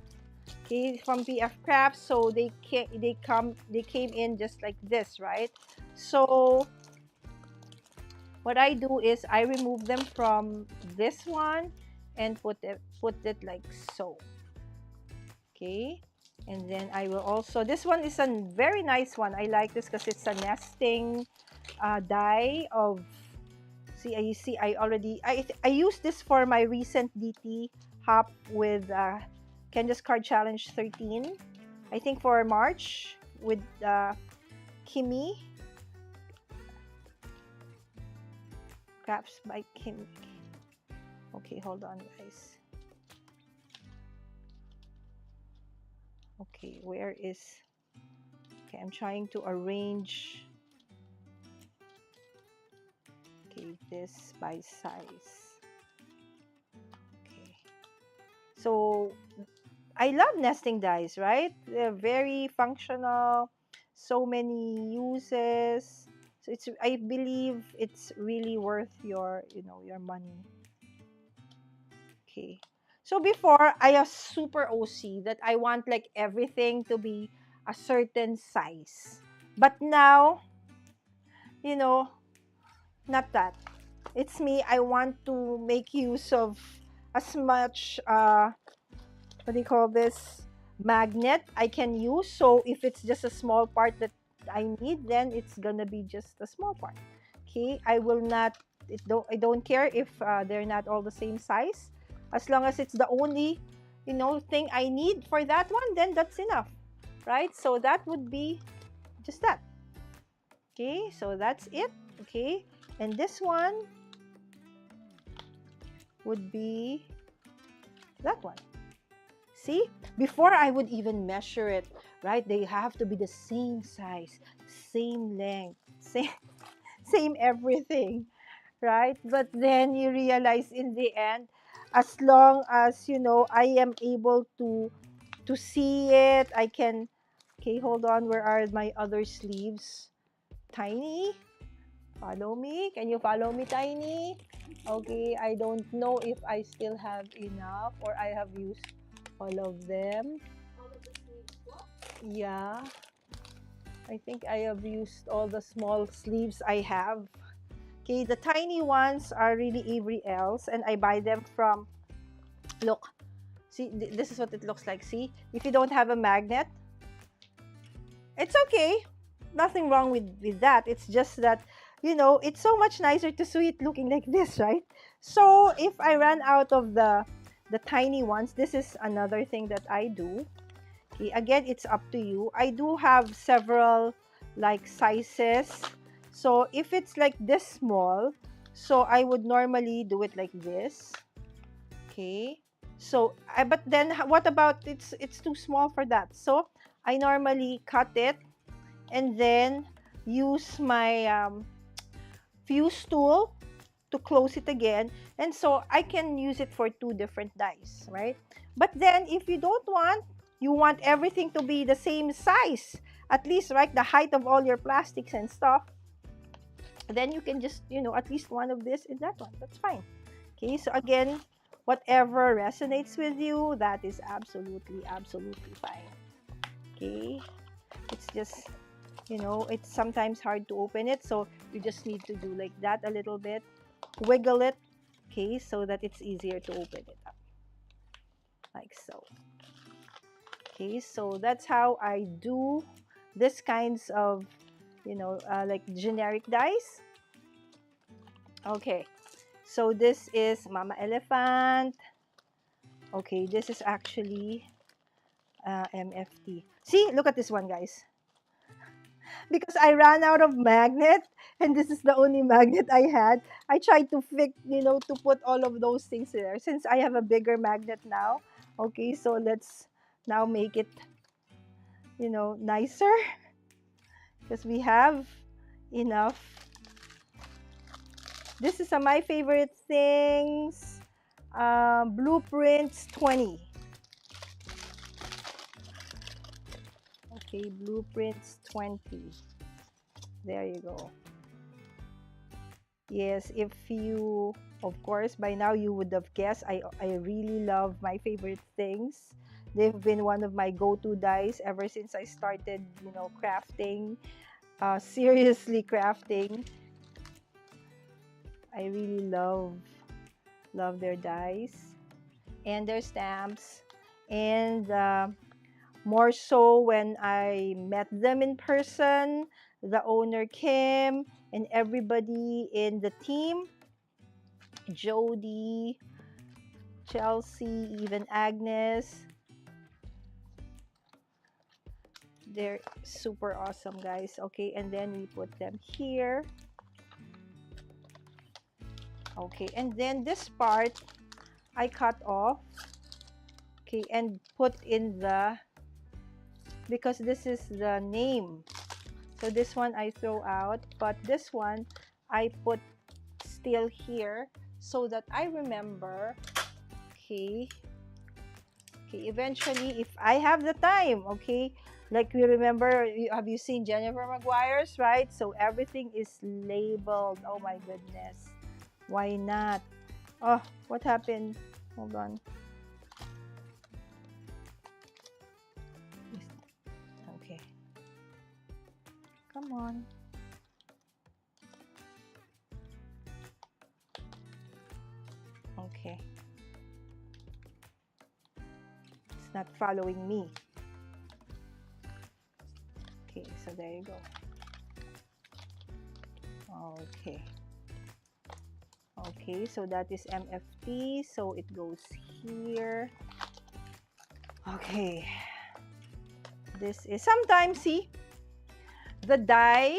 okay, from PF Crafts, so they came in just like this, right? So what I do is I remove them from this one and put it like so. Okay, and then I will also, this one is a very nice one. I like this because it's a nesting die of, see I already I used this for my recent DT hop with Candace Card Challenge 13, I think for March with Kimmy, Crafts by Kimmy. Okay, hold on guys. Okay, where is, okay, I'm trying to arrange, okay, this by size. Okay, so I love nesting dies, right? They're very functional, so many uses. So it's, I believe it's really worth your, your money. Okay. So before, I was super OC that I want like everything to be a certain size. But now, you know, not that. It's me, I want to make use of as much what do you call this, magnet I can use. So if it's just a small part that I need, then it's gonna be just a small part. Okay, I will not, I don't care if they're not all the same size, as long as it's the only thing I need for that one, then that's enough, right? So that would be just that. Okay, so that's it. Okay, and this one would be that one. See, before I would even measure it, right? They have to be the same size, same length, same same everything, right? But then you realize in the end, as long as I am able to see it, I can. Okay, hold on. Where are my other sleeves? Tiny, follow me. Can you follow me, Tiny? Okay, I don't know if I still have enough or I have used all of them. All of the sleeves. What? Yeah, I think I have used all the small sleeves I have. Okay, the tiny ones are really Avery L's, and I buy them from, look, see, this is what it looks like. See, if you don't have a magnet, it's okay. Nothing wrong with that. It's just that, it's so much nicer to sew it looking like this, right? So if I run out of the tiny ones, this is another thing that I do. Okay, again, it's up to you. I do have several like sizes. So if it's like this small, so I would normally do it like this. Okay. So, but then what about it's too small for that? So I normally cut it and then use my fuse tool to close it again, and so I can use it for two different dies, right? But then if you don't want, you want everything to be the same size, at least, right, the height of all your plastics and stuff, then you can just, at least one of this and that one, that's fine. Okay, so again, whatever resonates with you, that is absolutely fine. Okay, it's just, it's sometimes hard to open it, so you just need to do like that a little bit, wiggle it, okay, so that it's easier to open it up, like so. Okay, so that's how I do this kinds of, like generic dies. Okay, so this is Mama Elephant. Okay, this is actually MFT. See, look at this one, guys. Because I ran out of magnet and this is the only magnet I had, I tried to fix, to put all of those things there. Since I have a bigger magnet now, okay, so let's now make it, nicer because we have enough. This is my favorite things. Blueprints 20. Okay, Blueprints 20. There you go. Yes, if you, of course, by now you would have guessed, I really love my favorite things. They've been one of my go-to dies ever since I started, crafting, seriously crafting. I really love their dies and their stamps, and more so when I met them in person, the owner Kim and everybody in the team, Jody, Chelsea, even Agnes. They're super awesome, guys. Okay, and then we put them here. Okay, and then this part I cut off. Okay, and put in the, because this is the name. So this one I throw out, but this one I put still here so that I remember. Okay. Okay, eventually, if I have the time, okay, like we remember, have you seen Jennifer Maguire's, right? So everything is labeled. Oh my goodness. Why not? Oh, what happened? Hold on. Okay. Come on. Okay. It's not following me. Okay, so there you go. Okay. Okay, so that is MFT. So it goes here. Okay. This is sometimes, see, the die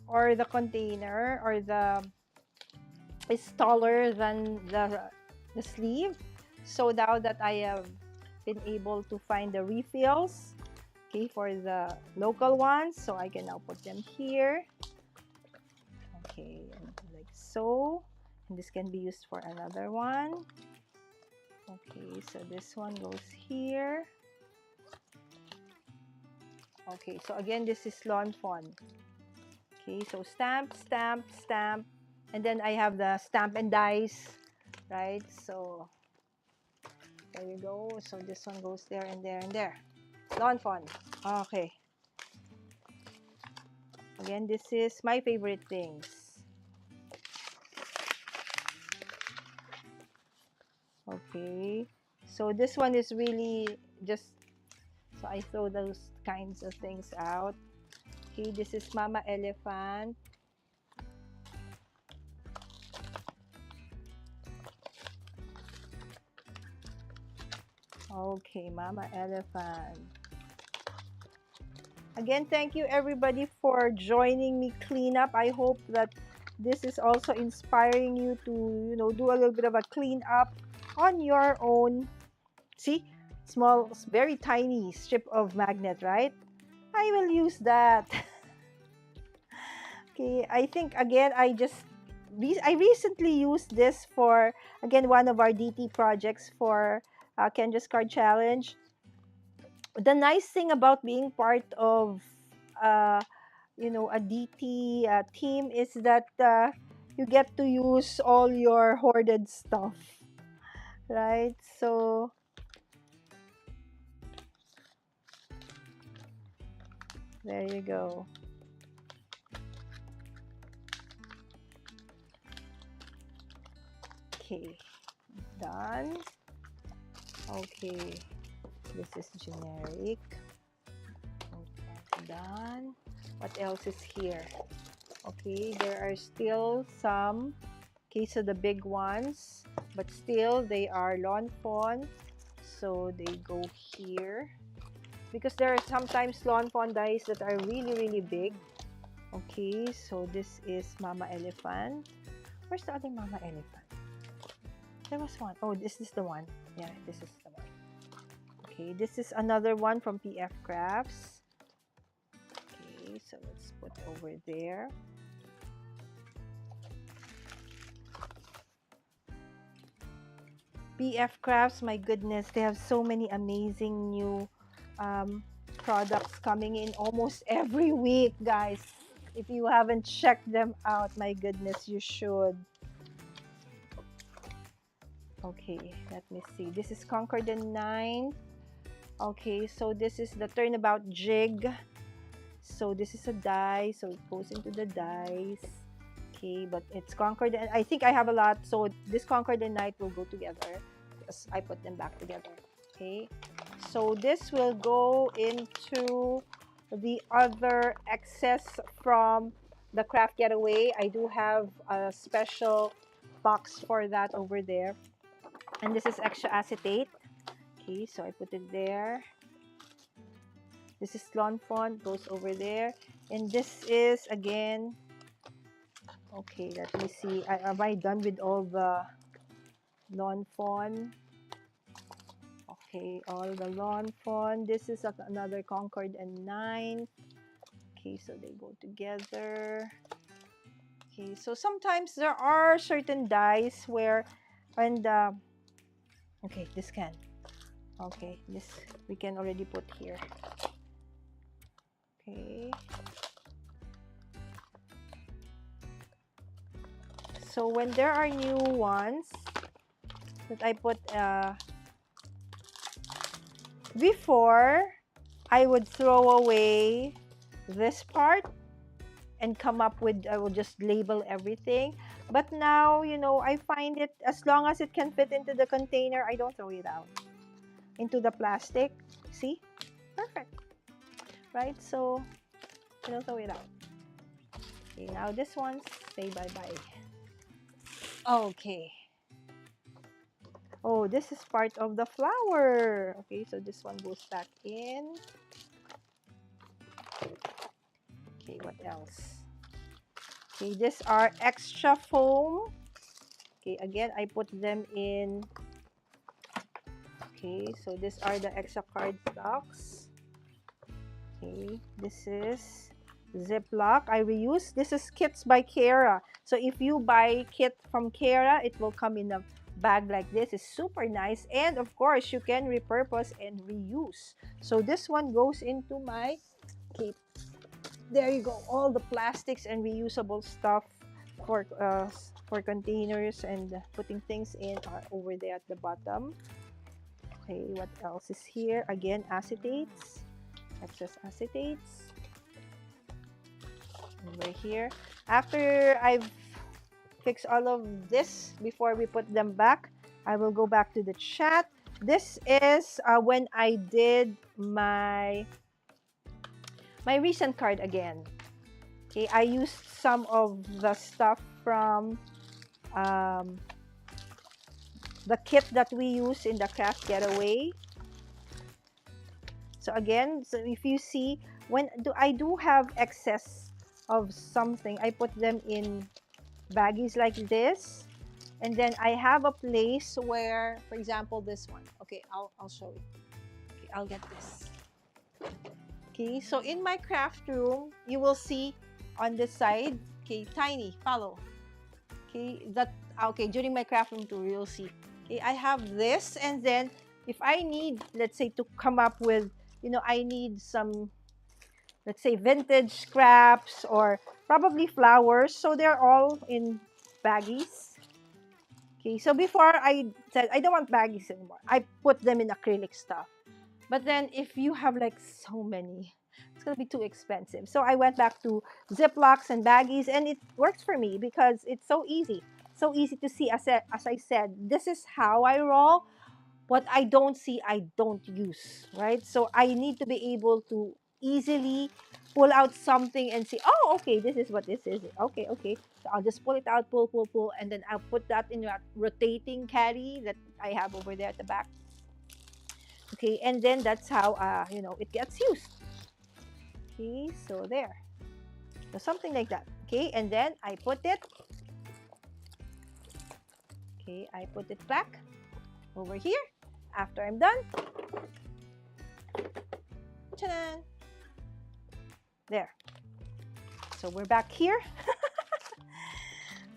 or the container or the is taller than the sleeve. So now that I have been able to find the refills, okay, for the local ones, so I can now put them here. Okay, like so, and this can be used for another one. Okay, so this one goes here. Okay, so again, this is lawn fawn. Okay, so stamp, stamp, stamp, and then I have the stamp and dies, right? So There you go. So this one goes there and there and there. Lawn fawn. Okay. Again, this is my favorite things. Okay. So this one is really just, so I throw those kinds of things out. Okay, this is Mama Elephant. Okay, Mama Elephant. Again, thank you everybody for joining me clean up. I hope that this is also inspiring you to, do a little bit of a clean up on your own. See, small, very tiny strip of magnet, right? I will use that. Okay, I think again, I recently used this for, again, one of our DT projects for Kendra's Card Challenge. The nice thing about being part of uh, a DT team is that you get to use all your hoarded stuff, right? So there you go. Okay, done. Okay, this is generic. Okay, done. What else is here? Okay, there are still some. Okay, so the big ones, but still they are lawn fawn, so they go here because there are sometimes lawn fawn dies that are really really big. Okay, so this is Mama Elephant. Where's the other Mama Elephant? There was one. Oh, this is the one. Yeah, this is the one. Okay, this is another one from PF Crafts. Okay, so let's put over there. PF Crafts, my goodness, they have so many amazing new products coming in almost every week, guys. If you haven't checked them out, my goodness, you should. Okay, let me see. This is Conquer the 9. Okay, so this is the turnabout jig. So this is a die, so it goes into the dice. Okay, but it's Conquer the, I think I have a lot, so this Conquer the Night will go together because I put them back together. Okay, so this will go into the other excess from the Craft Getaway. I do have a special box for that over there. And this is extra acetate. Okay, so I put it there. This is lawn fawn, goes over there. And this is, again, okay, let me see. Am I done with all the lawn fawn? Okay, all the lawn fawn. This is another Concord and 9. Okay, so they go together. Okay, so sometimes there are certain dies where, and okay, this can. Okay, this we can already put here. Okay. So when there are new ones that I put, before I would throw away this part and come up with, I will just label everything. But now, I find it, as long as it can fit into the container, I don't throw it out into the plastic. See? Perfect. Right? So, I don't throw it out. Okay, now this one, say bye-bye. Okay. Oh, this is part of the flower. Okay, so this one goes back in. Okay, what else? Okay, these are extra foam. Okay, again, I put them in. Okay, so these are the extra card stocks. Okay, this is Ziploc. I reuse. This is kits by Kara. So if you buy kit from Kara, it will come in a bag like this. It's super nice, and of course you can repurpose and reuse. So this one goes into my cape. There you go, all the plastics and reusable stuff for containers and putting things in are over there at the bottom. Okay, what else is here? Again, acetates, excess acetates over here. After I've fixed all of this, before we put them back, I will go back to the chat. This is when I did my recent card again. Okay, I used some of the stuff from um, the kit that we use in the Craft Getaway. So again, so if you see, I do have excess of something, I put them in baggies like this. And then I have a place where, for example, this one. Okay, I'll show you. Okay, I'll get this. Okay, so in my craft room, you will see on the side, okay, tiny, follow. Okay, during my craft room tour, you'll see. Okay, I have this, and then if I need, let's say, to come up with, I need some, let's say, vintage scraps or probably flowers. So they're all in baggies. Okay, so before I said I don't want baggies anymore, I put them in acrylic stuff. But then if you have like so many, it's gonna be too expensive. So I went back to Ziplocs and baggies, and it works for me because it's so easy. So easy to see. As I said, this is how I roll. What I don't see, I don't use, right? So I need to be able to easily pull out something and see, oh, okay, this is what this is. Okay, okay. So I'll just pull it out, pull, pull, pull, and then I'll put that in that rotating caddy that I have over there at the back. Okay, and then that's how, it gets used. Okay, so there. So something like that. Okay, and then I put it, okay, I put it back over here. After I'm done, ta-da! There. So we're back here.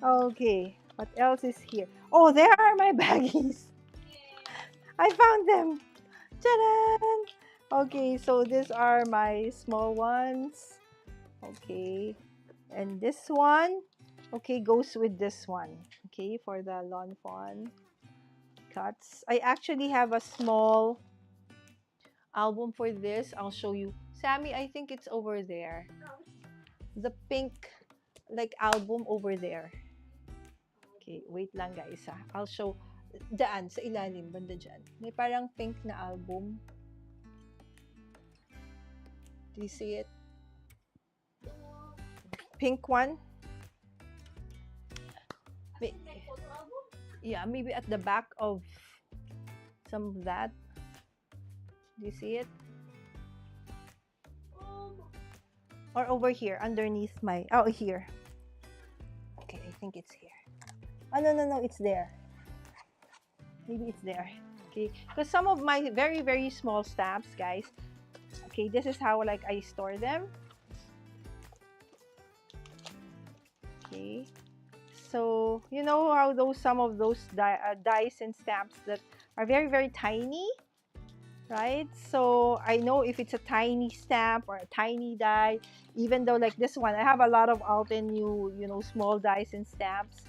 Okay, what else is here? Oh, there are my baggies. I found them. Ta-da! Okay, so these are my small ones. Okay, and this one, okay, goes with this one. Okay, for the lawn fawn cuts. I actually have a small album for this. I'll show you. Sammy, I think it's over there. The pink, like, album over there. Okay, wait lang guys ha. I'll show. Daan, sa ilalim, banda dyan. May parang pink na album. Do you see it? Pink one. Yeah, maybe at the back of some of that. Do you see it? Or over here, underneath my, oh, here. Okay, I think it's here. Oh, no, it's there. Maybe it's there. Okay, because some of my very, very small stamps, guys, okay, this is how, like, I store them. Okay, so you know how some of those dies and stamps that are very, very tiny, right? So I know if it's a tiny stamp or a tiny die, even though like this one, I have a lot of Altenew, small dies and stamps.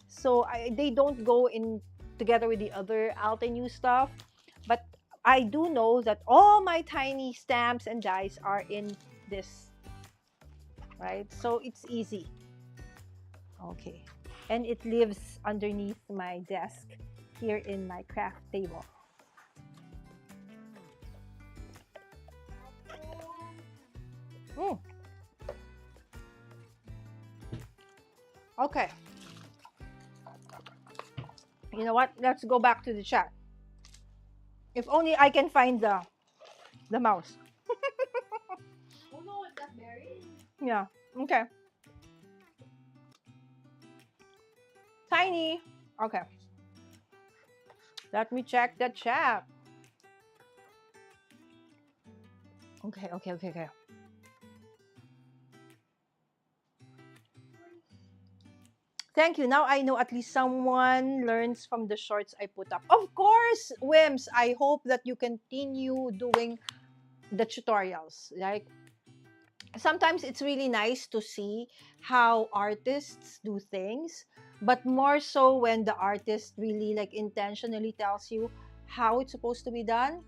So they don't go in together with the other Altenew stuff. But I do know that all my tiny stamps and dies are in this, right? So it's easy. Okay. And it lives underneath my desk here in my craft table. Okay. You know what? Let's go back to the chat. If only I can find the mouse. Oh no, it's that berry. Yeah. Okay. Tiny. Okay. Let me check the chat. Okay. Thank you. Now I know at least someone learns from the shorts I put up. Of course, Wims, I hope that you continue doing the tutorials. Like, sometimes it's really nice to see how artists do things, but more so when the artist really, like, intentionally tells you how it's supposed to be done,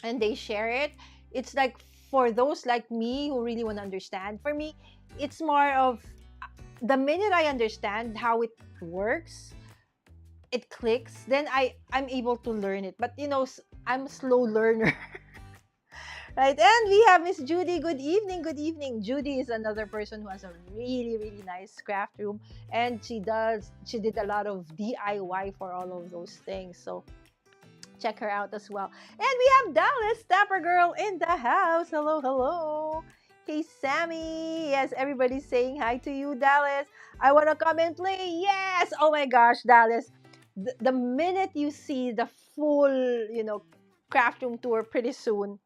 and they share it. It's like for those like me who really want to understand. For me, it's more of the minute I understand how it works, it clicks, then I'm able to learn it. But I'm a slow learner. Right, and we have Miss Judy. Good evening, good evening. Judy is another person who has a really, really nice craft room, and she did a lot of DIY for all of those things. So check her out as well. And we have Dallas, Dapper Girl, in the house. Hello, hello. Hey, Sammy. Yes, everybody's saying hi to you, Dallas. I want to come and play. Yes. Oh my gosh, Dallas. The minute you see the full, craft room tour pretty soon,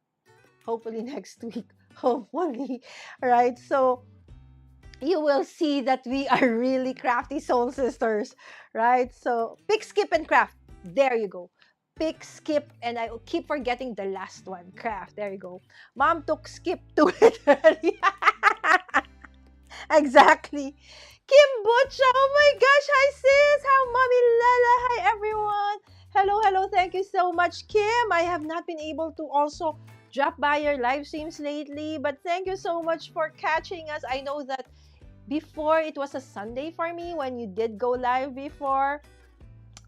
hopefully next week, hopefully, right? So you will see that we are really crafty soul sisters, right? So pick, skip, and craft. There you go. Pick, skip, and I keep forgetting the last one. Craft. There you go. Mom took skip to it early. Exactly. Kim Butcha. Oh my gosh. Hi, sis. How, Mommy Lala. Hi, everyone. Hello, hello. Thank you so much, Kim. I have not been able to also drop by your live streams lately, but thank you so much for catching us. I know that before it was a Sunday for me when you did go live before.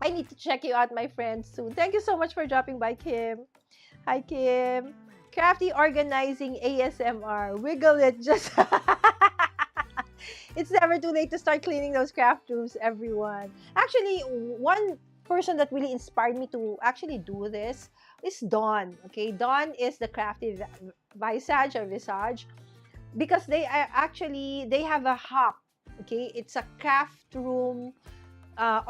I need to check you out, my friends, soon. Thank you so much for dropping by, Kim. Hi, Kim. Crafty organizing ASMR. Wiggle it just. It's never too late to start cleaning those craft rooms, everyone. Actually, one person that really inspired me to actually do this is Dawn. Okay, Dawn is the crafty visage or visage, because they have a hop. Okay, it's a craft room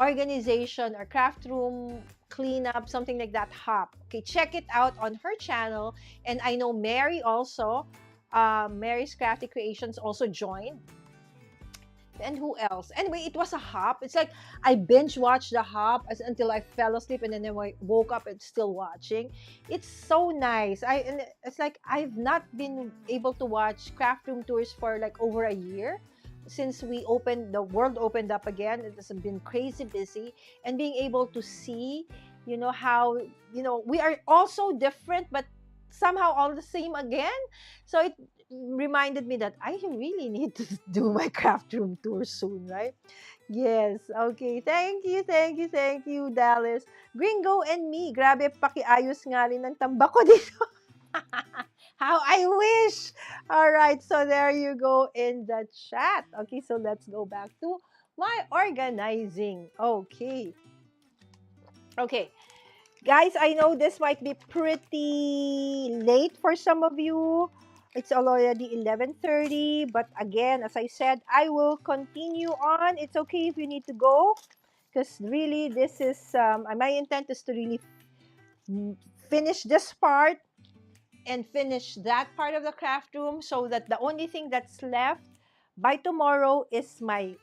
organization or craft room cleanup, something like that. Hop. Okay, check it out on her channel. And I know Mary also, Mary's Crafty Creations also joined. And who else? Anyway, it was a hop. It's like I binge watched the hop until I fell asleep, and then I woke up and still watching. It's so nice. And it's like I've not been able to watch craft room tours for like over a year since the world opened up again. It has been crazy busy, and being able to see, how we are all so different, but somehow all the same again. So it reminded me that I really need to do my craft room tour soon, right? Yes. Okay. Thank you, thank you, thank you, Dallas. Gringo and me. Grabe, pakiayos nga rin ng tambak ko dito. How I wish. All right. So there you go in the chat. Okay. So let's go back to my organizing. Okay. Okay. Guys, I know this might be pretty late for some of you. It's already 11:30, but again, as I said, I will continue on. It's okay if you need to go, because really this is my intent is to really finish this part and finish that part of the craft room, so that the only thing that's left by tomorrow is my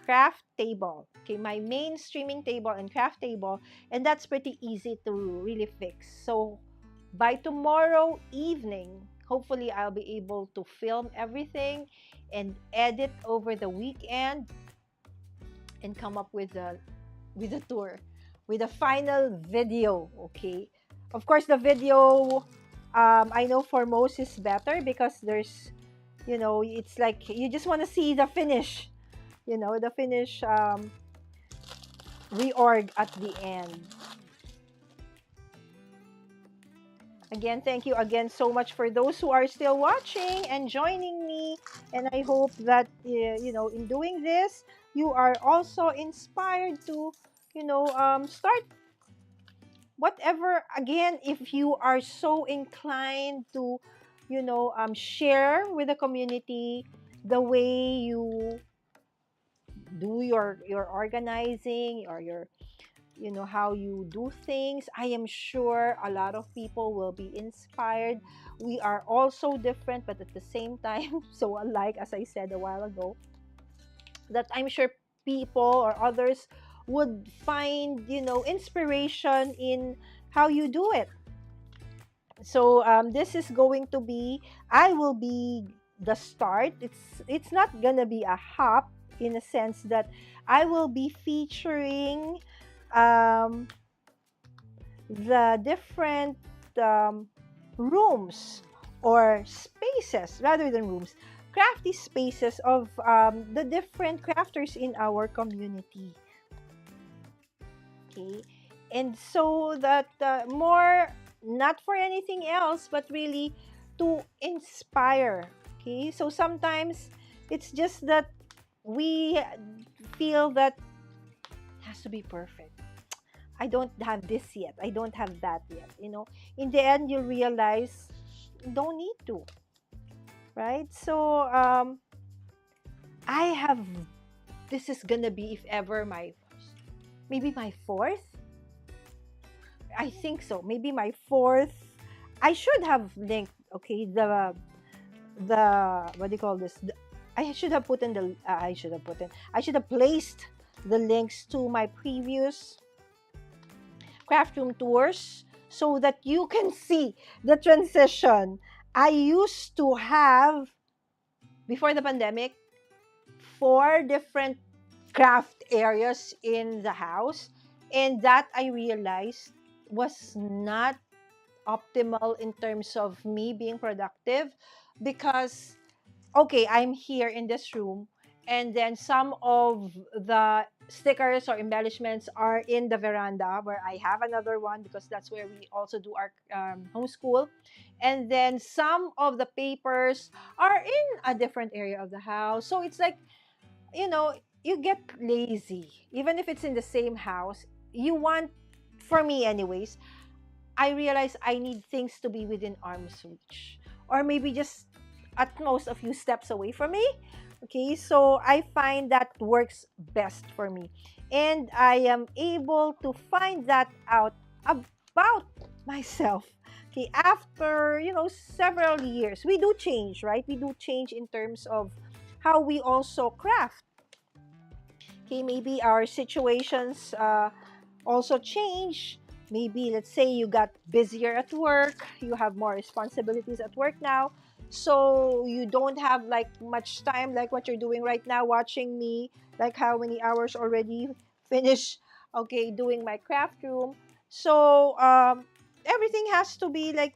craft table. Okay, my main streaming table and craft table, and that's pretty easy to really fix. So by tomorrow evening, hopefully I'll be able to film everything and edit over the weekend and come up with a tour, with a final video. Okay, of course the video, I know for most is better, because there's, it's like you just want to see the finish, the finish reorg at the end. Again, thank you again so much for those who are still watching and joining me. And I hope that, in doing this, you are also inspired to, start whatever. Again, if you are so inclined to, share with the community the way you do your organizing, or your how you do things, I am sure a lot of people will be inspired. We are all so different, but at the same time so alike, as I said a while ago, that I'm sure people or others would find, inspiration in how you do it. So this is going to be, I will be the start. It's not gonna be a hop, in a sense that I will be featuring, um, the different um, rooms or spaces rather than rooms, crafty spaces of the different crafters in our community. Okay, and so that more, not for anything else, but really to inspire. Okay, so sometimes it's just that we feel that it has to be perfect. I don't have this yet. I don't have that yet. In the end, you realize don't need to, right? So I have. This is gonna be, if ever, my maybe my fourth. I think so. Maybe my fourth. I should have linked. Okay, the what do you call this? I should have put in the. I should have put in. I should have placed the links to my previous craft room tours so that you can see the transition. I used to have, before the pandemic, four different craft areas in the house, and that I realized was not optimal in terms of me being productive, because okay, I'm here in this room, and then some of the stickers or embellishments are in the veranda where I have another one because that's where we also do our homeschool. And then some of the papers are in a different area of the house. So it's like, you know, you get lazy. Even if it's in the same house, you want, for me anyways, I realize I need things to be within arm's reach, or maybe just at most a few steps away from me. Okay, so I find that works best for me. And I am able to find that out about myself. Okay, after, several years, we do change, right? We do change in terms of how we also craft. Okay, maybe our situations also change. Maybe, let's say, you got busier at work, you have more responsibilities at work now, so you don't have like much time, like what you're doing right now, watching me, like how many hours already finished, okay, doing my craft room. So everything has to be like,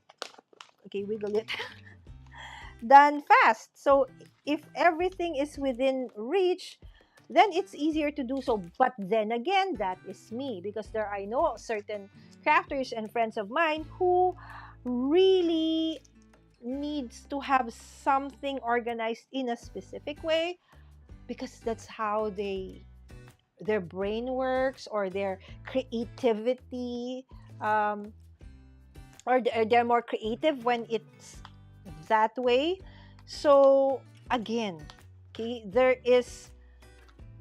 okay, wiggle it, done fast. So if everything is within reach, then it's easier to do so. But then again, that is me, because I know certain crafters and friends of mine who really needs to have something organized in a specific way, because that's how their brain works, or their creativity, um, or they're more creative when it's that way. So again, okay, there is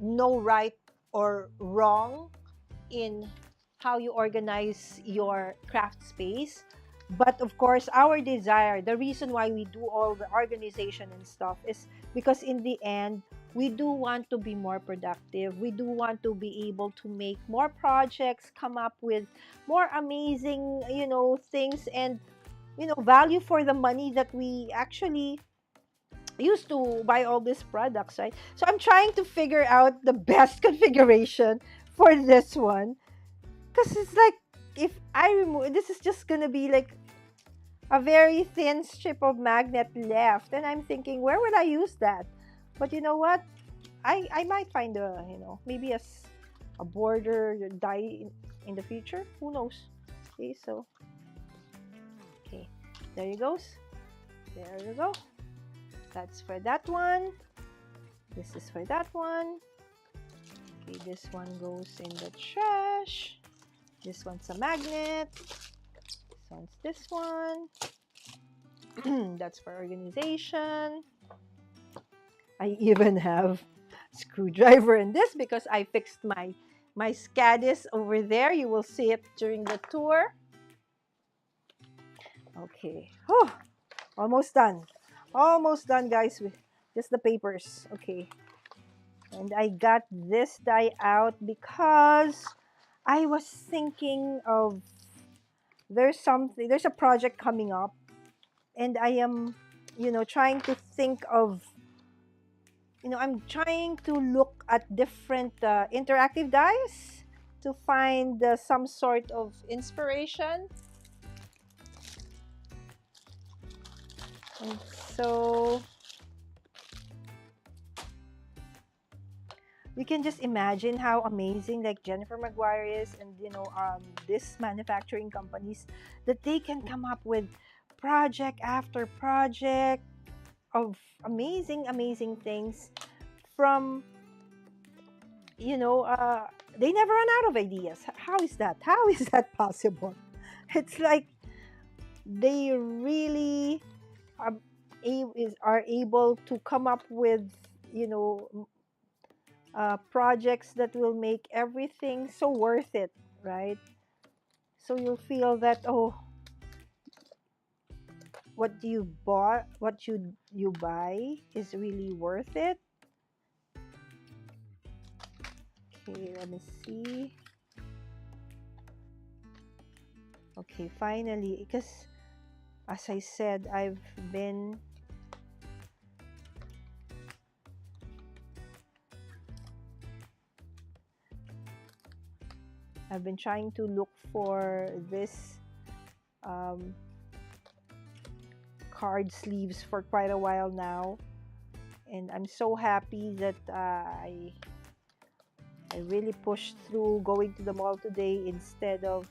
no right or wrong in how you organize your craft space. But of course, our desire, the reason why we do all the organization and stuff, is because in the end, we do want to be more productive. We do want to be able to make more projects, come up with more amazing, things, and, value for the money that we actually used to buy all these products, right? So I'm trying to figure out the best configuration for this one, because it's like, if I remove this, is just gonna be like a very thin strip of magnet left, and I'm thinking, where would I use that? But you know what? I might find maybe a border die in the future. Who knows? Okay, so okay, there you goes. There you go. That's for that one. This is for that one. Okay, this one goes in the trash. This one's a magnet. This one's this one. That's for organization. I even have screwdriver in this because I fixed my SCADIS over there. You will see it during the tour. Okay. Oh, almost done. Almost done, guys, with just the papers. Okay. And I got this die out because I was thinking of, there's a project coming up, and I am, trying to think of, I'm trying to look at different interactive dies to find some sort of inspiration. And so we can just imagine how amazing like Jennifer Maguire is, and this manufacturing companies, that they can come up with project after project of amazing things from, they never run out of ideas. How is that? How is that possible? It's like they really are, are able to come up with, projects that will make everything so worth it, right? So you'll feel that, oh, what you bought, what you buy is really worth it. Okay, let me see. Okay, finally, because as I said, I've been trying to look for this card sleeves for quite a while now, and I'm so happy that I really pushed through going to the mall today instead of,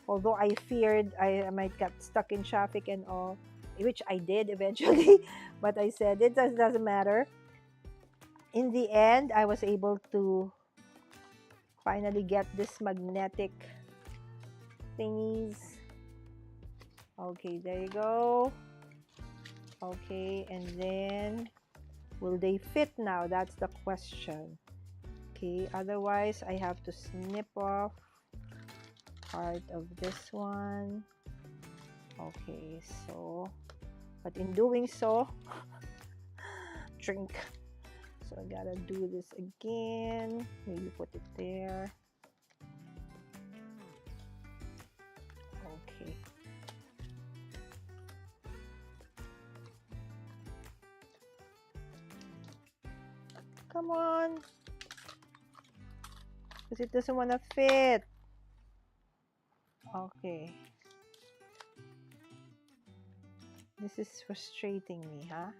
although I feared I might get stuck in traffic and all, which I did eventually, but I said it doesn't matter. In the end, I was able to finally get this magnetic thingies. Okay, there you go. Okay, and then will they fit now? That's the question. Okay, otherwise I have to snip off part of this one. Okay, so, but in doing so, drink. So I gotta do this again. Maybe put it there. Okay. Come on. Because it doesn't want to fit. Okay. This is frustrating me, huh?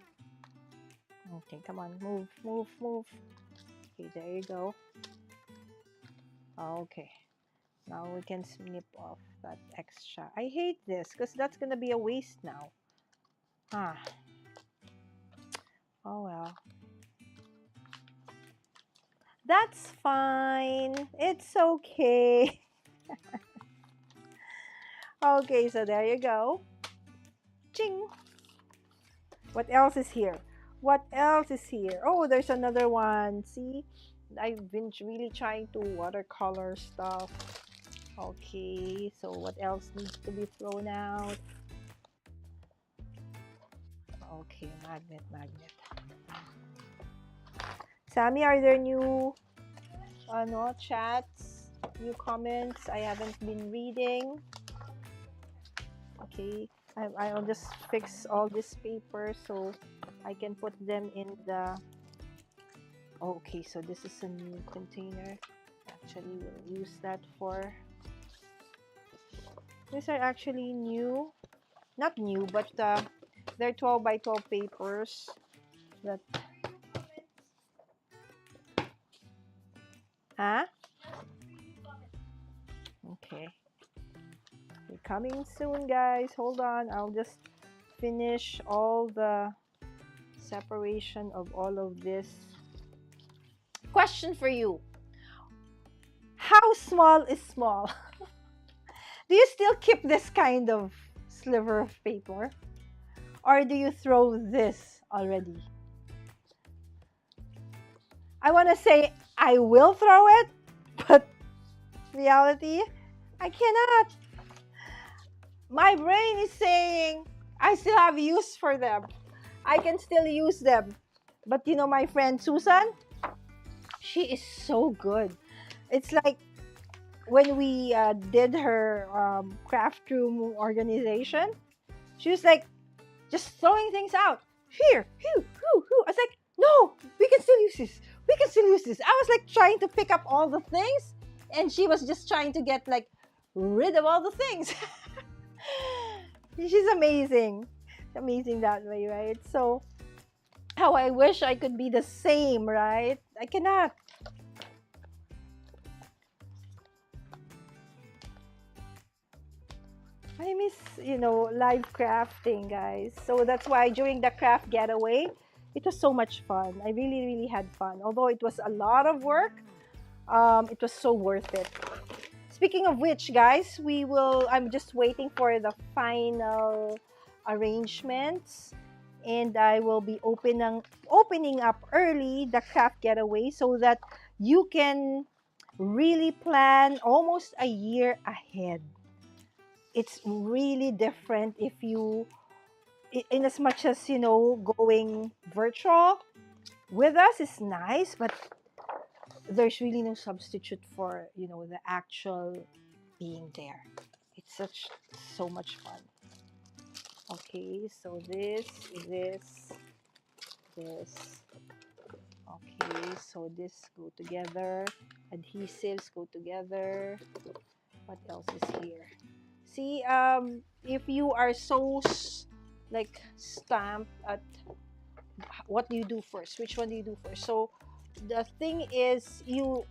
Okay, come on. Move, move, move. Okay, there you go. Okay. Now we can snip off that extra. I hate this because that's going to be a waste now. Ah. Oh well. That's fine. It's okay. Okay, so there you go. Ching. What else is here? What else is here? Oh, there's another one. See? I've been really trying to watercolor stuff. Okay, so what else needs to be thrown out? Okay, magnet. Sammy, are there new chats, new comments I haven't been reading? Okay, I'll just fix all this paper so I can put them in the... Okay, so this is a new container. Actually, we'll use that for... These are actually new. Not new, but they're 12 by 12 papers. That... Huh? Okay. We're coming soon, guys. Hold on. I'll just finish all the separation of all of this. Question for you. How small is small? Do you still keep this kind of sliver of paper? Or do you throw this already? I want to say I will throw it, but reality, I cannot. My brain is saying I still have use for them. I can still use them. But you know my friend Susan? She is so good. It's like when we did her craft room organization, she was like just throwing things out. Here, I was like, no, we can still use this. We can still use this. I was like trying to pick up all the things, And she was just trying to get like rid of all the things. She's amazing. Amazing that way, right? So how I wish I could be the same, right? I cannot. I miss, live crafting, guys. So that's why during the craft getaway, it was so much fun. I really, really had fun. Although it was a lot of work, it was so worth it. Speaking of which, guys, I'm just waiting for the final arrangements, and I will be opening up early the craft getaway so that you can really plan almost a year ahead. It's really different if you, in as much as, going virtual with us is nice, but there's really no substitute for, the actual being there. It's so much fun. Okay, so this. Okay, so this go together. Adhesives go together. What else is here? See, if you are so like stamped at what do you do first? Which one do you do first? So the thing is, you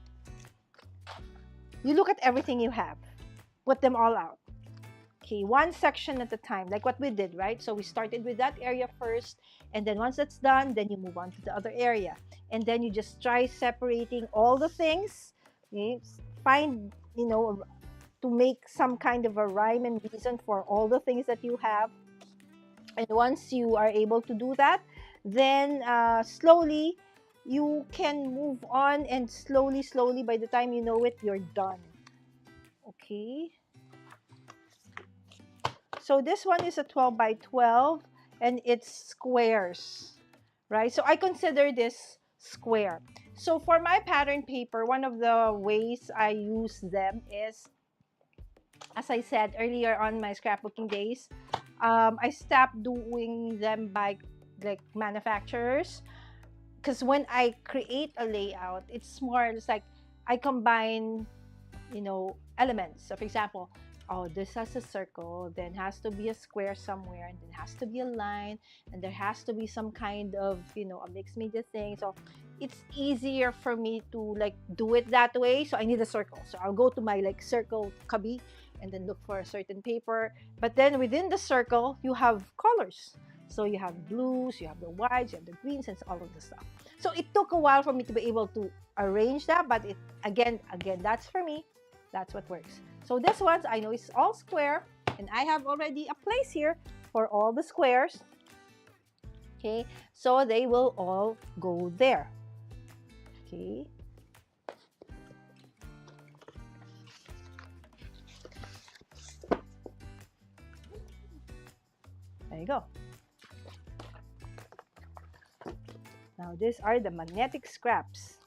look at everything you have, put them all out. Okay, one section at a time, like what we did, right? So we started with that area first, and then once that's done, then you move on to the other area, and then you just try separating all the things. Okay? Find, to make some kind of a rhyme and reason for all the things that you have. And once you are able to do that, then slowly you can move on, and slowly, by the time you know it, you're done. Okay. So this one is a 12 by 12, and it's squares, right? So I consider this square. So for my pattern paper, one of the ways I use them is, as I said earlier on my scrapbooking days, I stopped doing them by like manufacturers, because when I create a layout, it's more, it's like I combine, elements. So for example, oh, this has a circle, then has to be a square somewhere, and then has to be a line, and there has to be some kind of, a mixed media thing. So it's easier for me to like do it that way. So I need a circle. So I'll go to my like circle cubby and then look for a certain paper. But then within the circle, you have colors. So you have blues, you have the whites, you have the greens, and all of the stuff. So it took a while for me to be able to arrange that, but it again, that's for me. That's what works. So this one's, I know it's all square, and I have already a place here for all the squares. Okay, so they will all go there. Okay. There you go. Now these are the magnetic scraps.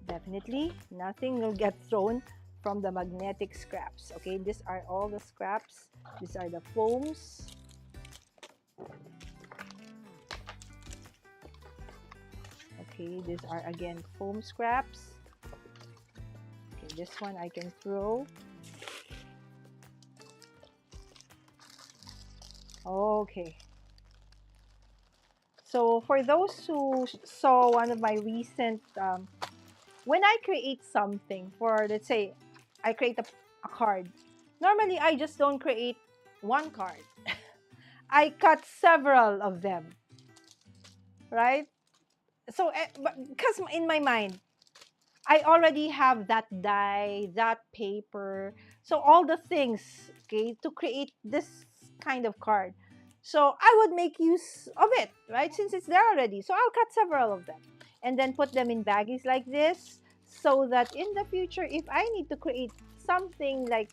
Definitely nothing will get thrown from the magnetic scraps. Okay, these are all the scraps. These are the foams. Okay, these are again foam scraps. Okay, this one I can throw. Okay. So for those who saw one of my recent, when I create something for, let's say, I create a card. Normally, I just don't create one card. I cut several of them, right? So, because in my mind, I already have that die, that paper, so all the things, okay, to create this kind of card. So I would make use of it, right? Since it's there already. So I'll cut several of them and then put them in baggies like this, so that in the future, if I need to create something like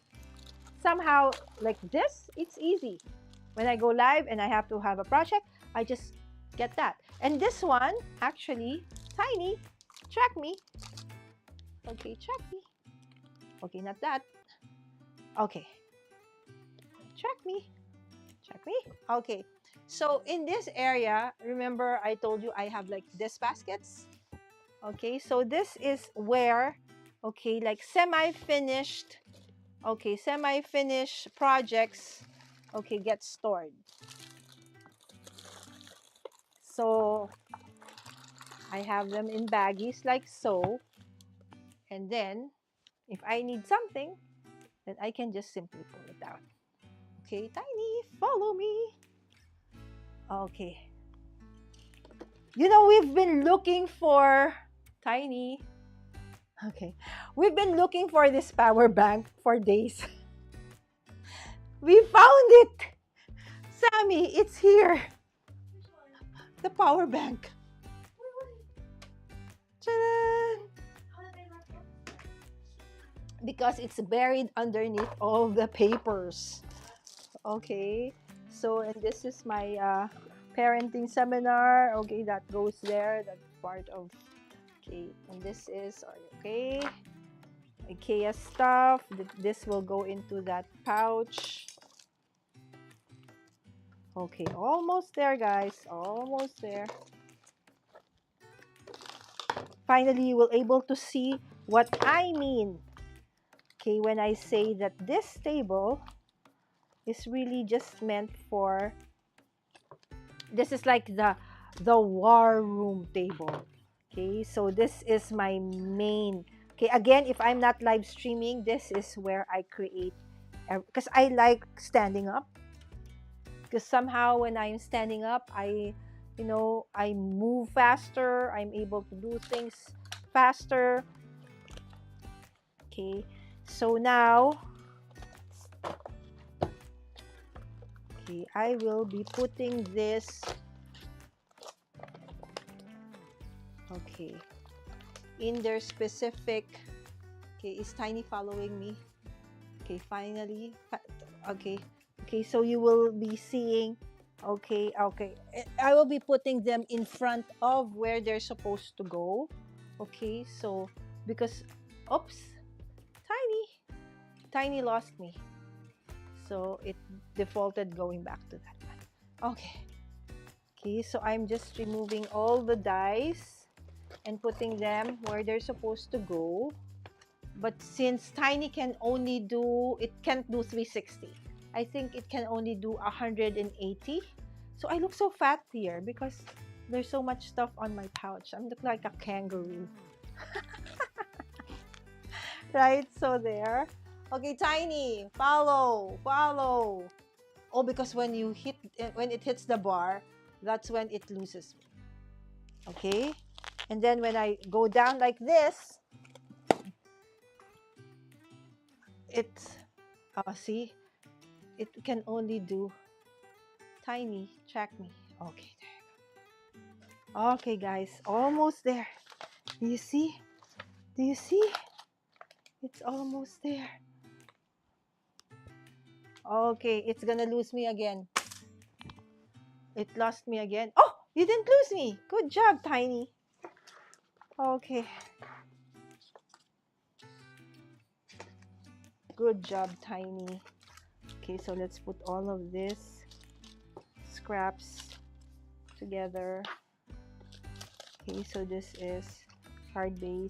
somehow like this, it's easy. When I go live and I have to have a project, I just get that. And this one, actually, tiny, track me. Okay, track me. Okay, not that. Okay. Track me. Track me. Okay. So in this area, remember I told you I have like this baskets. Okay, so this is where, okay, like semi-finished, okay, semi-finished projects, okay, get stored. So I have them in baggies like so. And then if I need something, then I can just simply pull it out. Okay, Tiny, follow me. Okay. You know, we've been looking for Tiny. Okay. We've been looking for this power bank for days. We found it. Sammy, it's here. Which one? The power bank. Ta-da! How did I not get it? Because it's buried underneath all the papers. Okay. So, and this is my parenting seminar. Okay, that goes there. That's part of. Okay, and this is okay. IKEA stuff. This will go into that pouch. Okay, almost there, guys. Almost there. Finally, you will able to see what I mean. Okay, when I say that this table is really just meant for, this is like the war room table. Okay, so this is my main. Okay, again, if I'm not live streaming, this is where I create, because I like standing up. Because somehow when I'm standing up, I move faster. I'm able to do things faster. Okay, so now, okay, I will be putting this, okay, in their specific. Okay, is Tiny following me? Okay, finally. Okay, okay, so you will be seeing, okay, okay. I will be putting them in front of where they're supposed to go. Okay, so because, oops, Tiny, Tiny lost me. So it defaulted going back to that one. Okay. Okay, so I'm just removing all the dies and putting them where they're supposed to go. But since Tiny can only do, it can't do 360. I think it can only do 180. So I look so fat here because there's so much stuff on my pouch. I'm look like a kangaroo. Right? So there. Okay, Tiny, follow, follow. Oh, because when you hit, when it hits the bar, that's when it loses. Okay? And then when I go down like this, it's, see, it can only do Tiny. Track me. Okay, there. Okay, guys, almost there. Do you see? Do you see? It's almost there. Okay, it's gonna lose me again. It lost me again. Oh, you didn't lose me. Good job, Tiny. Okay. Good job, Tiny. Okay, so let's put all of this scraps together. Okay, so this is hard base.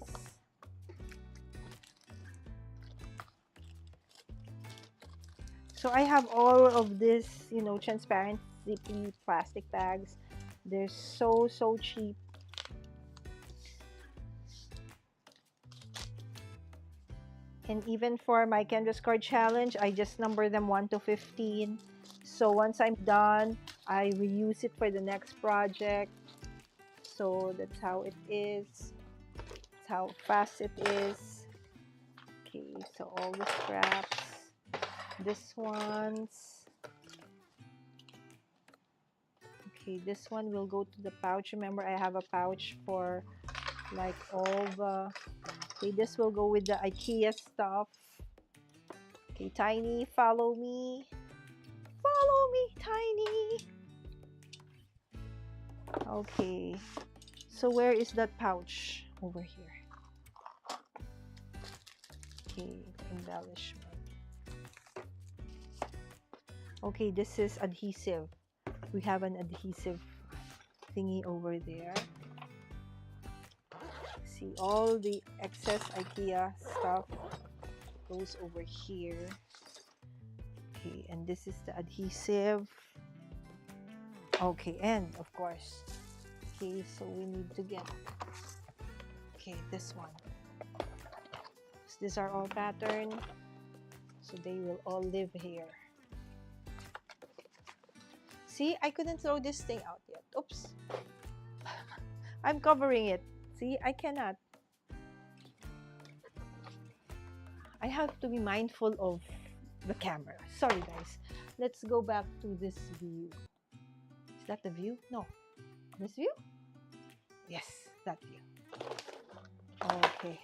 So I have all of this, transparent zippy plastic bags. They're so cheap. And even for my Canvas card challenge, I just number them 1 to 15. So once I'm done, I reuse it for the next project. So that's how it is. That's how fast it is. Okay, so all the scraps. This one's. Okay, this one will go to the pouch. Remember, I have a pouch for like all the. Okay, this will go with the IKEA stuff. Okay, Tiny, follow me. Follow me, Tiny. Okay, so where is that pouch? Over here. Okay, embellishment. Okay, this is adhesive. We have an adhesive thingy over there. see, all the excess IKEA stuff goes over here. Okay, and this is the adhesive. Okay, and of course, okay, so we need to get, okay, this one. So these are all pattern, so they will all live here. See, I couldn't throw this thing out yet. Oops. I'm covering it. See, I cannot. I have to be mindful of the camera. Sorry, guys. Let's go back to this view. Is that the view? No. This view? Yes, that view. Okay.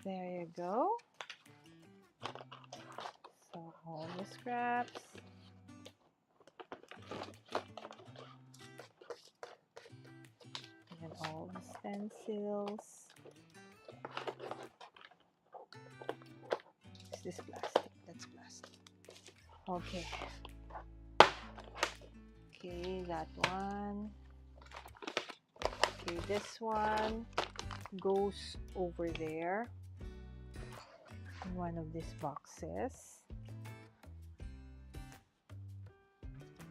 There you go. So all the scraps. And all the stencils. Is this plastic? That's plastic. Okay. Okay, that one. Okay, this one goes over there in one of these boxes.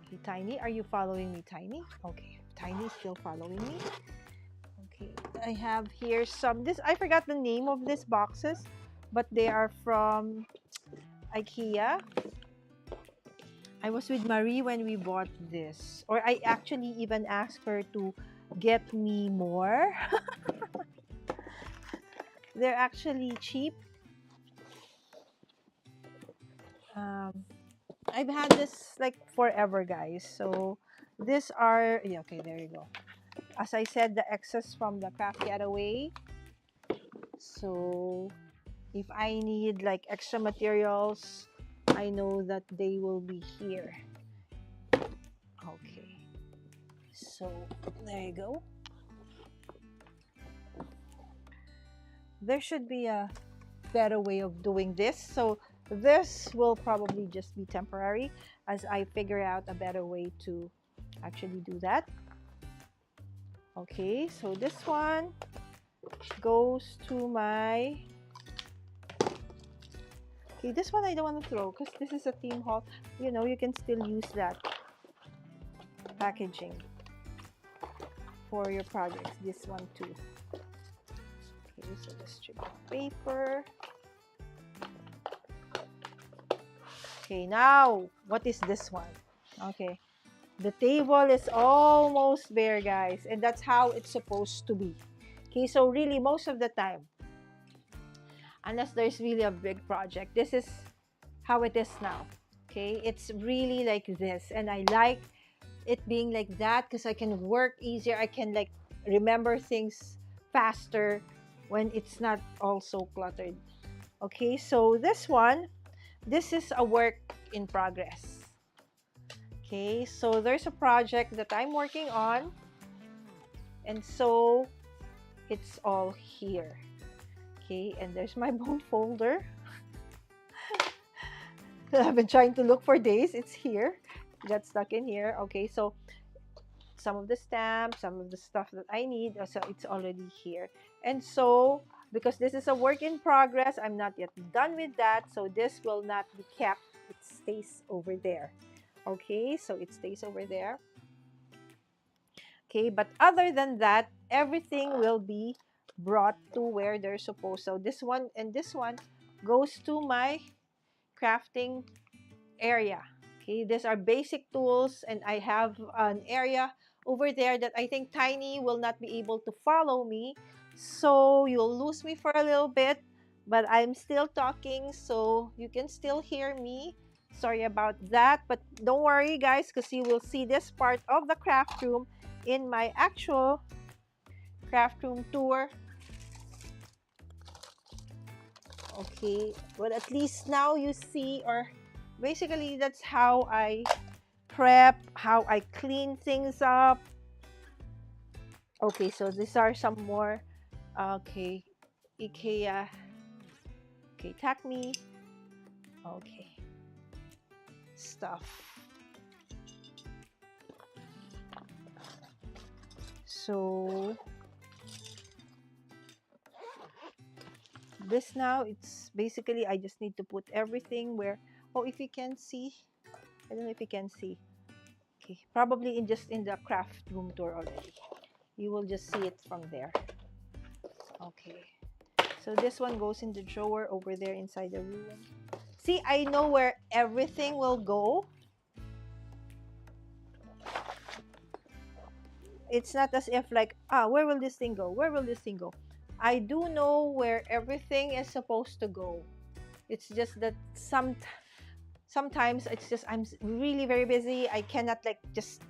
Okay, Tiny, are you following me, Tiny? Okay, Tiny is still following me. Okay, I have here some, this, I forgot the name of these boxes, but they are from IKEA. I was with Marie when we bought this, or I actually even asked her to get me more. They're actually cheap. I've had this like forever, guys. So these are, yeah, okay, there you go. As I said, the excess from the Crafty Getaway. So if I need like extra materials, I know that they will be here. Okay, so there you go. There should be a better way of doing this. So this will probably just be temporary as I figure out a better way to actually do that. Okay, so this one goes to my, okay, this one I don't want to throw because this is a theme haul. You know, you can still use that packaging for your projects. This one too. Okay, so the strip of paper. Okay, now what is this one? Okay, the table is almost bare, guys, and that's how it's supposed to be. Okay, so really most of the time, unless there's really a big project, this is how it is now. Okay, it's really like this, and I like it being like that because I can work easier. I can like remember things faster when it's not all so cluttered. Okay, so this one, this is a work in progress. Okay, so there's a project that I'm working on, and so it's all here. Okay, and there's my bone folder. I've been trying to look for days. It's here. It got stuck in here. Okay, so some of the stamps, some of the stuff that I need, so it's already here. And so because this is a work in progress, I'm not yet done with that, so this will not be kept. It stays over there. Okay, so it stays over there. Okay, but other than that, everything will be brought to where they're supposed. So this one and this one goes to my crafting area. Okay, these are basic tools, and I have an area over there that I think Tiny will not be able to follow me, so you'll lose me for a little bit, but I'm still talking, so you can still hear me. Sorry about that, but don't worry, guys, because you will see this part of the craft room in my actual craft room tour. Okay, but at least now you see, or basically that's how I prep, how I clean things up. Okay, so these are some more, okay, IKEA, okay, Takmi, Okay. Stuff. So this now, it's basically I just need to put everything where, oh, if you can see, I don't know if you can see. Okay, probably in the craft room tour already. You will just see it from there. Okay. So this one goes in the drawer over there inside the room. See, I know where everything will go. It's not as if like, where will this thing go? Where will this thing go? I do know where everything is supposed to go. It's just that sometimes it's just I'm really very busy. I cannot like just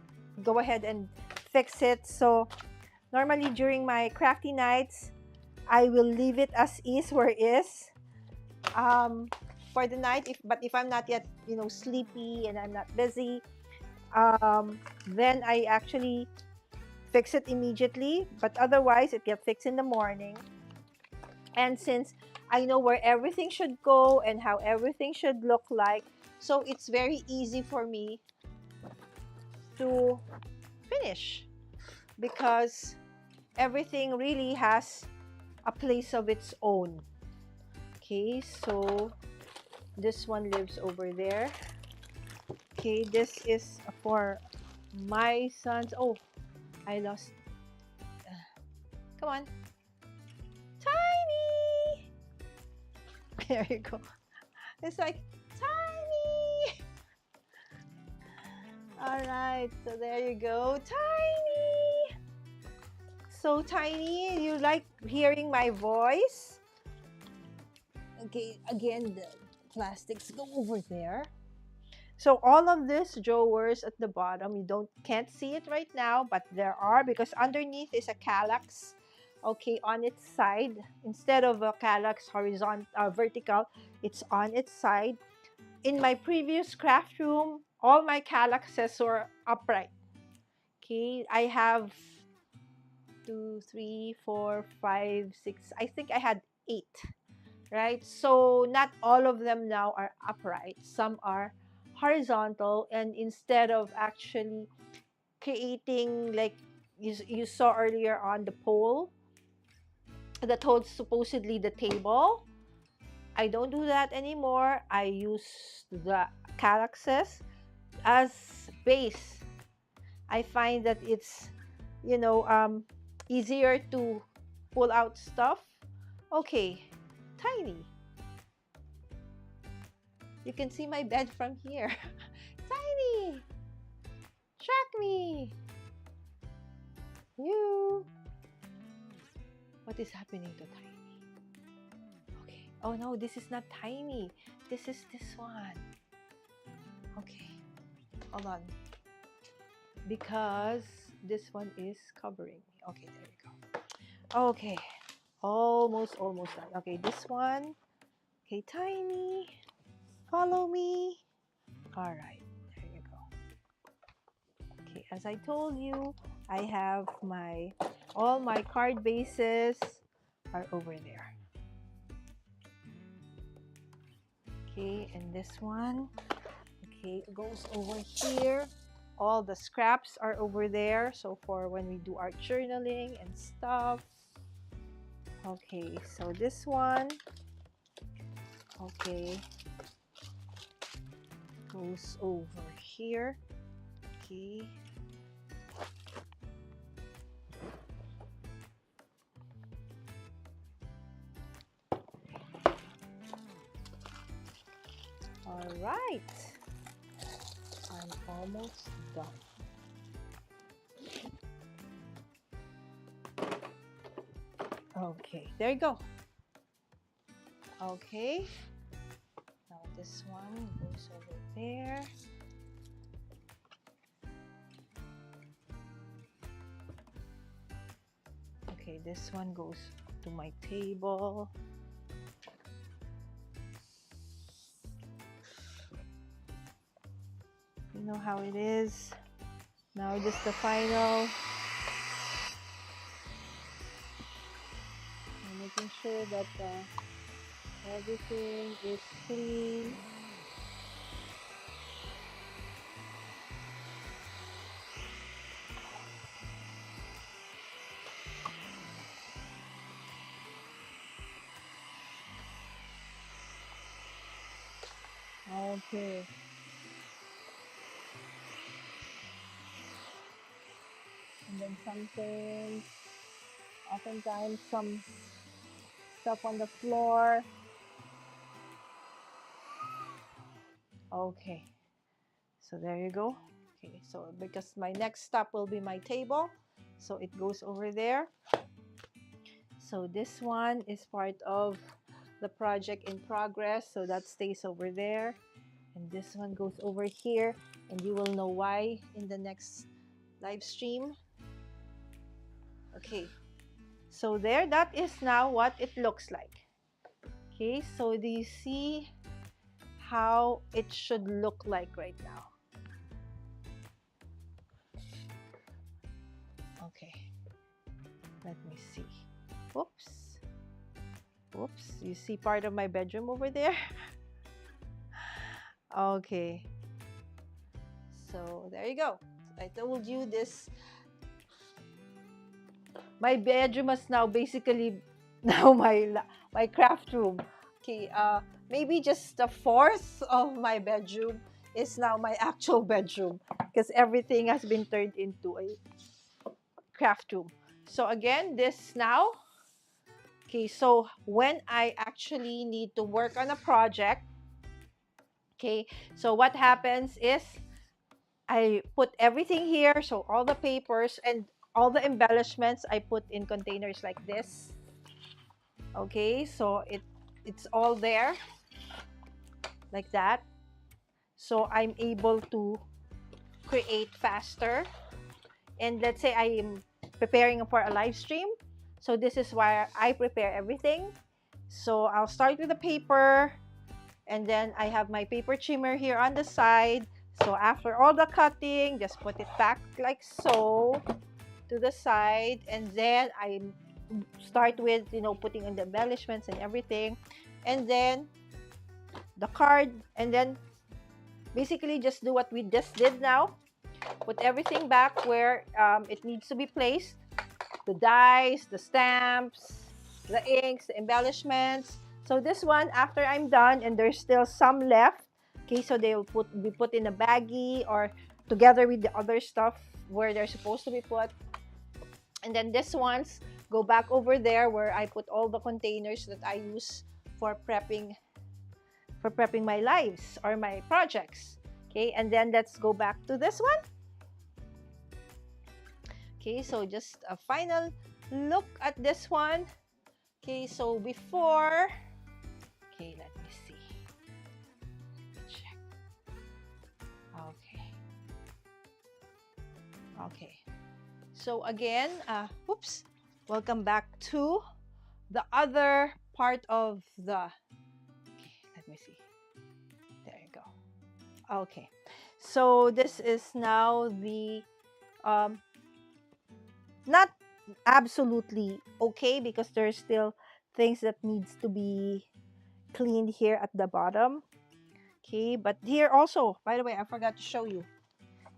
go ahead and fix it. So normally during my crafty nights, I will leave it as is where it is. For the night, if I'm not yet sleepy and I'm not busy, then I actually fix it immediately. But otherwise, it gets fixed in the morning. And since I know where everything should go and how everything should look like, so it's very easy for me to finish because everything really has a place of its own. Okay, so this one lives over there. Okay, this is for my sons. Oh, I lost. Come on. Tiny! There you go. It's like, Tiny! Alright, so there you go. Tiny! So, Tiny, you like hearing my voice? Okay, again, the plastics go over there. So all of these drawers at the bottom, you can't see it right now, but there are, because underneath is a calyx, okay, on its side. Instead of a calyx horizontal, vertical, it's on its side. In my previous craft room, all my calyxes were upright. Okay, I have 2, 3, 4, 5, 6. I think I had 8, right? So not all of them now are upright. Some are horizontal, and instead of actually creating like you saw earlier on the pole that holds supposedly the table, I don't do that anymore. I use the calyxes as base. I find that it's easier to pull out stuff. Okay, Tiny, you can see my bed from here. Tiny, track me. You. What is happening to Tiny? Okay. Oh no, this is not Tiny. This is this one. Okay. Hold on. Because this one is covering me. Okay, there we go. Okay. Almost done. Okay, this one. Okay, Tiny. Follow me. Alright, there you go. Okay, as I told you, I have all my card bases are over there. Okay, and this one, okay, goes over here. All the scraps are over there, so for when we do our journaling and stuff. Okay, so this one, okay, goes over here. Okay. All right, I'm almost done. Okay, there you go. Okay, now this one goes over there. Okay, this one goes to my table. You know how it is. Now just the final. I'm making sure that everything is clean. Okay. And then something, oftentimes some stuff on the floor. Okay. So there you go. Okay, so because my next stop will be my table, so it goes over there. So this one is part of the project in progress, so that stays over there. And this one goes over here, and you will know why in the next live stream. Okay, so there, that is now what it looks like. Okay, so do you see how it should look like right now? Okay, let me see. Whoops. Whoops. You see part of my bedroom over there? Okay. So there you go. I told you this. My bedroom is now basically now my craft room. Okay. Maybe just a fourth of my bedroom is now my actual bedroom because everything has been turned into a craft room. So again, this now. Okay, so when I actually need to work on a project, okay, so what happens is I put everything here, so all the papers and all the embellishments I put in containers like this. Okay, so it's all there like that. So I'm able to create faster. And let's say I am preparing for a live stream. So this is why I prepare everything. So I'll start with the paper, and then I have my paper trimmer here on the side. So after all the cutting, just put it back like so to the side, and then I start with, you know, putting on the embellishments and everything, and then the card, and then basically just do what we just did now. Put everything back where it needs to be placed. The dies, the stamps, the inks, the embellishments. So this one, after I'm done and there's still some left, okay, so they'll be put in a baggie or together with the other stuff where they're supposed to be put. And then this ones go back over there where I put all the containers that I use for prepping my lives or my projects. Okay, and then let's go back to this one. Okay, so just a final look at this one. Okay, so before, okay, let me see. Check. Okay. Okay. So again, oops, welcome back to the other part of the, okay, let me see. There you go. Okay. So this is now the, not absolutely okay because there's still things that needs to be cleaned here at the bottom. Okay, but here also, by the way, I forgot to show you.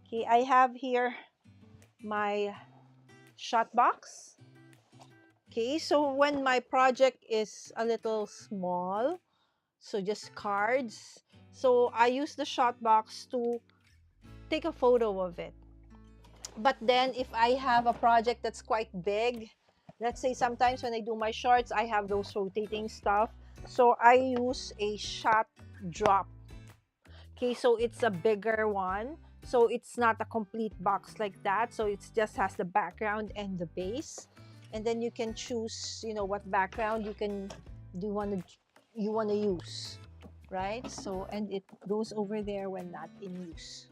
Okay, I have here my shot box. Okay, so when my project is a little small, so just cards, so I use the shot box to take a photo of it. But then if I have a project that's quite big, let's say sometimes when I do my shorts, I have those rotating stuff. So I use a shot drop. Okay, so it's a bigger one. So it's not a complete box like that. So it just has the background and the base. And then you can choose, you know, what background you want to use, right? So, and it goes over there when not in use.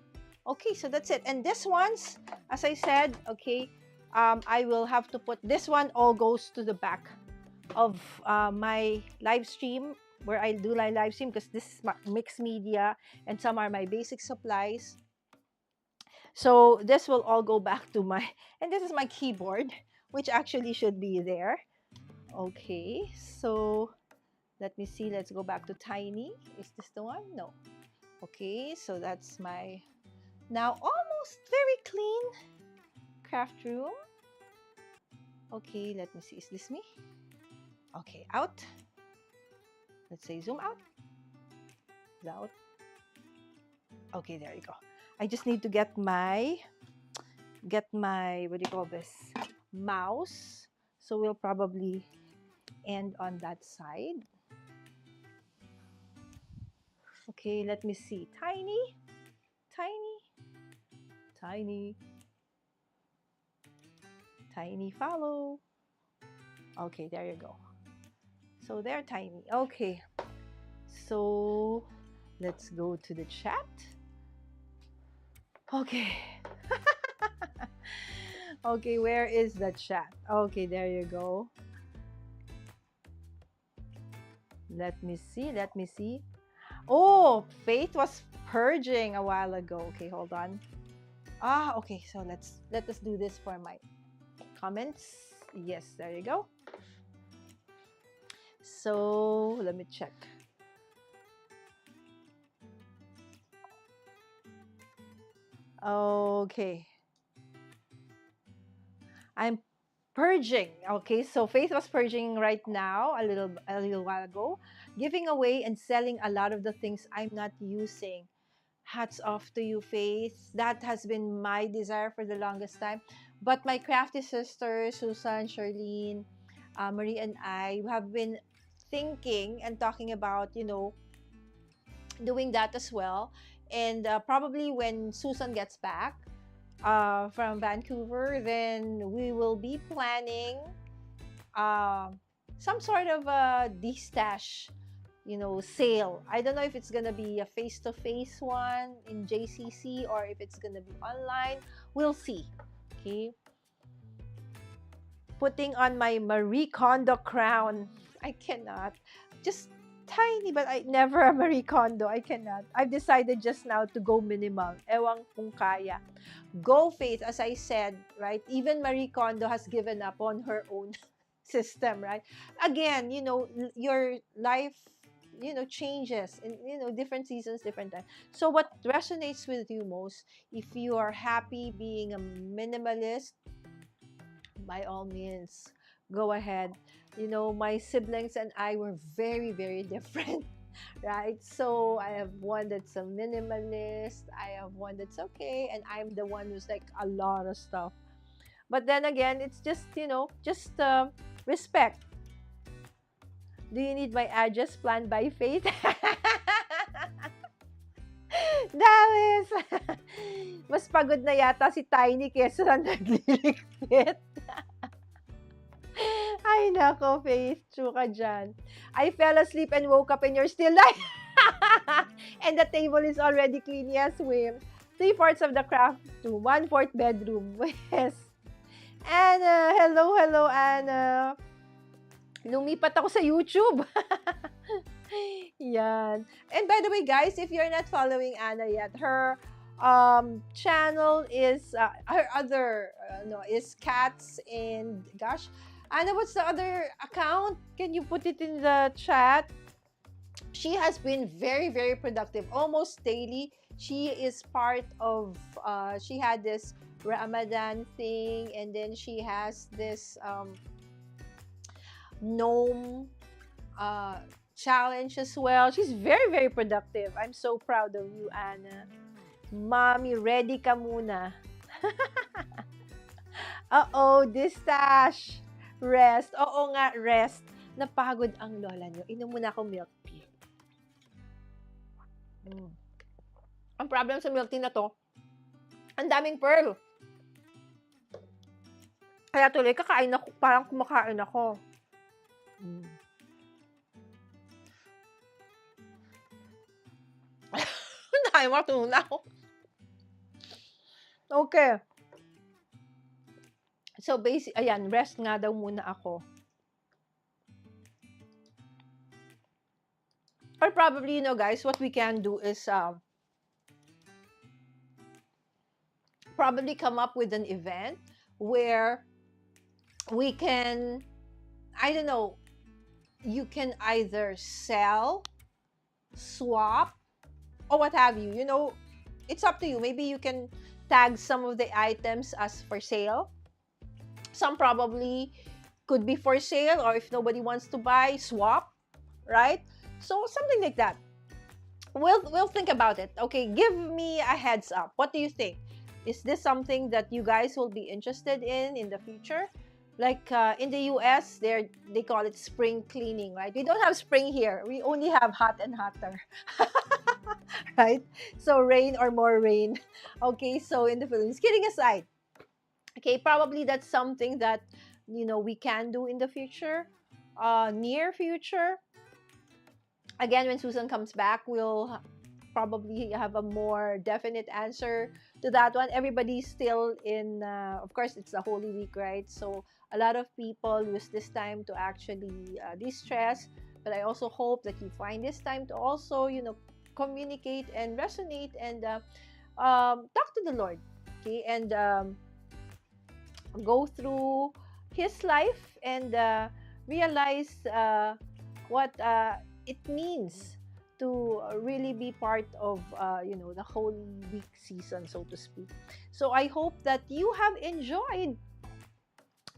Okay, so that's it. And this one's, as I said, okay, I will have to put this one all goes to the back of my live stream where I do my live stream because this is my mixed media and some are my basic supplies. So this will all go back to my, and this is my keyboard, which actually should be there. Okay, so let me see. Let's go back to Tiny. Is this the one? No. Okay, so that's my now almost very clean craft room. Okay, let me see. Is this me? Okay, out. Let's say zoom out. Out. Okay, there you go. I just need to get my, what do you call this, mouse. So we'll probably end on that side. Okay, let me see. Tiny, tiny, tiny, tiny follow. Okay, there you go. So they're tiny. Okay, so let's go to the chat. Okay. Okay, where is the chat? Okay, there you go. Let me see. Let me see. Oh, Faith was purging a while ago. Okay, hold on. Okay, so let us do this for my comments. Yes, there you go. So let me check. Okay. I'm purging. Okay, so Faith was purging right now, a little while ago, giving away and selling a lot of the things I'm not using. Hats off to you, Faith. That has been my desire for the longest time. But my crafty sisters, Susan, Charlene, Marie, and I have been thinking and talking about, doing that as well. And probably when Susan gets back from Vancouver, then we will be planning uh, some sort of a de-stash, sale. I don't know if it's gonna be a face-to-face one in JCC or if it's gonna be online. We'll see. Okay. Putting on my Marie Kondo crown. I cannot. Just tiny, but I never a Marie Kondo. I cannot. I've decided just now to go minimal. Ewang kung kaya. Go Faith, as I said, right? Even Marie Kondo has given up on her own system, right? Again, your life, changes in, different seasons, different time. So what resonates with you most, if you are happy being a minimalist, by all means, go ahead. My siblings and I were very, very different, right? So I have one that's a minimalist, I have one that's okay, and I'm the one who's like a lot of stuff. But then again, it's just respect. Do you need my address planned by Faith? Dawes! Mas pagod na yata si Tiny kesa sa nagliligpit. Ay, nako, Faith. True ka dyan. I fell asleep and woke up and you're still live. And the table is already clean. Yes, Wim. 3/4 of the craft room. 1/4 bedroom. Yes. Anna. Hello, hello, Anna. Lumipat ako sa YouTube. Yan. And by the way, guys, if you're not following Anna yet, her channel is her other no is cats and gosh, Anna, what's the other account? Can you put it in the chat? She has been very, very productive, almost daily. She is part of she had this Ramadan thing, and then she has this gnome challenge as well. She's very, very productive. I'm so proud of you, Anna. Mommy, ready ka muna. Uh-oh, distash. Rest. Oo nga, rest. Napagod ang lola niyo. Inom muna ako milk tea. Ang problem sa milk tea na to, ang daming pearl. Kaya tuloy, kakain ako. Parang kumakain ako. Dahil matunaw. Okay. So, ayan, rest nga daw muna ako. Or probably, guys, what we can do is probably come up with an event where we can, I don't know, you can either sell, swap, or what have you. It's up to you. Maybe you can tag some of the items as for sale. Some probably could be for sale, or if nobody wants to buy, swap, right? So something like that. we'll think about it. Okay, give me a heads up. What do you think? Is this something that you guys will be interested in the future? Like in the US, they call it spring cleaning, right? We don't have spring here. We only have hot and hotter, right? So rain or more rain. Okay, so in the Philippines, kidding aside, okay, probably that's something that we can do in the future, near future. Again, when Susan comes back, we'll probably have a more definite answer to that one. Everybody's still in, of course, it's the Holy Week, right? So a lot of people use this time to actually de-stress. But I also hope that you find this time to also, communicate and resonate and talk to the Lord, okay? And go through His life and realize what it means to really be part of the Holy Week season, so to speak. So I hope that you have enjoyed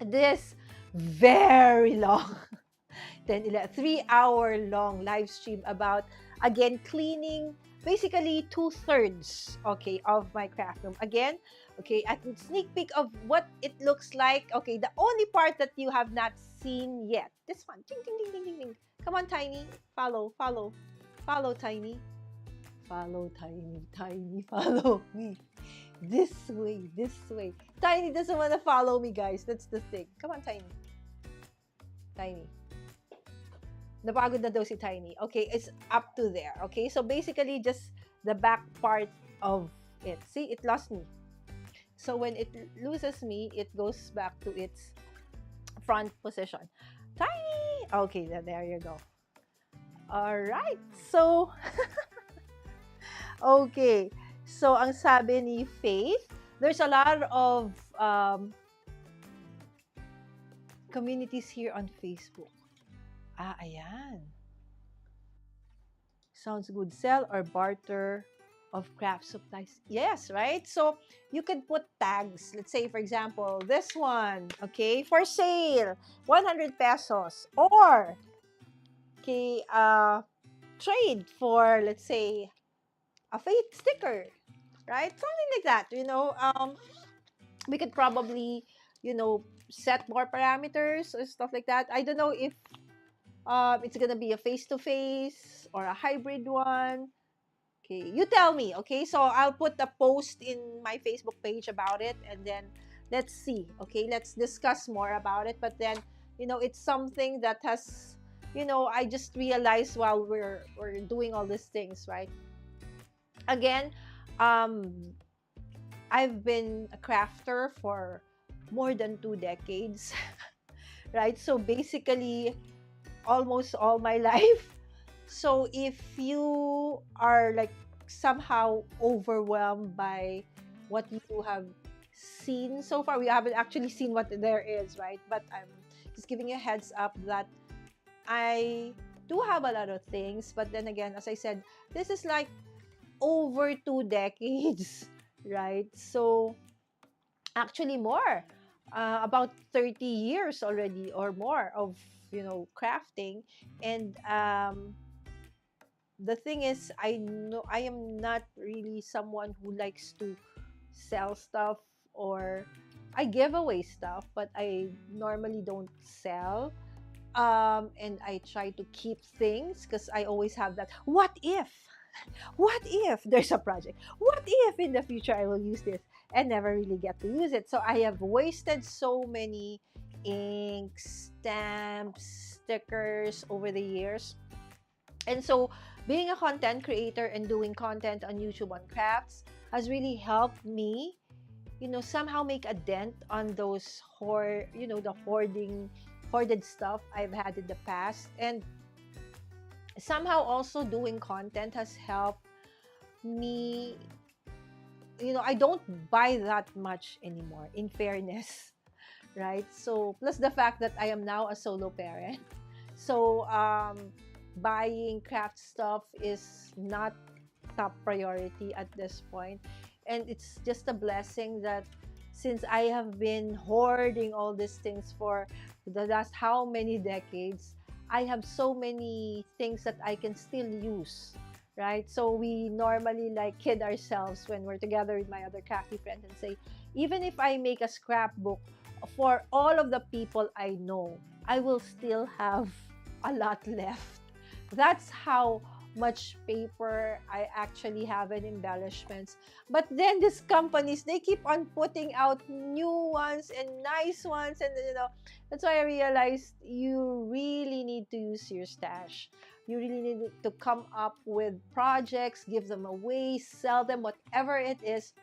this very long 3-hour long live stream about, again, cleaning basically two-thirds, okay, of my craft room. Again, okay, a sneak peek of what it looks like. Okay, the only part that you have not seen yet, this one. Ding, ding, ding, ding, ding, ding. Come on, Tiny. Follow, follow, follow, Tiny. Follow, Tiny, Tiny, follow me. This way, this way. Tiny doesn't want to follow me, guys. That's the thing. Come on, Tiny. Tiny. Napagod na daw si Tiny. Okay, it's up to there. Okay, so basically just the back part of it. See, it lost me. So when it loses me, it goes back to its front position. Tiny! Okay, there you go. All right. So, okay. So, ang sabi ni Faith, there's a lot of communities here on Facebook. Ah, ayan. Sounds good. Sell or barter of craft supplies. Yes, right? So you could put tags. Let's say, for example, this one, okay, for sale, 100 pesos. Or, okay, trade for, let's say, a fate sticker, right? Something like that, we could probably, set more parameters or stuff like that. I don't know if it's gonna be a face-to-face or a hybrid one. Okay, you tell me. Okay, so I'll put a post in my Facebook page about it, and then let's see. Okay, let's discuss more about it. But then, it's something that has, I just realized while we're doing all these things, right? Again, um, I've been a crafter for more than 2 decades, right? So basically, almost all my life. So if you are like somehow overwhelmed by what you have seen so far, we haven't actually seen what there is, right? But I'm just giving you a heads up that I do have a lot of things. But then again, as I said, this is like over 2 decades, right? So actually more, about 30 years already or more of, crafting. And the thing is, I know I am not really someone who likes to sell stuff, or I give away stuff, but I normally don't sell. And I try to keep things because I always have that what if there's a project, what if in the future I will use this, and never really get to use it. So I have wasted so many inks, stamps, stickers over the years. And so being a content creator and doing content on YouTube on crafts has really helped me, somehow make a dent on those the hoarded stuff I've had in the past. And somehow also doing content has helped me, I don't buy that much anymore, in fairness. Right? So plus the fact that I am now a solo parent. So buying craft stuff is not top priority at this point. And it's just a blessing that since I have been hoarding all these things for the last how many decades, I have so many things that I can still use, right? So we normally like kid ourselves when we're together with my other crafty friends and say, even if I make a scrapbook for all of the people I know, I will still have a lot left. That's how much paper I actually have in embellishments. But then these companies, they keep on putting out new ones and nice ones, and that's why I realized you really need to use your stash. You really need to come up with projects, give them away, sell them, whatever it is.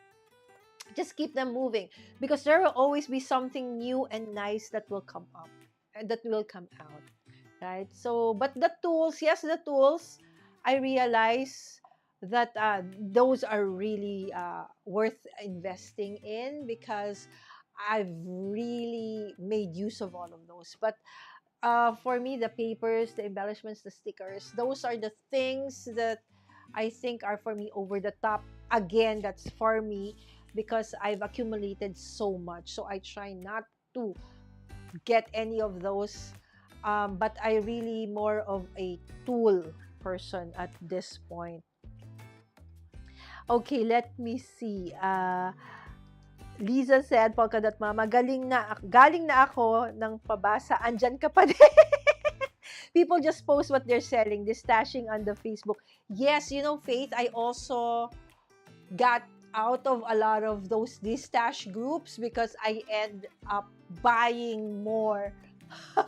Just keep them moving, because there will always be something new and nice that will come up and that will come out, right? So, but the tools, yes, the tools, I realize that those are really worth investing in, because I've really made use of all of those. But for me, the papers, the embellishments, the stickers, those are the things that I think are for me over the top. Again, that's for me because I've accumulated so much. So I try not to get any of those. But I really more of a tool person at this point. Okay, let me see. Liza said, Polka Dot Mama, galing na ako ng pabasa, andyan ka pa din. People just post what they're selling, this stashing on the Facebook. Yes, Faith, I also got out of a lot of these stash groups because I end up buying more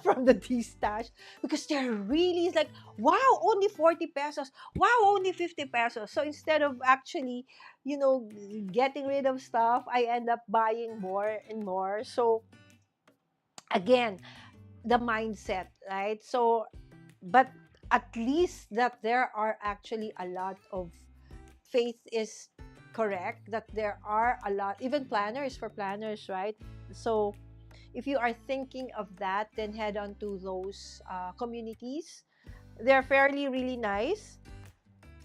from the D-stash, because they're really like, wow, only 40 pesos. Wow, only 50 pesos. So instead of actually, getting rid of stuff, I end up buying more and more. So again, the mindset, right? So, but at least that there are actually a lot of, Faith is correct that there are a lot, even planners, for planners, right? So if you are thinking of that, then head on to those communities. They're fairly really nice.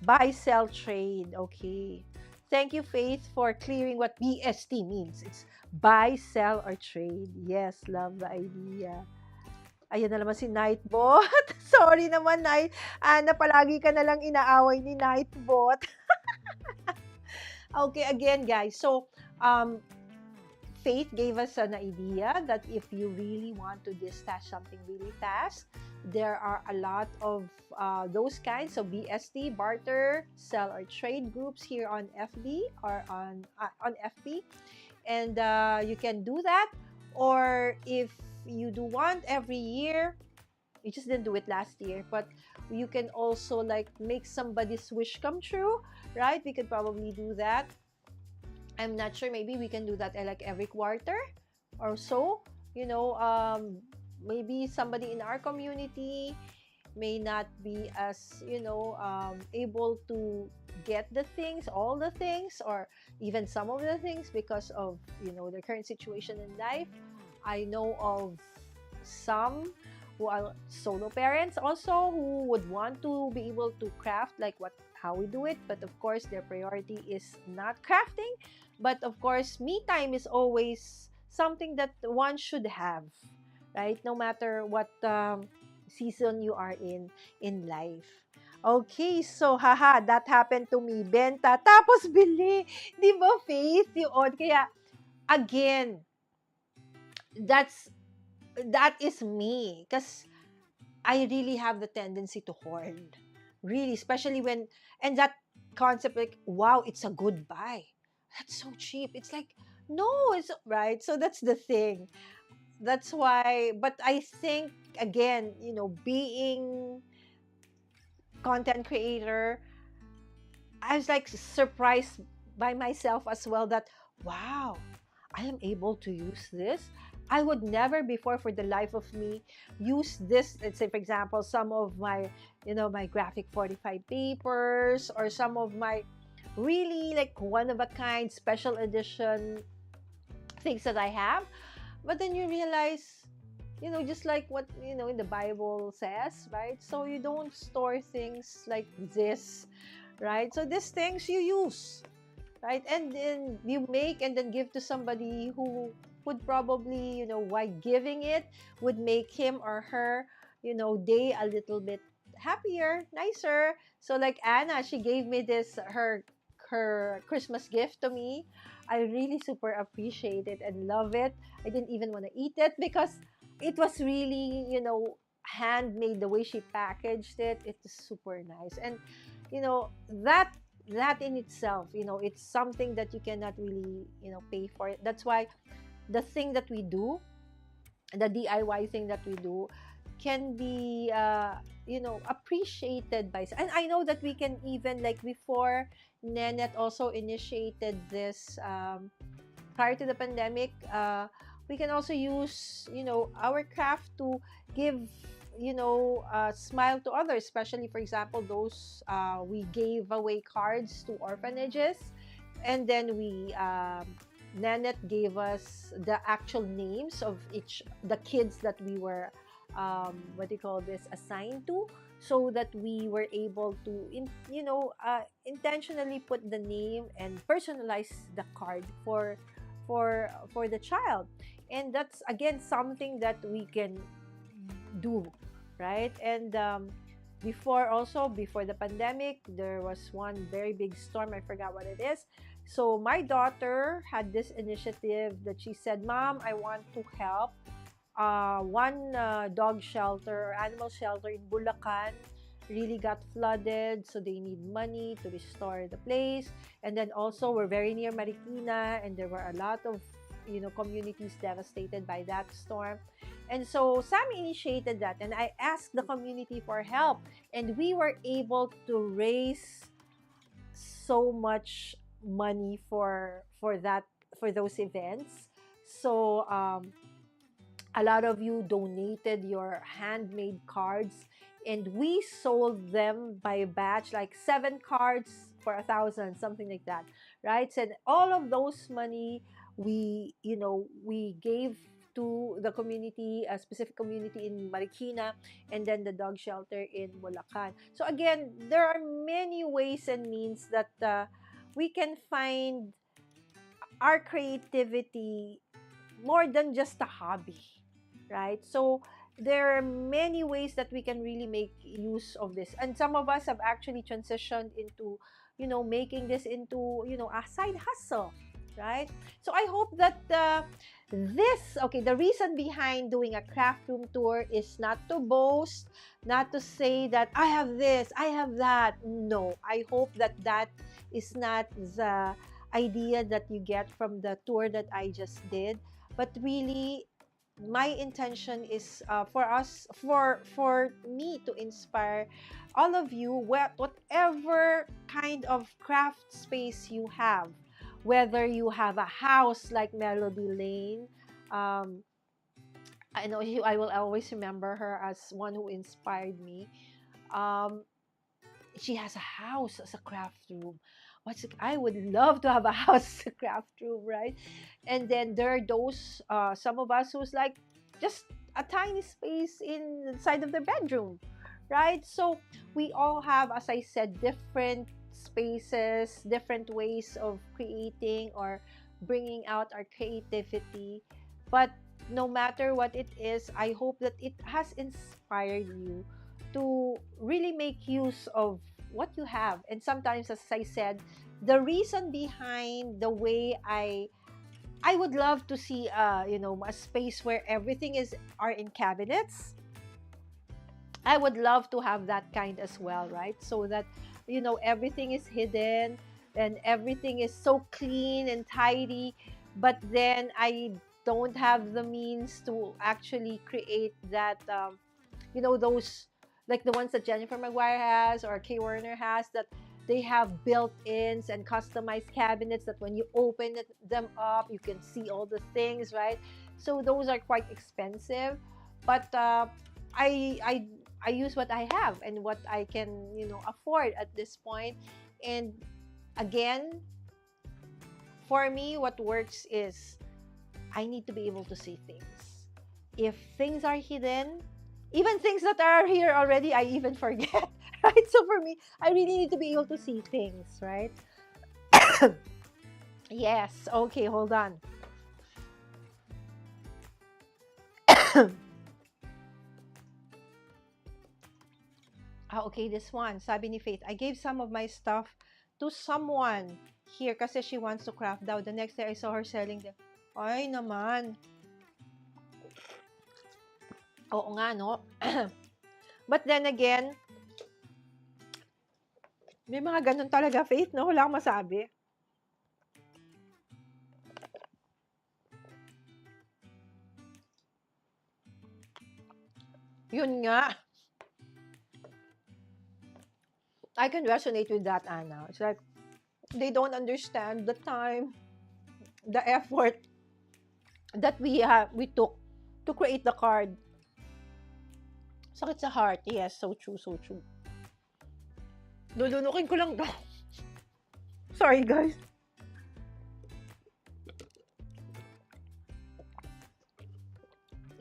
Buy, sell, trade. Okay. Thank you, Faith, for clearing what BST means. It's buy, sell, or trade. Yes, love the idea. Ayan na naman si Nightbot. Sorry naman, Night. Ana, palagi ka na lang inaaway ni Nightbot. Okay, again, guys. So, Faith gave us an idea that if you really want to distash something really fast, there are a lot of those kinds of BST, barter, sell, or trade groups here on FB or on FB, and you can do that. Or if you do want every year, you just didn't do it last year, but you can also like make somebody's wish come true, right? We could probably do that. I'm not sure. Maybe we can do that like every quarter or so. You know, maybe somebody in our community may not be as, able to get the things, all the things, or even some of the things because of, their current situation in life. I know of some who are solo parents also who would want to be able to craft like how we do it, but of course their priority is not crafting. But of course, me time is always something that one should have, right? No matter what season you are in life. Okay, so haha, that happened to me. Benta, tapos bili. Di ba, Faith? Yun. Kaya, again, that is me. Because I really have the tendency to hoard. Really, especially and that concept like, wow, it's a good buy. That's so cheap. It's like, no, it's right. So that's the thing. That's why, but I think, again, being content creator, I was like surprised by myself as well that, wow, I am able to use this. I would never before for the life of me use this. Let's say, for example, some of my, my graphic 45 papers, or some of my really like one of a kind special edition things that I have. But then you realize, just like what, in the Bible says, right? So you don't store things like this, right? So these things you use, right? And then you make and then give to somebody who would probably, why giving it would make him or her, day a little bit happier, nicer. So like Anna, she gave me this her Christmas gift to me. I really super appreciate it and love it. I didn't even want to eat it because it was really, handmade. The way she packaged it, it is super nice. And that in itself, it's something that you cannot really, pay for it. That's why the thing that we do, the DIY thing that we do, can be appreciated by, and I know that we can, even like before Nenet also initiated this, prior to the pandemic, we can also use, our craft to give, smile to others, especially, for example, those, we gave away cards to orphanages, and then we, Nanette gave us the actual names of each the kids that we were, what do you call this, assigned to, so that we were able to, intentionally put the name and personalize the card for the child. And that's again something that we can do, right? And before the pandemic, there was one very big storm. I forgot what it is. So my daughter had this initiative that she said, "Mom, I want to help one dog shelter or animal shelter in Bulacan really got flooded, so they need money to restore the place. And then also, we're very near Marikina, and there were a lot of, communities devastated by that storm. And so Sammy initiated that, and I asked the community for help, and we were able to raise so much money for those events. So a lot of you donated your handmade cards, and we sold them by batch, like 7 cards for 1,000, something like that, right? So all of those money, we gave to the community, a specific community in Marikina, and then the dog shelter in Bulacan. So again, there are many ways and means that we can find our creativity more than just a hobby, right? So there are many ways that we can really make use of this. And some of us have actually transitioned into, making this into, a side hustle, right? So I hope that the reason behind doing a craft room tour is not to boast, not to say that I have this, I have that. No, I hope that that is not the idea that you get from the tour that I just did, but really my intention is, for me to inspire all of you, whatever kind of craft space you have, whether you have a house like Melody Lane. I know I will always remember her as one who inspired me. um, she has a house as a craft room. I would love to have a house as a craft room, right? And then there are those, some of us who's like just a tiny space inside of their bedroom, right? So we all have, as I said, different spaces, different ways of creating or bringing out our creativity. But no matter what it is, I hope that it has inspired you to really make use of what you have. And sometimes, as I said, the reason behind the way I would love to see, a space where everything is are in cabinets. I would love to have that kind as well, right? So that, everything is hidden and everything is so clean and tidy. But then I don't have the means to actually create that, those, like the ones that Jennifer Maguire has or Kay Werner has, that they have built-ins and customized cabinets that when you open them up, you can see all the things, right? So those are quite expensive, but I I I use what I have and what I can, afford at this point. And again, for me, what works is I need to be able to see things. If things are hidden, even things that are here already, I even forget, right? So for me, I really need to be able to see things, right? Yes. Okay, hold on. Okay, this one. Sabi ni Faith, I gave some of my stuff to someone here kasi she wants to craft daw. The next day, I saw her selling them. Ay, naman. Oo nga, no? But then again, may mga ganun talaga, Faith, no? Wala akong masabi. Yun nga. I can resonate with that, Anna. It's like, they don't understand the time, the effort that we took to create the card. Sakit sa heart. Yes, so true, so true. Lulunukin ko lang to. Sorry, guys.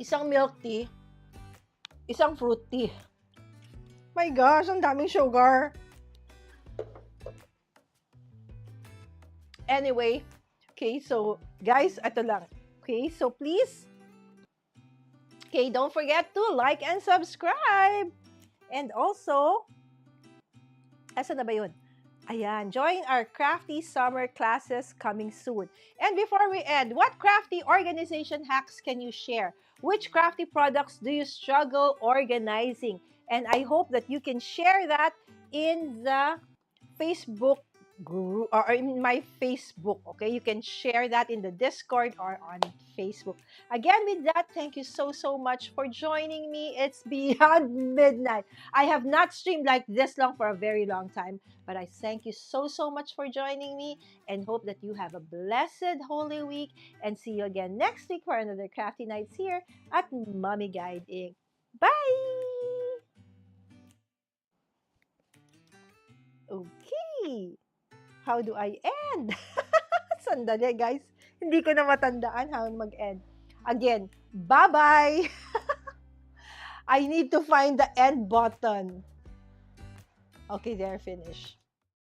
Isang milk tea, isang fruit tea. My gosh, ang daming sugar. Anyway, okay, so guys, ito lang. Okay, so please, okay, don't forget to like and subscribe. And also, asa na ba yun? Ayan, join our crafty summer classes coming soon. And before we end, what crafty organization hacks can you share? Which crafty products do you struggle organizing? And I hope that you can share that in the Facebook group or in my Facebook. Okay, you can share that in the Discord or on Facebook. Again, with that, thank you so much for joining me. It's beyond midnight. I have not streamed like this long for a very long time, but I thank you so much for joining me and hope that you have a blessed Holy Week, and see you again next week for another Crafty Nights here at Mommy Guide Inc. Bye! Okay. How do I end? Sandali, guys. Hindi ko na matandaan how mag-end. Again, bye-bye! I need to find the end button. Okay, there, finish.